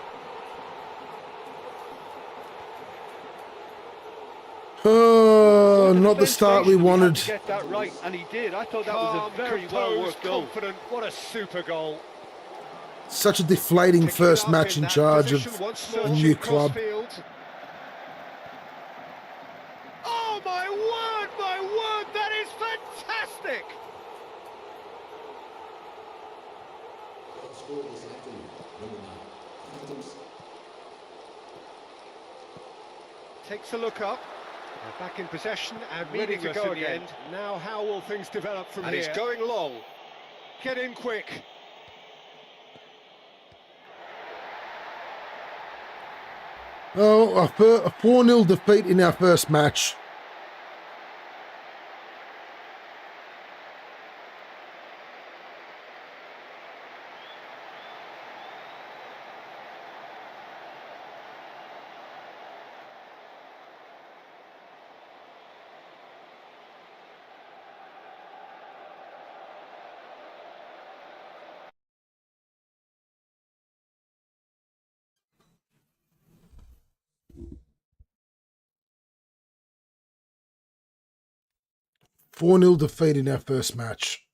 Oh, not the start we wanted. To get that right, and he did. I thought that was Calm, a very composed, well worked goal. confident. What a super goal. Such a deflating Picking first it up match in that charge position of once a more. new club. Crossfield. Oh my word, that is fantastic! Takes a look up. They're back in possession and ready to go again. Now how will things develop from here? And he's going long. Get in quick. Oh, a 4-0 defeat in our first match. Four 0 defeat in our first match.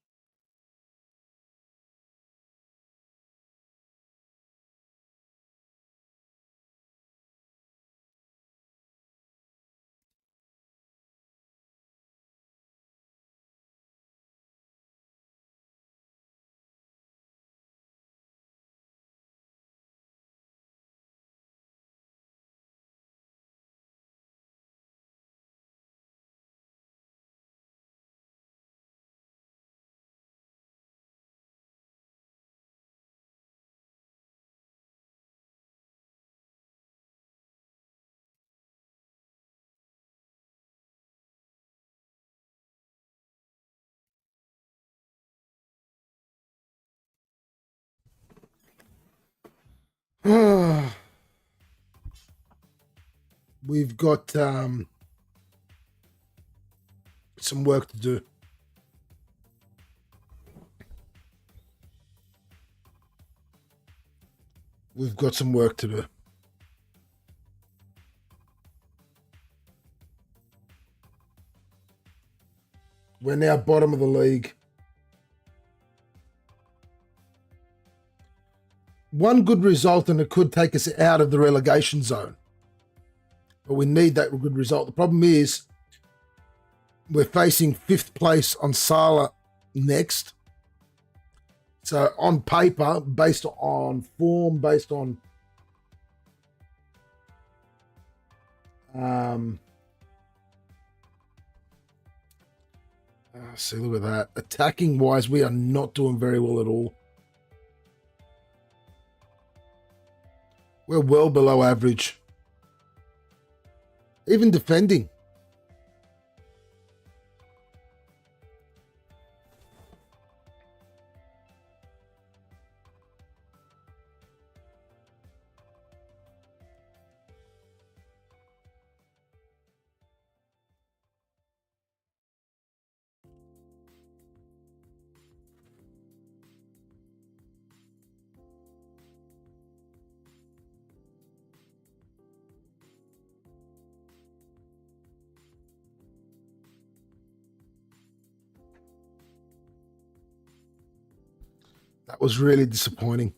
We've got some work to do. We've got some work to do. We're now bottom of the league. One good result and it could take us out of the relegation zone. But we need that good result. The problem is we're facing 5th place on Sala next. So on paper, based on form, based on see, look at that. Attacking wise, we are not doing very well at all. We're well below average. Even defending. That was really disappointing.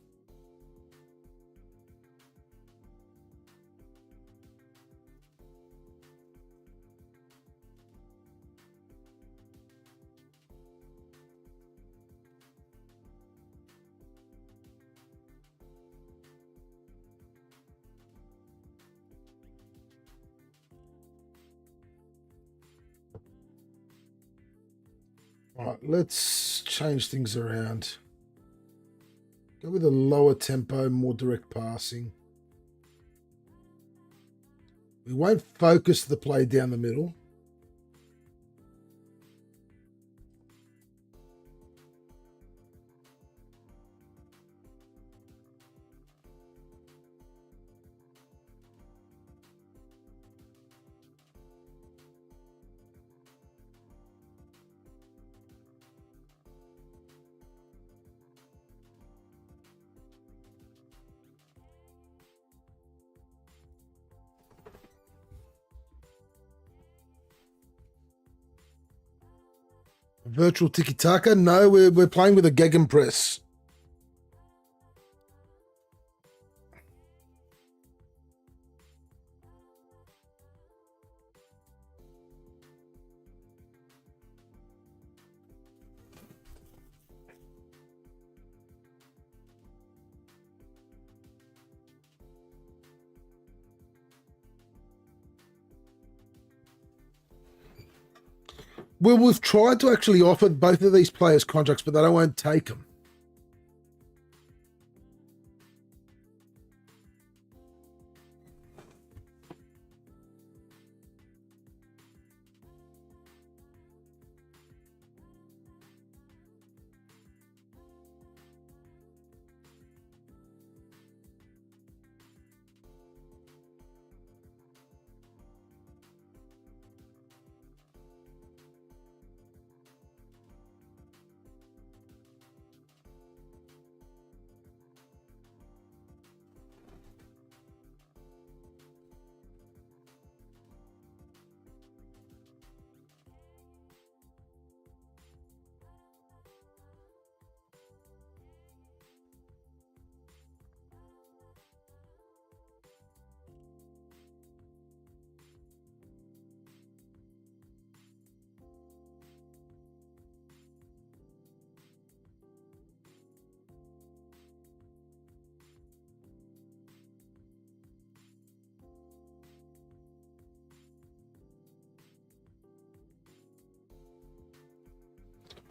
All right, let's change things around. Go with a lower tempo, more direct passing. We won't focus the play down the middle. Virtual tiki-taka? No, we're playing with a gegenpress. Well, we've tried to actually offer both of these players contracts, but they won't take them.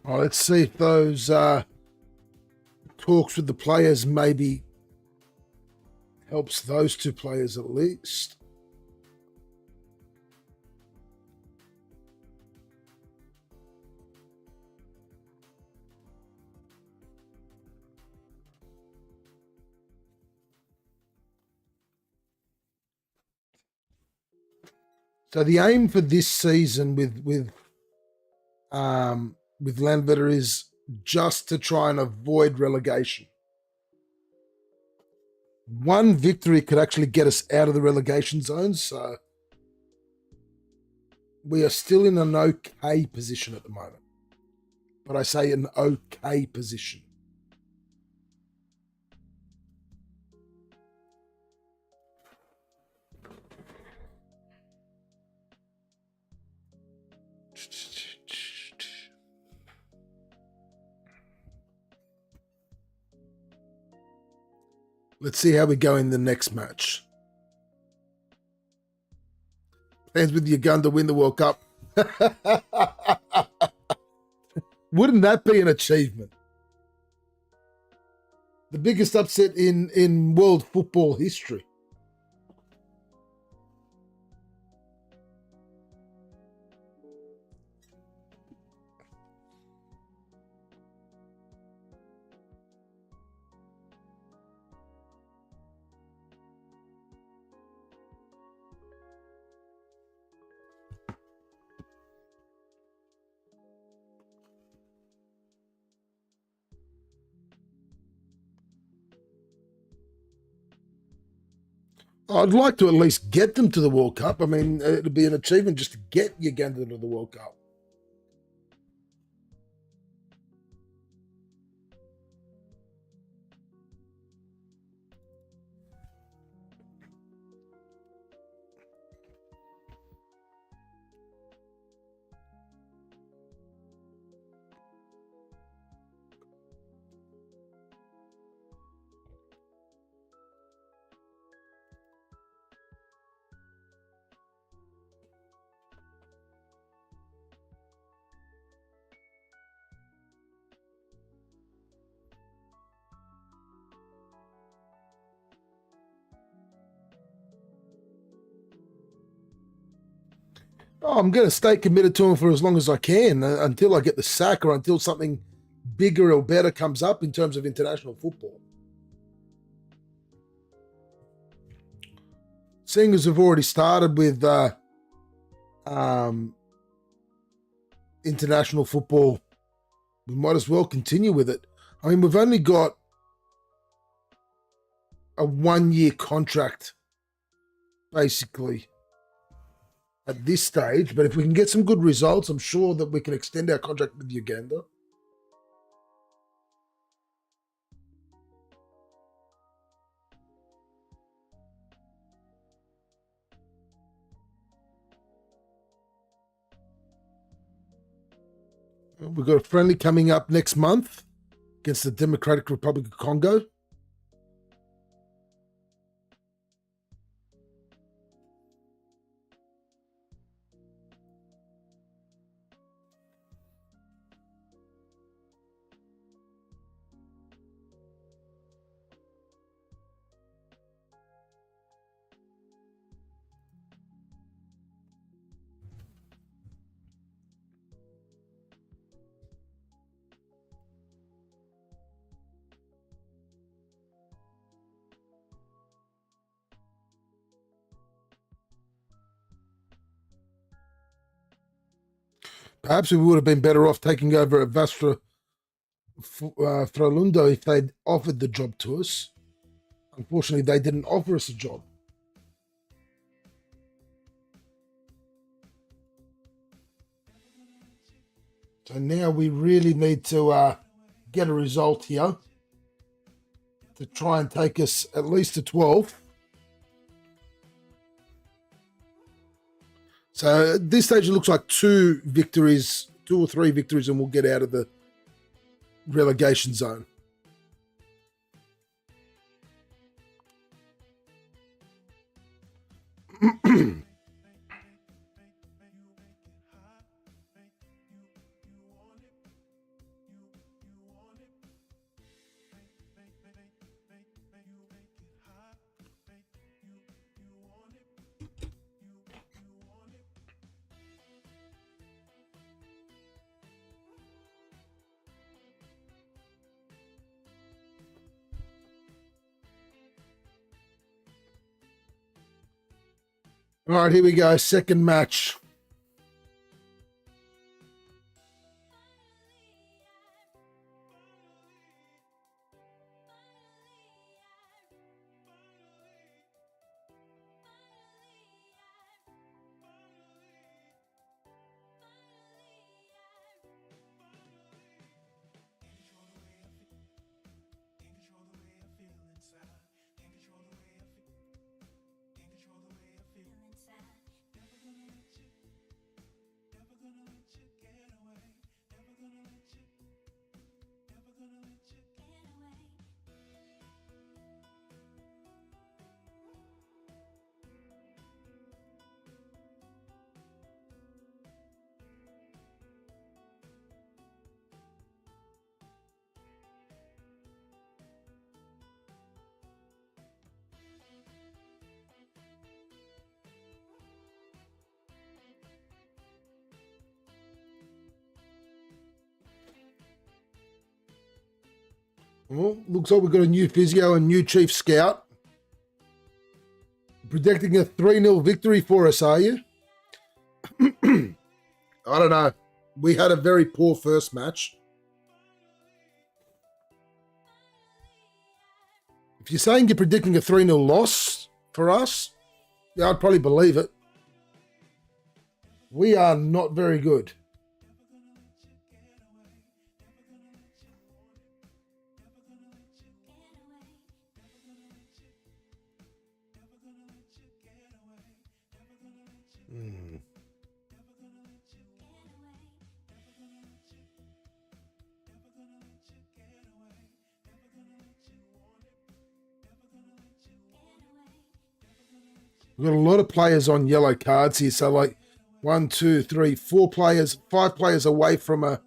All right, let's see if those talks with the players maybe helps those two players at least. So the aim for this season with Landvetter is just to try and avoid relegation. One victory could actually get us out of the relegation zone, so we are still in an okay position at the moment. But I say an okay position. Let's see how we go in the next match. Plans with Uganda to win the World Cup. Wouldn't that be an achievement? The biggest upset in world football history. I'd like to at least get them to the World Cup. I mean, it'd be an achievement just to get Uganda to the World Cup. Oh, I'm going to stay committed to him for as long as I can until I get the sack or until something bigger or better comes up in terms of international football. Seeing as we've already started with international football, we might as well continue with it. I mean, we've only got a 1-year contract, basically, at this stage. But if we can get some good results, I'm sure that we can extend our contract with Uganda. We've got a friendly coming up next month against the Democratic Republic of Congo. Perhaps we would have been better off taking over at Vastra Fralundo if they'd offered the job to us. Unfortunately, they didn't offer us a job. So now we really need to get a result here to try and take us at least to 12. So at this stage, it looks like 2 or 3 victories, and we'll get out of the relegation zone. All right, here we go. Second match. Well, looks like we've got a new physio and new chief scout. Predicting a 3-0 victory for us, are you? I don't know. We had a very poor first match. If you're saying you're predicting a 3-0 loss for us, yeah, I'd probably believe it. We are not very good. We've got a lot of players on yellow cards here. So like 1, 2, 3, 4 players, 5 players away from a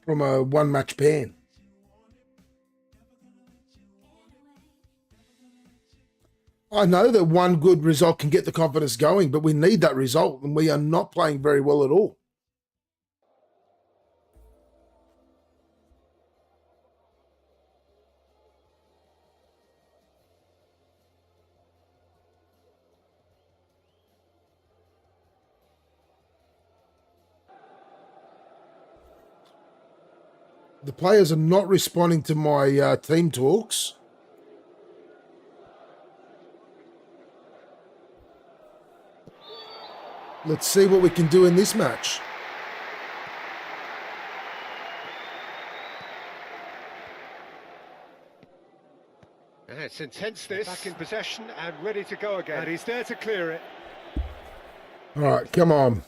one-match ban. I know that one good result can get the confidence going, but we need that result, and we are not playing very well at all. The players are not responding to my team talks. Let's see what we can do in this match. It's intense, this. Back in possession and ready to go again. And he's there to clear it. All right, come on.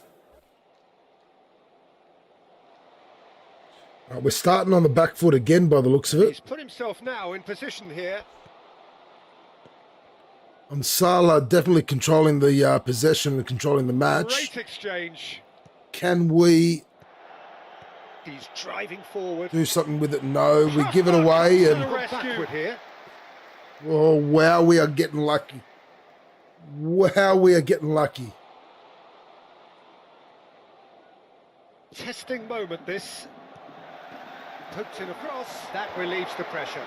We're starting on the back foot again by the looks of it. He's put himself now in position here. And Salah definitely controlling the possession and controlling the match. Great exchange. Can we He's driving forward. do something with it? No, we give it away. And Backward here. oh, wow, we are getting lucky. Wow, we are getting lucky. Testing moment, this. Poked in across. That relieves the pressure.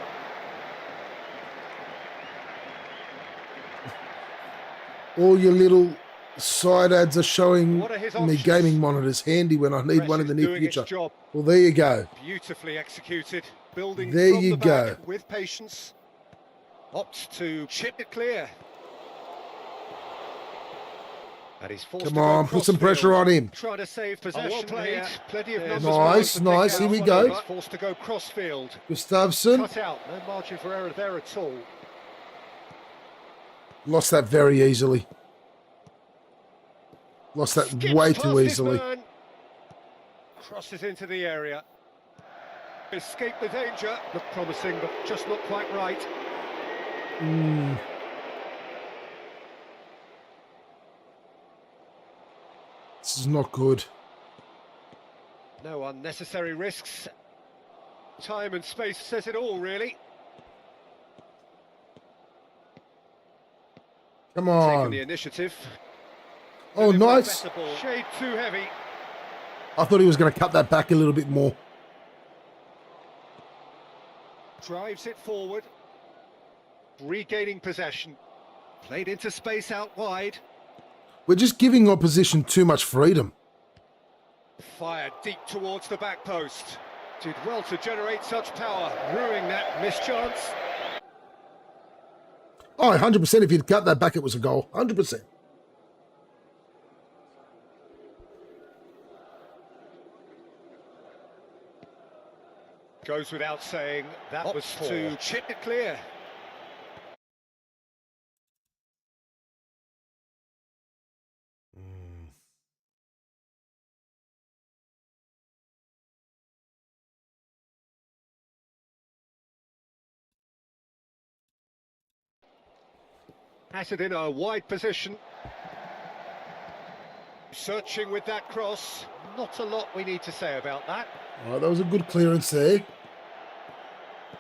All your little side ads are showing What are his me options? gaming monitors handy when I need one in the near Doing its future. job. Well, there you go. Beautifully executed. Building There from you the go. back with patience. Opts to chip it clear. And he's forced Come to go on, put some crossfield. pressure on him. Try to save possession. Well played. Here. Plenty of numbers. Nice, for him to nice, pick here out. we go. He's forced to go crossfield. Gustafsson Cut out. No margin for error there at all. lost that very easily. Lost that Skips way past too his easily. man. Crosses into the area. Escape the danger. Looked promising, but just not quite right. This is not good. No unnecessary risks. Time and space says it all, really. Come Taking on. the initiative. Oh, Delivering nice. better ball. Shade too heavy. I thought he was going to cut that back a little bit more. Drives it forward. Regaining possession. Played into space out wide. We're just giving opposition too much freedom. Fired deep towards the back post. Did well to generate such power. Ruining that mischance. Oh, 100% if he'd cut that back, it was a goal. 100%. Goes without saying, that was to chip it clear. Has it in a wide position. Searching with that cross. Not a lot we need to say about that. All right, that was a good clearance there.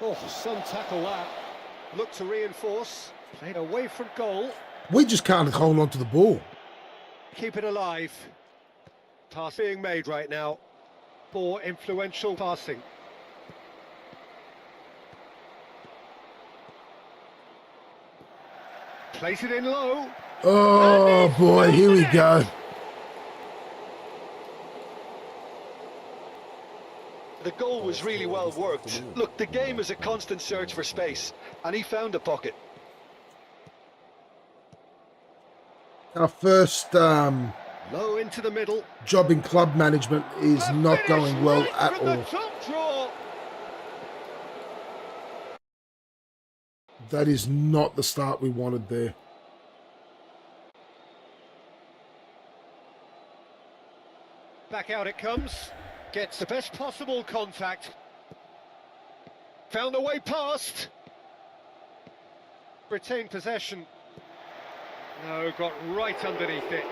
Oh, some tackle that. Look to reinforce. Played away from goal. We just can't hold on to the ball. Keep it alive. Pass being made right now. For influential passing. Place it in low. Oh, boy, here we go. The goal was really well worked. Look, the game is a constant search for space, and he found a pocket. Our first Low into the middle. job in club management is not going well at From the all. top draw. That is not the start we wanted there. Back out it comes. Gets the best possible contact. Found a way past. Retained possession. No, got right underneath it.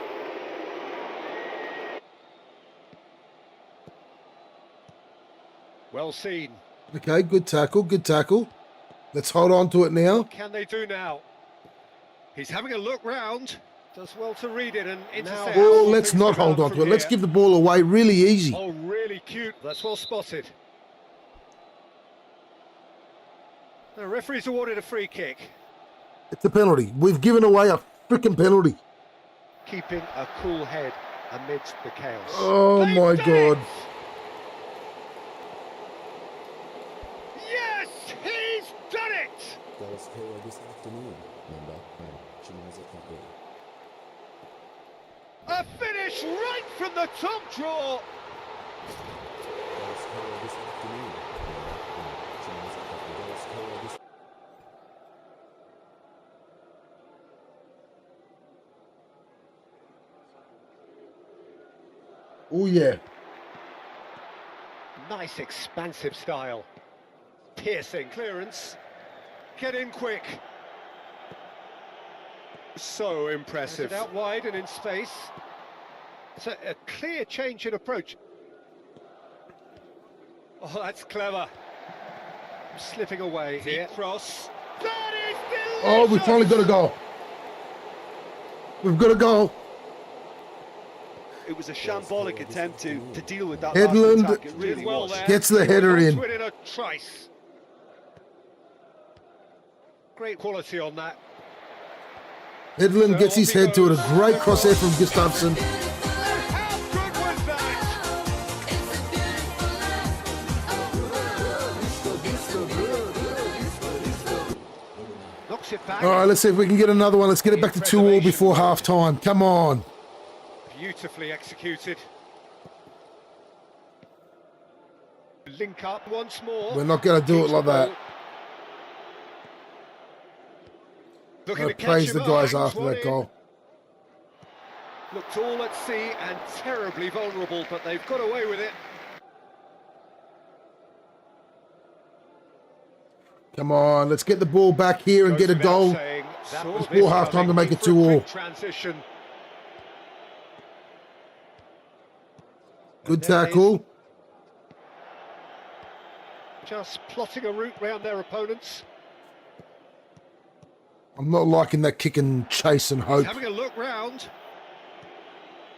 Well seen. Okay, good tackle, good tackle. Let's hold on to it now. What can they do now? He's having a look round. Does well to read it and intercept. Oh, let's not hold on to it. Let's give the ball away really easy. Oh, really cute. That's well spotted. The referee's awarded a free kick. It's a penalty. We've given away a freaking penalty. Keeping a cool head amidst the chaos. Oh, my God. Yes, he's done it! A finish right from the top draw. Oh, yeah. Nice expansive style. Piercing clearance. Get in quick. So impressive. Out wide and in space. It's a clear change in approach. Oh, that's clever. Slipping away here. Cross. That is delicious! Oh, we finally got a goal. We've got a goal. It was a shambolic attempt to deal with that Headland last attack. It really was. gets the header in. In a trice. Great quality on that. Headland gets his head to it. A great crosshair from Gustafsson. How good was that? Knocks it back. All right, let's see if we can get another one. Let's get it back to 2-2 before half-time. Come on. Beautifully executed. Link up once more. We're not going to do it like that. Looking I to catch praise him the guys up. after that goal. Looked all at sea and terribly vulnerable, but they've got away with it. Come on, let's get the ball back here and get a goal before half-time to make it 2-2. Transition. Good tackle. Just plotting a route round their opponents. I'm not liking that kick and chase and hope. Having a look round.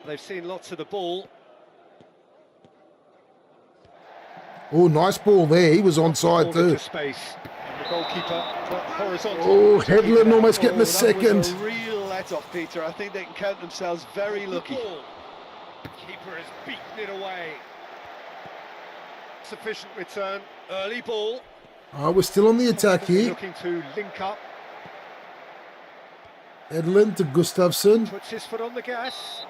They've seen lots of the ball. Oh, nice ball there. He was onside too. Space. And the goalkeeper horizontal. Oh, Headland almost getting a That second. was a real let-off, Peter. I think they can count themselves very lucky. Keeper has beaten it away. Sufficient return. Early ball. Oh, we're still on the attack here. Looking to link up. Headland to Gustafsson. Puts his foot on the gas.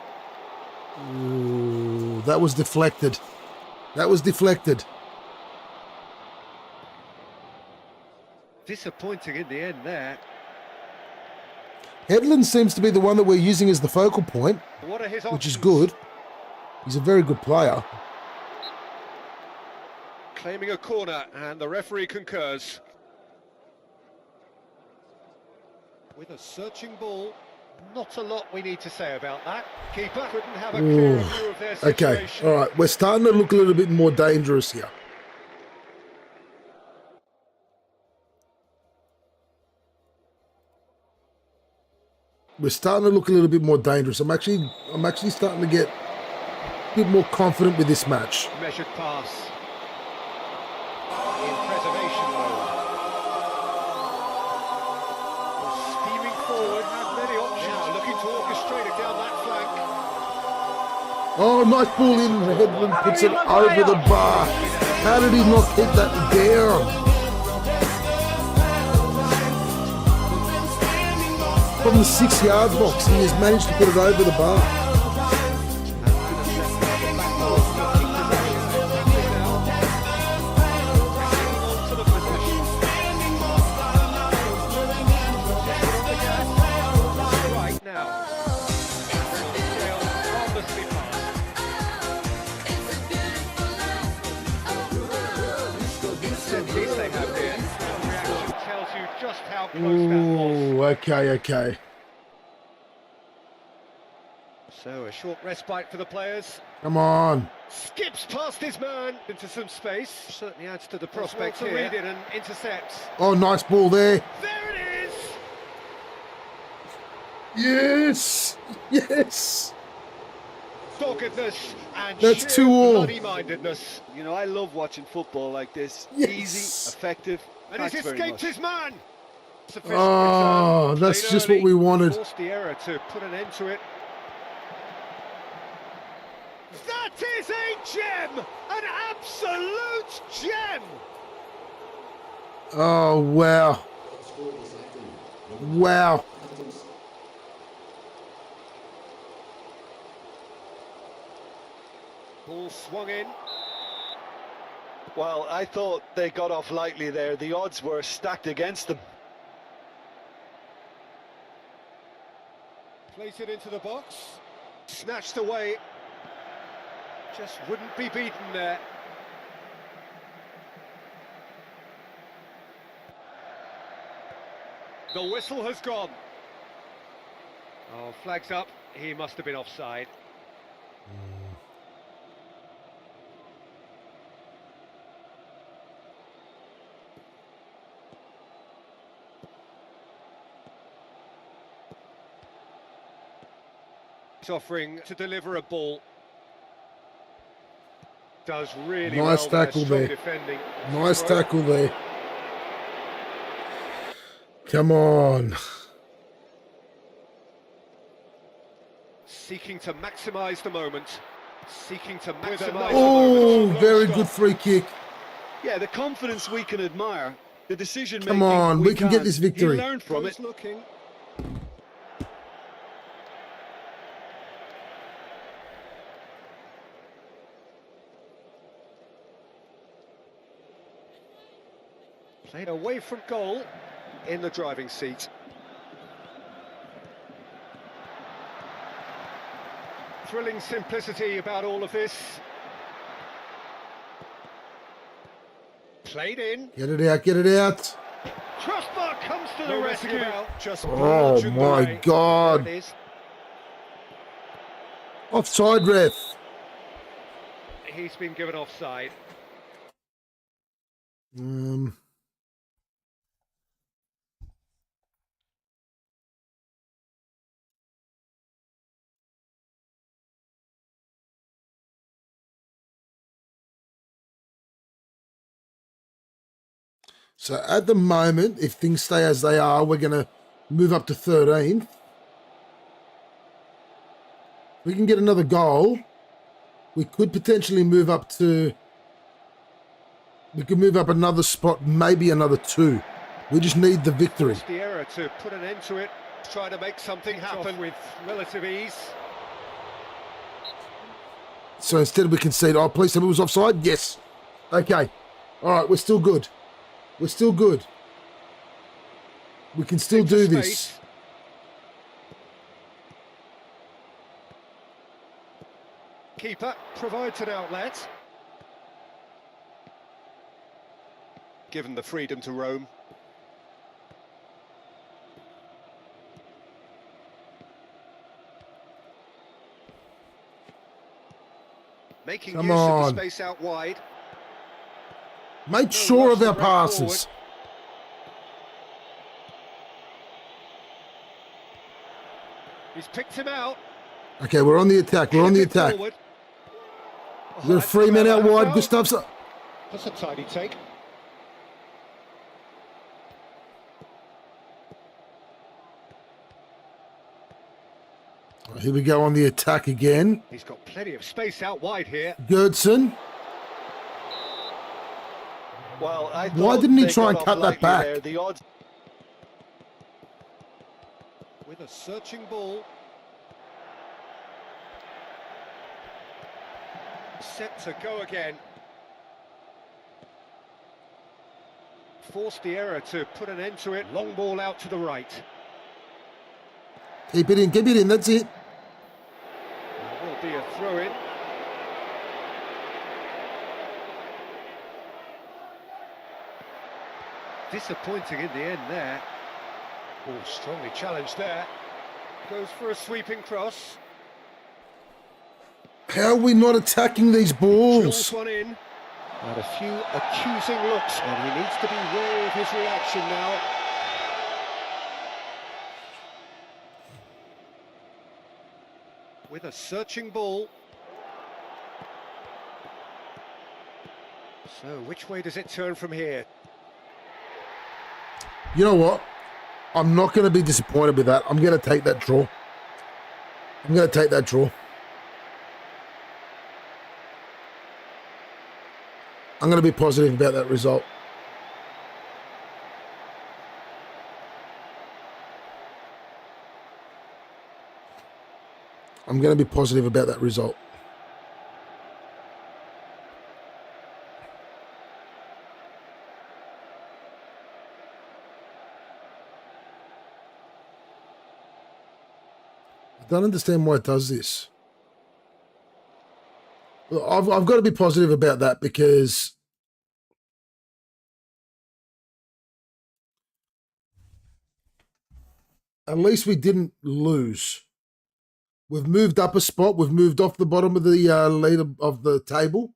Ooh, that was deflected. That was deflected. Disappointing in the end there. Headland seems to be the one that we're using as the focal point, What are his which is options? good. He's a very good player. Claiming a corner, and the referee concurs. With a searching ball, not a lot we need to say about that. Keeper couldn't have a clearer view of their Okay, situation. all right. We're starting to look a little bit more dangerous here. We're starting to look a little bit more dangerous. I'm actually starting to get a bit more confident with this match. Measured pass. In preservation mode. Steaming forward, had many options. Now looking to orchestrate it down that flank. Oh, nice ball in. Headland puts it over the bar. How did he not hit that down? From the 6-yard box, he has managed to put it over the bar. Right now. Harmlessly passed. Set piece they have here. Reaction tells you just how close that was. Ooh, okay. So a short respite for the players. Come on. Skips past his man into some space. Certainly adds to the prospect to read it and intercepts. Oh, nice ball there. There it is! Yes! Yes! Doggedness and That's sheer 2-all. bloody-mindedness. You know, I love watching football like this. Yes. Easy, effective. And he's Thanks very escaped much. his man. Sufficient Oh, return. that's Played just early, what we wanted. Forced the error to put an end to it. That is a gem! An absolute gem! Oh, wow. Wow. Ball swung in. Well, I thought they got off lightly there. The odds were stacked against them. Plays it into the box. Snatched away. Just wouldn't be beaten there. The whistle has gone. Oh, flags up. He must have been offside. He's offering to deliver a ball. Does really Nice well tackle strong there. defending. Nice Throw. tackle there. Come on. Seeking to maximise the moment. Seeking to maximise the moment. Oh, Long very stop. good free kick. Yeah, the confidence we can admire. The decision Come making on, we can get this victory. He learned from Goes it. looking. Played away from goal, in the driving seat. Thrilling simplicity about all of this. Played in. Get it out, get it out. Crossbar comes to the rescue. Just Oh bludgeoned my away. God. There it is. Offside ref. He's been given offside. So at the moment, if things stay as they are, we're going to move up to 13th. We can get another goal. We could potentially move up to... We could move up another spot, maybe another 2. We just need the victory. It's the error to put an end to it. Try to make something happen with relative ease. So instead we concede, oh, please tell me it was offside. Yes. Okay. All right, we're still good. We're still good. We can still Into do space. this. Keeper provides an outlet. Given the freedom to roam. Making Come use of on. the space out wide. Make sure of rush our to break passes. forward. He's picked him out. Okay, we're on the attack. We're on the Clip it attack. forward. We've got a free man out wide. Gustafsson. That's a tidy take. Here we go on the attack again. He's got plenty of space out wide here. Gertson. Well, I Why thought didn't he they try got and off cut that lightly back? there. The odds. With a searching ball. Set to go again. Forced the error to put an end to it. Long ball out to the right. Keep it in, that's it. Will be a throw-in. Disappointing in the end there. Oh, strongly challenged there. Goes for a sweeping cross. How are we not attacking these Drills balls? one in. And a few accusing looks, and he needs to be wary of his reaction now. with a searching ball. So which way does it turn from here? You know what? I'm not going to be disappointed with that. I'm going to take that draw. I'm going to take that draw. I'm going to be positive about that result. I'm going to be positive about that result. I don't understand why it does this. I've got to be positive about that because at least we didn't lose. We've moved up a spot. We've moved off the bottom of the lead of the table.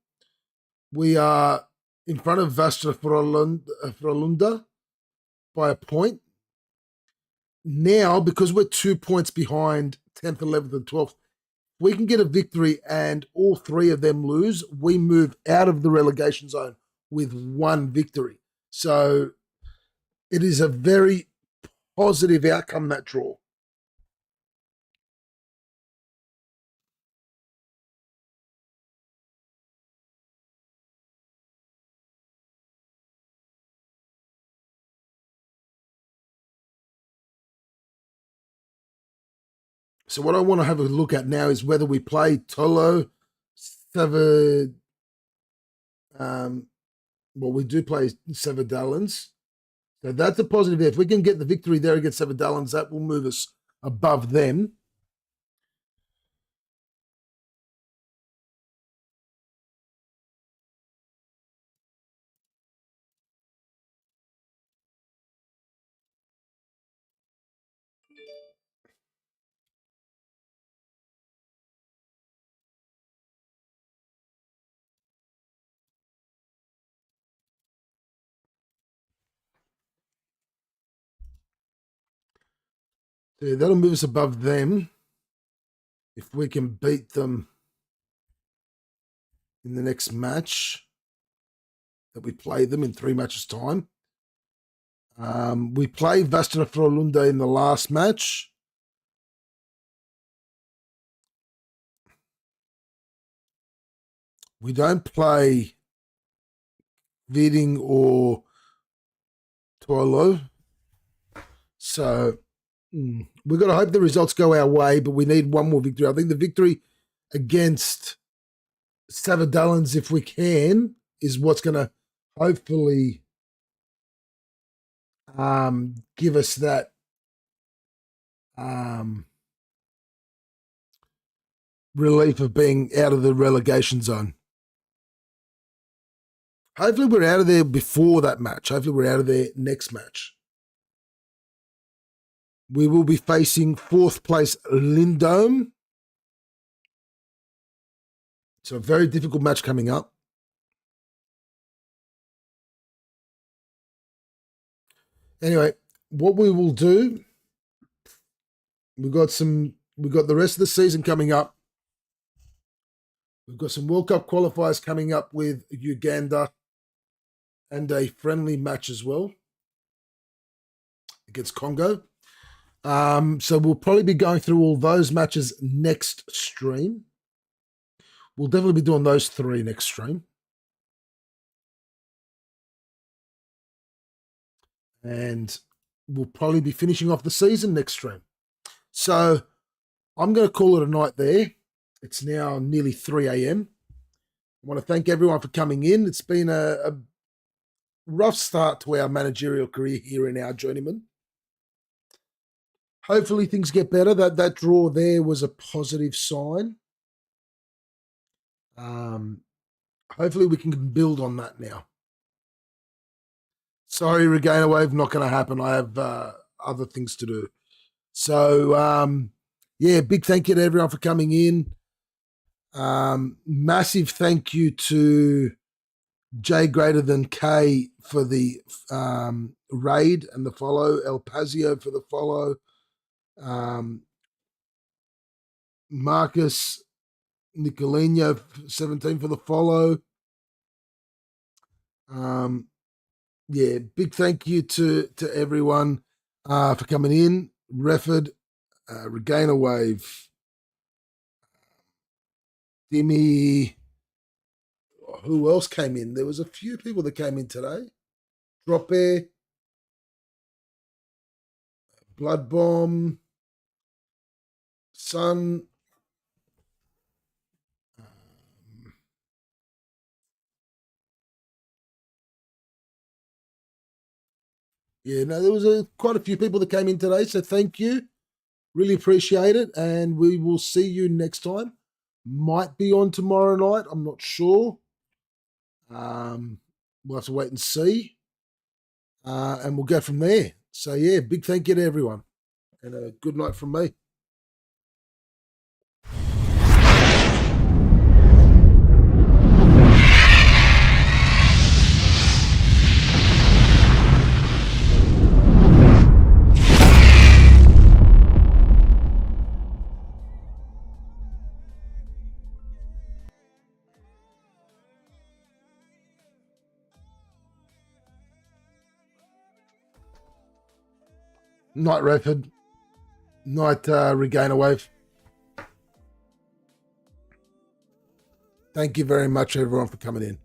We are in front of Vastra Frölunda by a point. Now, because we're 2 points behind 10th, 11th, and 12th, we can get a victory and all three of them lose. We move out of the relegation zone with one victory. So it is a very positive outcome, that draw. So what I want to have a look at now is whether we play Tolo, Sever. We do play Severdalens. So that's a positive. If we can get the victory there against Severdalens, that will move us above them. So that'll move us above them if we can beat them in the next match that we play them in 3 matches' time. We played Vastra Frölunda in the last match. We don't play Viding or Tolo. So we've got to hope the results go our way, but we need one more victory. I think the victory against Severdalens, if we can, is what's going to hopefully give us that relief of being out of the relegation zone. Hopefully we're out of there before that match. Hopefully we're out of there next match. We will be facing 4th place Lindome. So a very difficult match coming up. Anyway, what we will do, we've got the rest of the season coming up. We've got some World Cup qualifiers coming up with Uganda and a friendly match as well against Congo. So we'll probably be going through all those matches next stream. We'll definitely be doing those 3 next stream. And we'll probably be finishing off the season next stream. So I'm going to call it a night there. It's now nearly 3 a.m. I want to thank everyone for coming in. It's been a rough start to our managerial career here in our Journeyman. Hopefully things get better. That draw there was a positive sign. Hopefully we can build on that now. Sorry, Regainer Wave, not going to happen. I have other things to do. So, big thank you to everyone for coming in. Massive thank you to J greater than K for the raid and the follow. El Pazio for the follow. Marcus Nicolino 17 for the follow. Yeah, big thank you to everyone for coming in. Refford, Regain a Wave, Dimmy. Who else came in? There was a few people that came in today. Drop Air, Blood Bomb, Sun. Yeah, no, there was quite a few people that came in today, so thank you. Really appreciate it, and we will see you next time. Might be on tomorrow night. I'm not sure. We'll have to wait and see, and we'll go from there. So yeah, big thank you to everyone, and a good night from me. Night Redford. Night Regain a Wave. Thank you very much, everyone, for coming in.